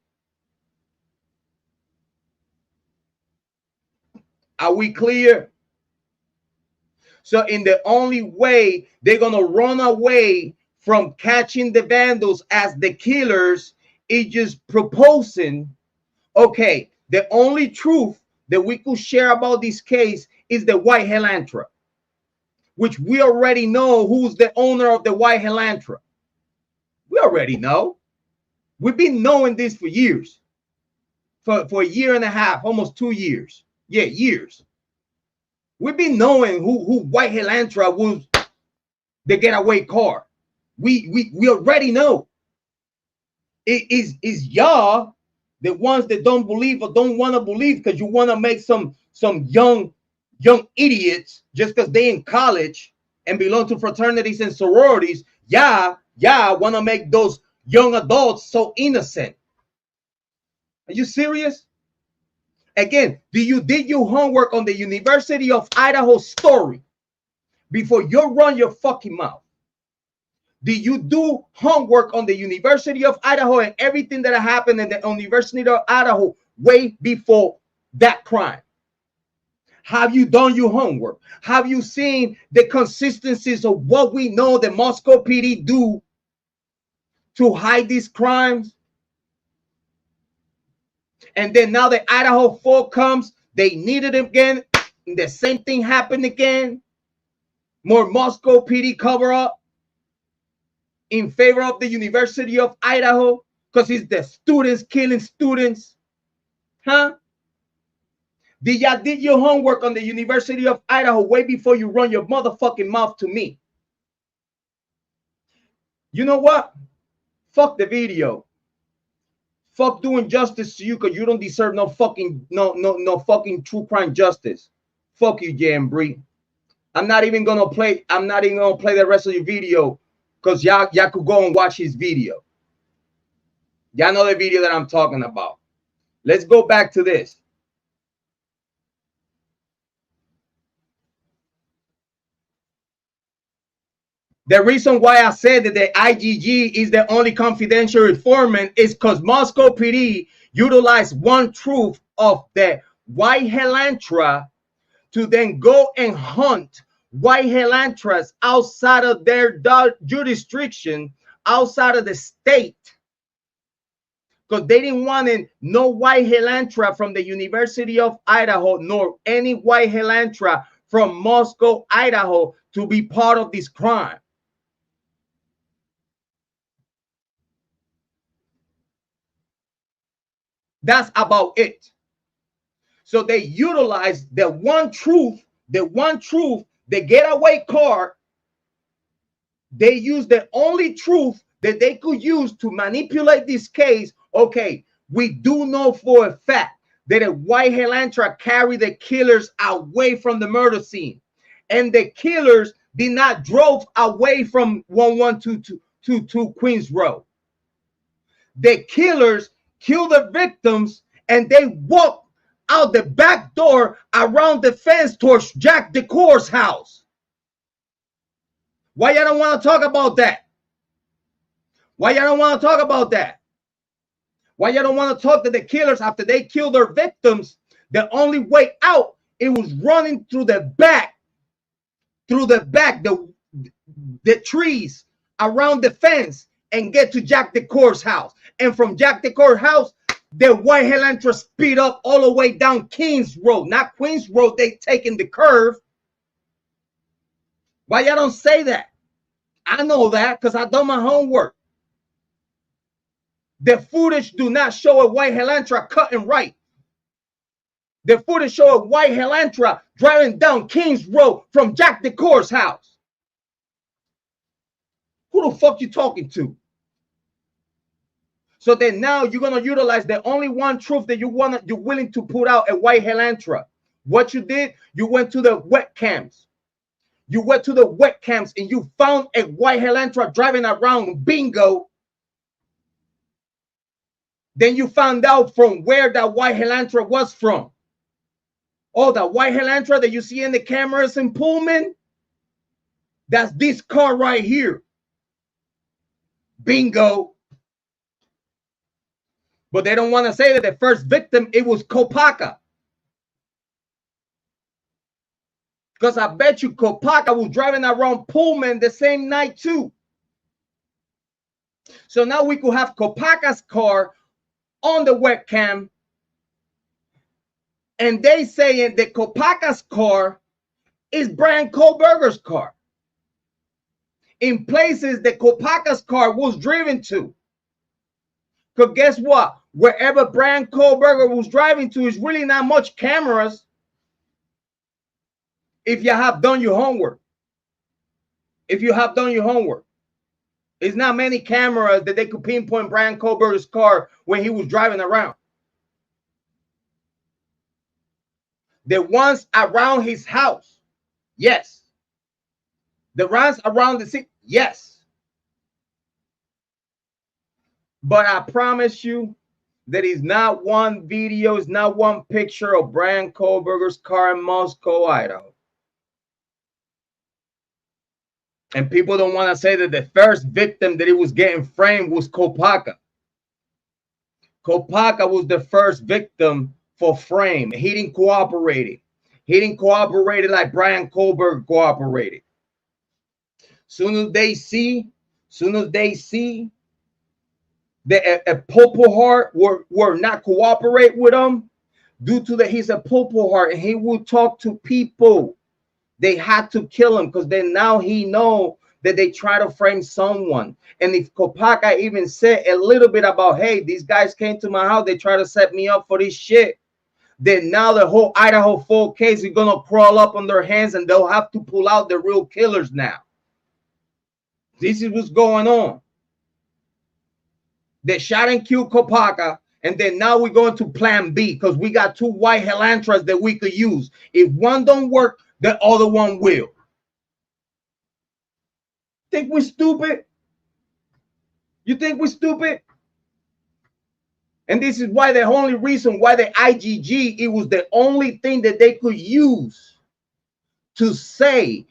Speaker 1: Are we clear? So in the only way they're going to run away from catching the vandals as the killers is just proposing, okay, the only truth that we could share about this case is the white Helantra, which we already know who's the owner of the white Helantra. We already know. We've been knowing this for years, for a year and a half, almost 2 years. Yeah, years. We've been knowing who white Helantra was, the getaway car. We already know. It is y'all the ones that don't believe or don't want to believe because you want to make some young idiots just because they in college and belong to fraternities and sororities. Yeah, want to make those young adults so innocent. Are you serious? Again, did your homework on the University of Idaho story before you run your fucking mouth? Did you do homework on the University of Idaho and everything that happened in the University of Idaho way before that crime? Have you done your homework? Have you seen the consistencies of what we know the Moscow PD do to hide these crimes? And then now the Idaho 4 comes, they needed him again. And the same thing happened again. More Moscow PD cover up in favor of the University of Idaho because it's the students killing students. Huh? Did y'all did your homework on the University of Idaho way before you run your motherfucking mouth to me? You know what? Fuck the video. Fuck doing justice to you because you don't deserve no fucking fucking true crime justice. Fuck you, Embree. I'm not even gonna play the rest of your video because y'all could go and watch his video. Y'all know the video that I'm talking about. Let's go back to this. The reason why I said that the IGG is the only confidential informant is because Moscow PD utilized one truth of the white Helantra to then go and hunt white Helantras outside of their jurisdiction, outside of the state. Because they didn't want no white Helantra from the University of Idaho, nor any white Helantra from Moscow, Idaho, to be part of this crime. That's about it. So they utilize the one truth, the getaway car. They use the only truth that they could use to manipulate this case. Okay, we do know for a fact that a white Helantra carried the killers away from the murder scene. And the killers did not drove away from 11222 Queens Road. The killers killed the victims and they walked out the back door around the fence towards Jack DeCour's house. Why y'all don't want to talk about that? Why y'all don't want to talk about that? Why y'all don't want to talk to the killers after they killed their victims? The only way out, it was running through the back, the trees around the fence and get to Jack DeCour's house. And from Jack DeCour's house, the white Helantra speed up all the way down Kings Road, not Queens Road. They taking the curve. Why y'all don't say that? I know that because I done my homework. The footage do not show a white Helantra cutting right. The footage show a white Helantra driving down Kings Road from Jack DeCour's house. Who the fuck you talking to? So then now you're gonna utilize the only one truth that you're willing to put out a white Helantra. What you did, you went to the wet camps. You went to the wet camps and you found a white Helantra driving around. Bingo. Then you found out from where that white Helantra was from. Oh, that white Helantra that you see in the cameras in Pullman, that's this car right here. Bingo. But they don't want to say that the first victim, it was Kopaka. Because I bet you Kopaka was driving around Pullman the same night too. So now we could have Kopaka's car on the webcam. And they saying that Kopaka's car is Bryan Kohberger's car. In places that Kopaka's car was driven to. Because guess what? Wherever Bryan Kohberger was driving to is really not much cameras if you have done your homework. If you have done your homework. It's not many cameras that they could pinpoint Bryan Kohberger's car when he was driving around. The ones around his house, yes. The ones around the city, yes. But I promise you, there is not one video, is not one picture of Bryan Kohberger's car in Moscow, Idaho. And people don't want to say that the first victim that he was getting framed was Kopaka. Kopaka was the first victim for frame. He didn't cooperate. He didn't cooperate like Bryan Kohberger cooperated. Soon as they see that a Purple Heart were not cooperate with him due to that he's a Purple Heart and he will talk to people. They had to kill him because then now he know that they try to frame someone. And if Kopaka even said a little bit about, hey, these guys came to my house, they try to set me up for this shit, then now the whole Idaho 4 case is gonna crawl up on their hands and they'll have to pull out the real killers now. This is what's going on. They shot and killed Kopaka, and then now we're going to plan B because we got 2 white Helantras that we could use. If one don't work, the other one will. Think we're stupid? You think we're stupid? And this is why the only reason why the IGG, it was the only thing that they could use to say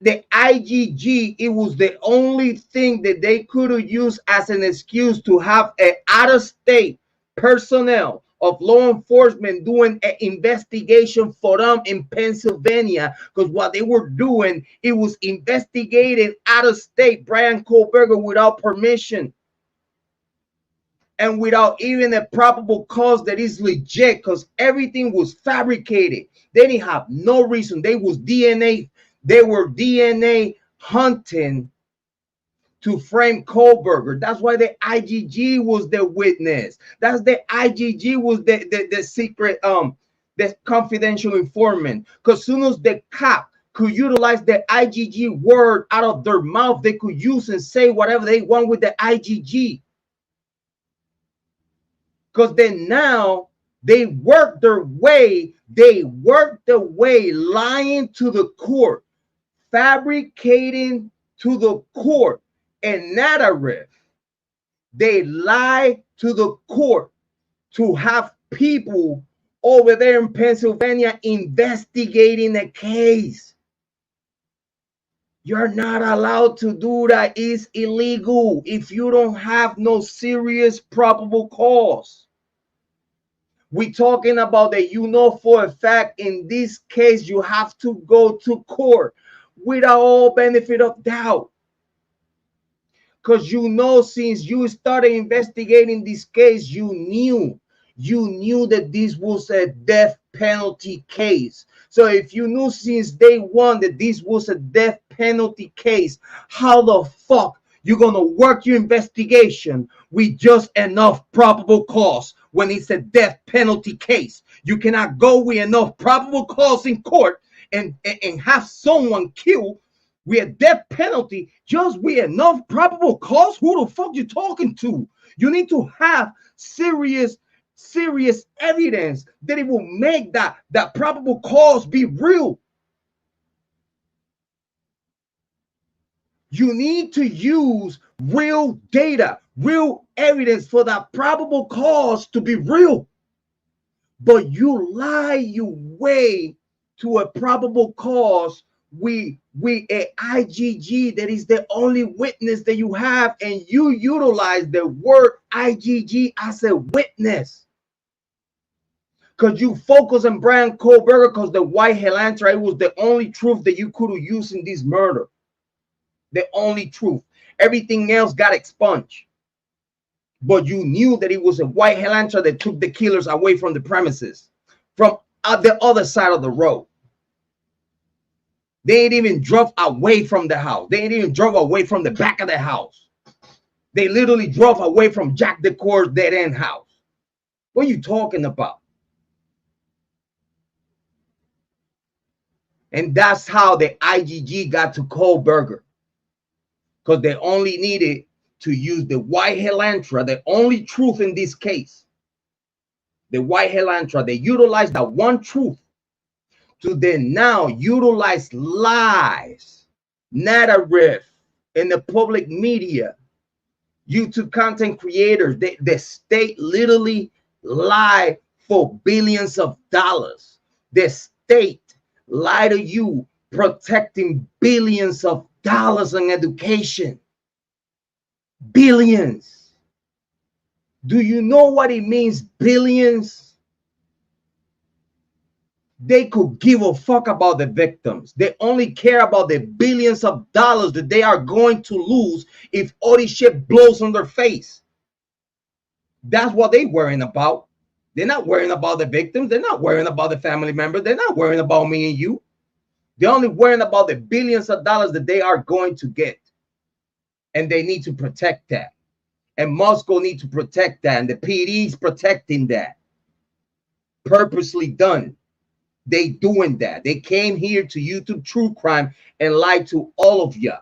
Speaker 1: the IGG, it was the only thing that they could have used as an excuse to have an out-of-state personnel of law enforcement doing an investigation for them in Pennsylvania, because what they were doing, it was investigating out-of-state Bryan Kohberger without permission and without even a probable cause that is legit, because everything was fabricated. They didn't have no reason. They was DNA. They were DNA hunting to frame Kohberger. That's why the IGG was the witness. That's the IGG was the secret, the confidential informant. Because soon as the cop could utilize the IGG word out of their mouth, they could use and say whatever they want with the IGG. Because then now they work their way, lying to the court, fabricating to the court a narrative. They lie to the court to have people over there in Pennsylvania investigating the case. You're not allowed to do that. It's illegal if you don't have no serious probable cause. We're talking about that, you know, for a fact in this case you have to go to court without all benefit of doubt. Because you know, since you started investigating this case, you knew that this was a death penalty case. So if you knew since day one that this was a death penalty case, how the fuck you gonna work your investigation with just enough probable cause when it's a death penalty case? You cannot go with enough probable cause in court and have someone killed with a death penalty just with enough probable cause. Who the fuck you talking to? You need to have serious evidence that it will make that probable cause be real. You need to use real data, real evidence for that probable cause to be real. But you lie your way to a probable cause with a IGG that is the only witness that you have, and you utilize the word IGG as a witness. Because you focus on Bryan Kohberger because the white Helantra, it was the only truth that you could have used in this murder. The only truth. Everything else got expunged. But you knew that it was a white Helantra that took the killers away from the premises, from the other side of the road. They ain't even drove away from the house. They ain't even drove away from the back of the house. They literally drove away from Jack Decor's dead end house. What are you talking about? And that's how the IGG got to Kohberger. Because they only needed to use the white Helantra, the only truth in this case. The white Helantra, they utilized that one truth to then now utilize lies, narrative in the public media, YouTube content creators. The state literally lie for billions of dollars. The state lie to you, protecting billions of dollars on education. Billions. Do you know what it means, billions? They could give a fuck about the victims. They only care about the billions of dollars that they are going to lose if all this shit blows on their face. That's what they're worrying about. They're not worrying about the victims. They're not worrying about the family members. They're not worrying about me and you. They're only worrying about the billions of dollars that they are going to get. And they need to protect that. And Moscow needs to protect that. And the PD is protecting that. Purposely done. They doing that. They came here to YouTube True Crime and lied to all of you.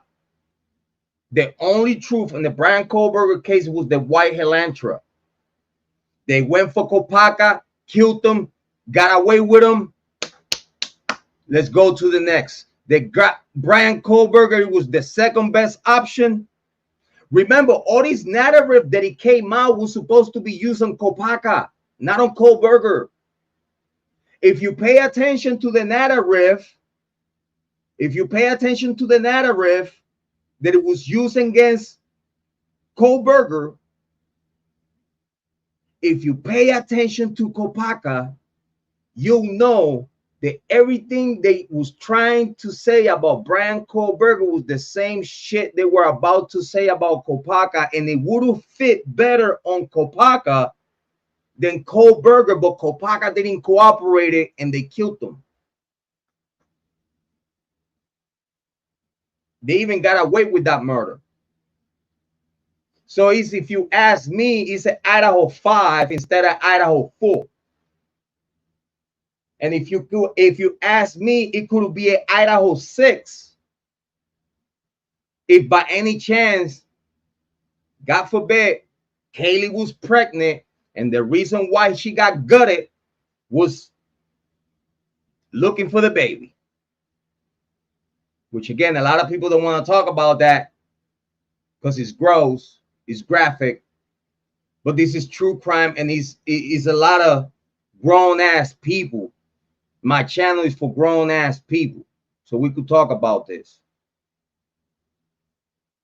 Speaker 1: The only truth in the Bryan Kohberger case was the white Helantra. They went for Kopaka, killed them, got away with them. Let's go to the next. They got Bryan Kohberger was the second best option. Remember, all this narrative that it came out was supposed to be used on Kopaka, not on Kohberger. If you pay attention to the narrative, that it was used against Kohberger, if you pay attention to Kopaka, you'll know that everything they was trying to say about Bryan Kohberger was the same shit they were about to say about Kopaka, and it would have fit better on Kopaka than Kohberger, but Kopaka didn't cooperate it and they killed them. They even got away with that murder. So it's, if you ask me, it's an Idaho 5 instead of Idaho 4. And if you ask me, it could be an Idaho 6. If by any chance, God forbid, Kiely was pregnant, and the reason why she got gutted was looking for the baby. Which again, a lot of people don't want to talk about that because it's gross, it's graphic. But this is true crime, and it's a lot of grown-ass people. My channel is for grown-ass people, so we could talk about this.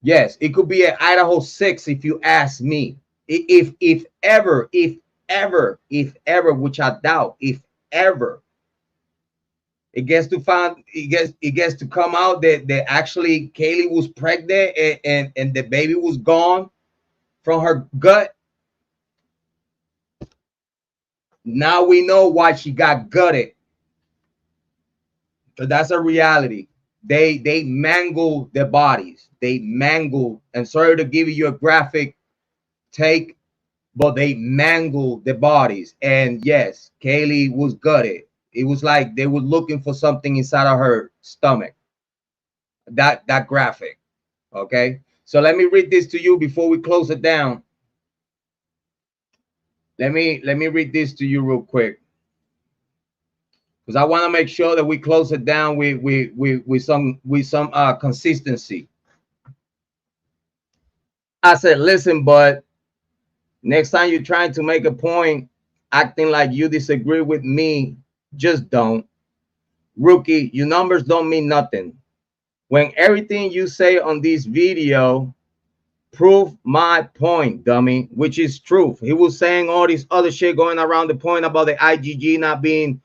Speaker 1: Yes, it could be an Idaho 6 if you ask me. If ever, which I doubt, if ever, it gets to come out that actually Kiely was pregnant and the baby was gone from her gut. Now we know why she got gutted. So that's a reality. They mangle their bodies. They mangle, and sorry to give you a graphic take, but they mangle their bodies. And yes, Kiely was gutted. It was like they were looking for something inside of her stomach. That graphic. Okay. So let me read this to you before we close it down. Let me read this to you real quick, because I want to make sure that we close it down with some consistency. I said, listen, but next time you're trying to make a point, acting like you disagree with me, just don't. Rookie, your numbers don't mean nothing. When everything you say on this video prove my point, dummy, which is truth. He was saying all this other shit going around the point about the IGG not being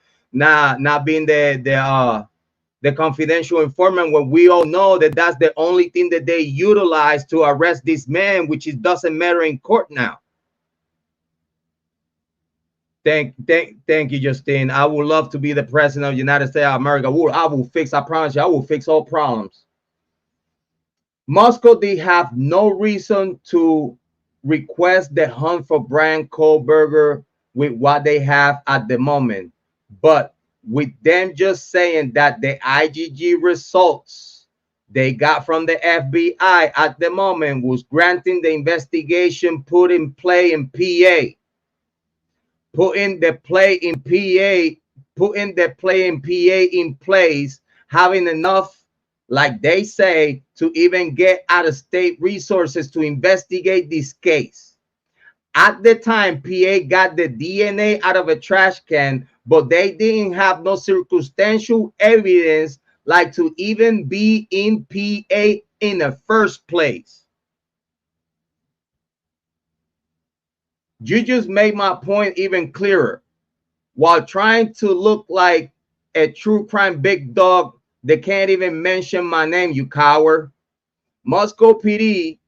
Speaker 1: the confidential informant, when we all know that that's the only thing that they utilize to arrest this man, which it doesn't matter in court now. Thank you, Justine. I would love to be the president of the United States of America. I promise you, I will fix all problems. Moscow, they have no reason to request the hunt for Bryan Kohberger with what they have at the moment. But with them just saying that the IGG results they got from the FBI at the moment was granting the investigation put in play in PA. Putting the play in PA in place, having enough, like they say, to even get out of state resources to investigate this case. At the time, PA got the DNA out of a trash can, but they didn't have no circumstantial evidence like to even be in PA in the first place. You just made my point even clearer while trying to look like a true crime big dog that can't even mention my name, you coward. Moscow PD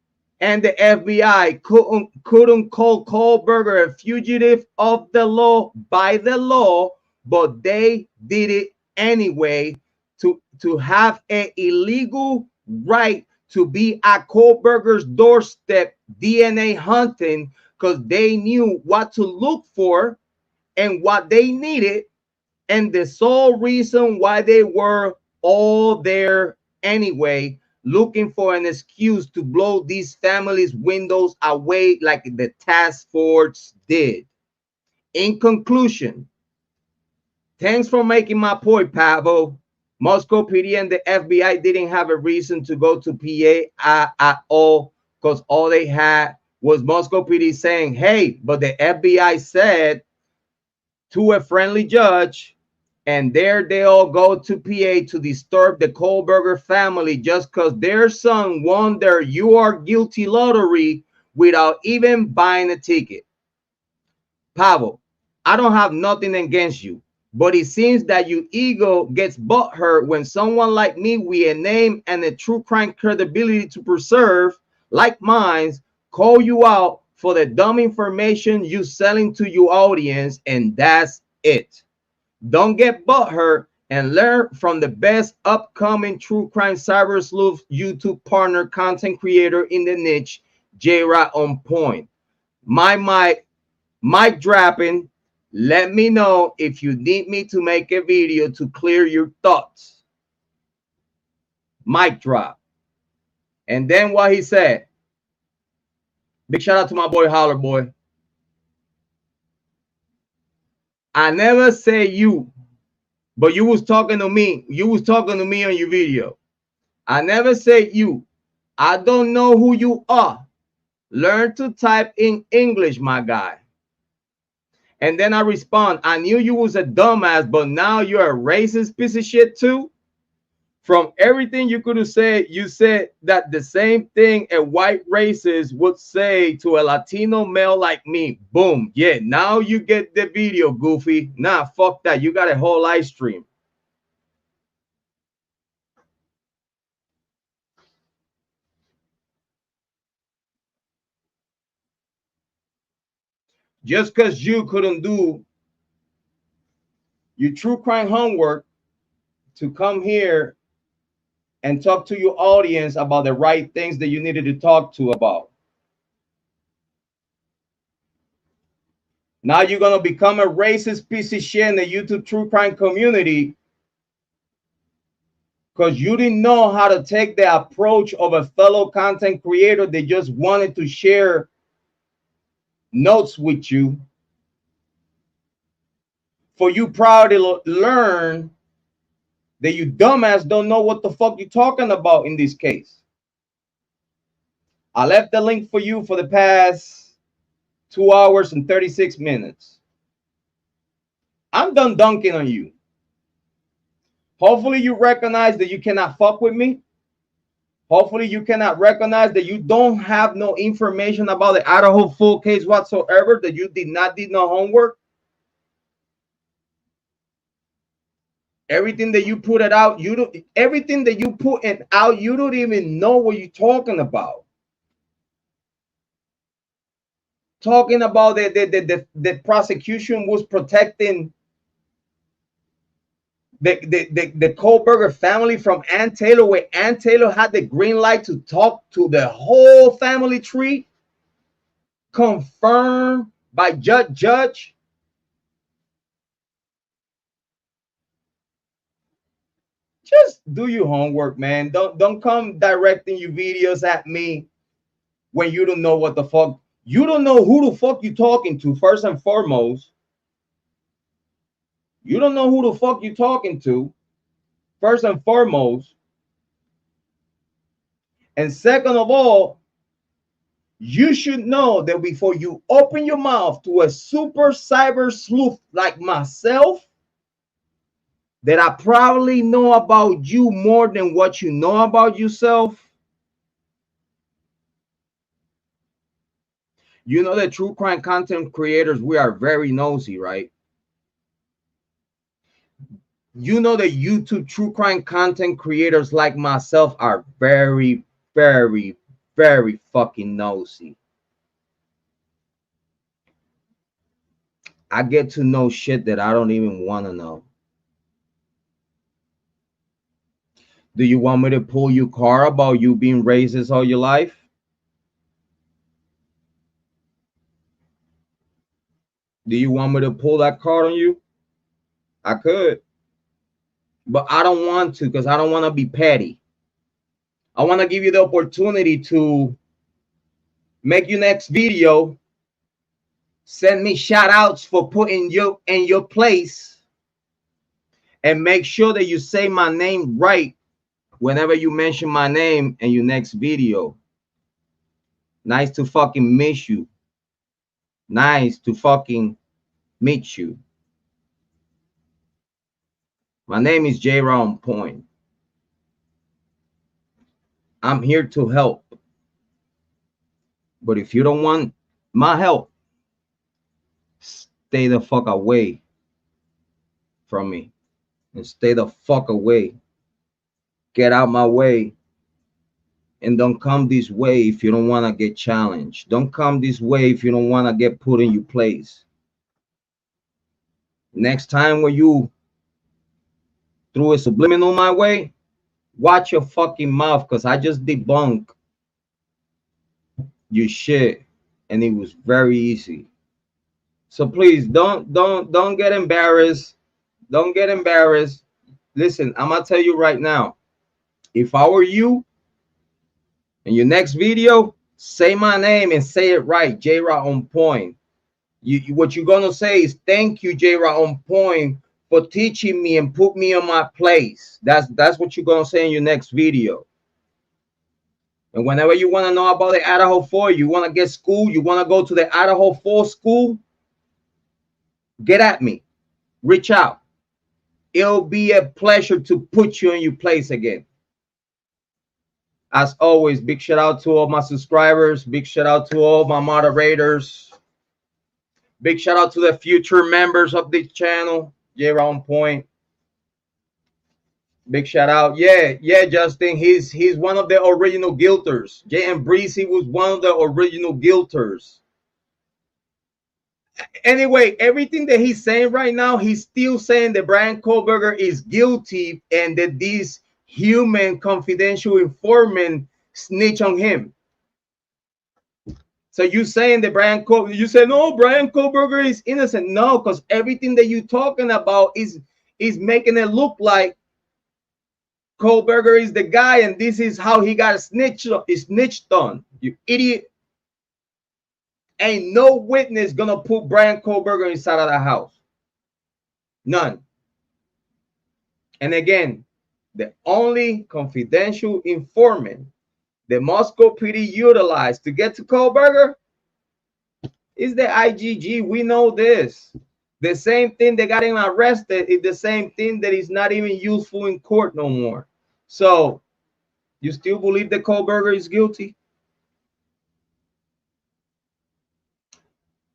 Speaker 1: and the FBI couldn't call Kohberger a fugitive of the law by the law, but they did it anyway to have an illegal right to be at Kohberger's doorstep DNA hunting, because they knew what to look for and what they needed, and the sole reason why they were all there anyway, looking for an excuse to blow these families' windows away like the task force did. In conclusion, thanks for making my point, Pavo. Moscow PD and the FBI didn't have a reason to go to PA at all, because all they had was Moscow PD saying, hey, but the FBI said to a friendly judge, and there they all go to PA to disturb the Kohberger family just because their son won their "you are guilty" lottery without even buying a ticket. Pavo, I don't have nothing against you, but it seems that your ego gets butthurt when someone like me with a name and a true crime credibility to preserve, like mine, call you out for the dumb information you selling to your audience, and that's it. Don't get butthurt and learn from the best upcoming true crime cyber sleuth YouTube partner content creator in the niche, Jrod on Point. My mic dropping. Let me know if you need me to make a video to clear your thoughts. Mic drop. And then what he said. Big shout out to my boy Holler Boy. I never say you, but you was talking to me. You was talking to me on your video. I never say you. I don't know who you are. Learn to type in English, my guy. And then I respond, I knew you was a dumbass, but now you're a racist piece of shit too. From everything you could have said, you said that the same thing a white racist would say to a Latino male like me. Boom. Yeah, now you get the video, goofy. Nah, fuck that. You got a whole live stream. Just because you couldn't do your true crime homework to come here and talk to your audience about the right things that you needed to talk to about. Now you're going to become a racist piece of shit in the YouTube true crime community because you didn't know how to take the approach of a fellow content creator that just wanted to share notes with you. For you proud to learn that you dumbass don't know what the fuck you're talking about in this case. I left the link for you for the past 2 hours and 36 minutes. I'm done dunking on you. Hopefully you recognize that you cannot fuck with me. Hopefully you cannot recognize that you don't have no information about the Idaho full case whatsoever, that you did not do no homework. Everything that you put it out, you don't. Everything that you put it out, you don't even know what you're talking about. Talking about the prosecution was protecting the Kohberger family from Ann Taylor, where Ann Taylor had the green light to talk to the whole family tree, confirmed by judge. Just do your homework, man. Don't come directing your videos at me when you don't know what the fuck. You don't know who the fuck you talking to, first and foremost. You don't know who the fuck you talking to, first and foremost. And second of all, you should know that before you open your mouth to a super cyber sleuth like myself, that I probably know about you more than what you know about yourself. You know that true crime content creators, we are very nosy, right? You know that YouTube true crime content creators like myself are very, very, very fucking nosy. I get to know shit that I don't even want to know. Do you want me to pull your car about you being racist all your life? Do you want me to pull that card on you? I could. But I don't want to, because I don't want to be petty. I want to give you the opportunity to make your next video. Send me shout outs for putting you in your place. And make sure that you say my name right whenever you mention my name in your next video. Nice to fucking miss you. Nice to fucking meet you. My name is Jrod. I'm here to help. But if you don't want my help, stay the fuck away from me. And stay the fuck away. Get out my way. And don't come this way if you don't want to get challenged. Don't come this way if you don't want to get put in your place. Next time when you threw a subliminal my way, watch your fucking mouth, because I just debunked your shit and it was very easy. So please don't get embarrassed. Don't get embarrassed. Listen, I'm gonna tell you right now, if I were you, in your next video, say my name and say it right, Jrod. What you're gonna say is, thank you, Jrod, for teaching me and put me in my place. That's what you're gonna say in your next video. And whenever you want to know about the Idaho 4, you want to get school, you want to go to the Idaho 4 school, get at me. Reach out. It'll be a pleasure to put you in your place again. As always, big shout out to all my subscribers. Big shout out to all my moderators. Big shout out to the future members of this channel. Jrod. Big shout out. Yeah, Justin. He's one of the original guilters. Embree, he was one of the original guilters. Anyway, everything that he's saying right now, he's still saying that Bryan Kohberger is guilty and that this human confidential informant snitch on him. So you saying that Bryan Kohberger, you say no, Bryan Kohberger is innocent. No, because everything that you're talking about is making it look like Kohberger is the guy and this is how he got snitched on. You idiot. Ain't no witness gonna put Bryan Kohberger inside of the house. None. And again, the only confidential informant the Moscow PD utilized to get to Kohberger is the IGG. We know this. The same thing that got him arrested is the same thing that is not even useful in court no more. So, you still believe that Kohberger is guilty?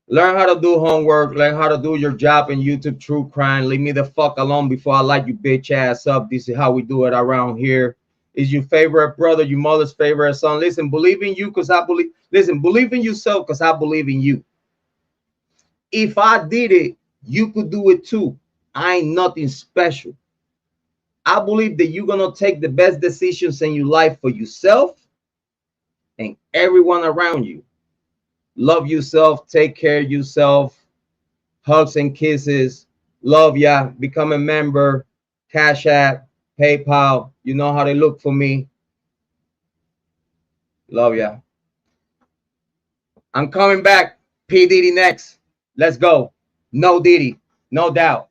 Speaker 1: Learn how to do homework. Learn how to do your job in YouTube True Crime. Leave me the fuck alone before I light you bitch ass up. This is how we do it around here. Is your favorite brother, your mother's favorite son. Listen, believe in you because I believe. Listen, believe in yourself because I believe in you. If I did it, you could do it too. I ain't nothing special. I believe that you're going to take the best decisions in your life for yourself and everyone around you. Love yourself. Take care of yourself. Hugs and kisses. Love ya. Become a member. Cash App. PayPal. You know how they look for me. Love ya. I'm coming back. P. Diddy next. Let's go. No Diddy. No doubt.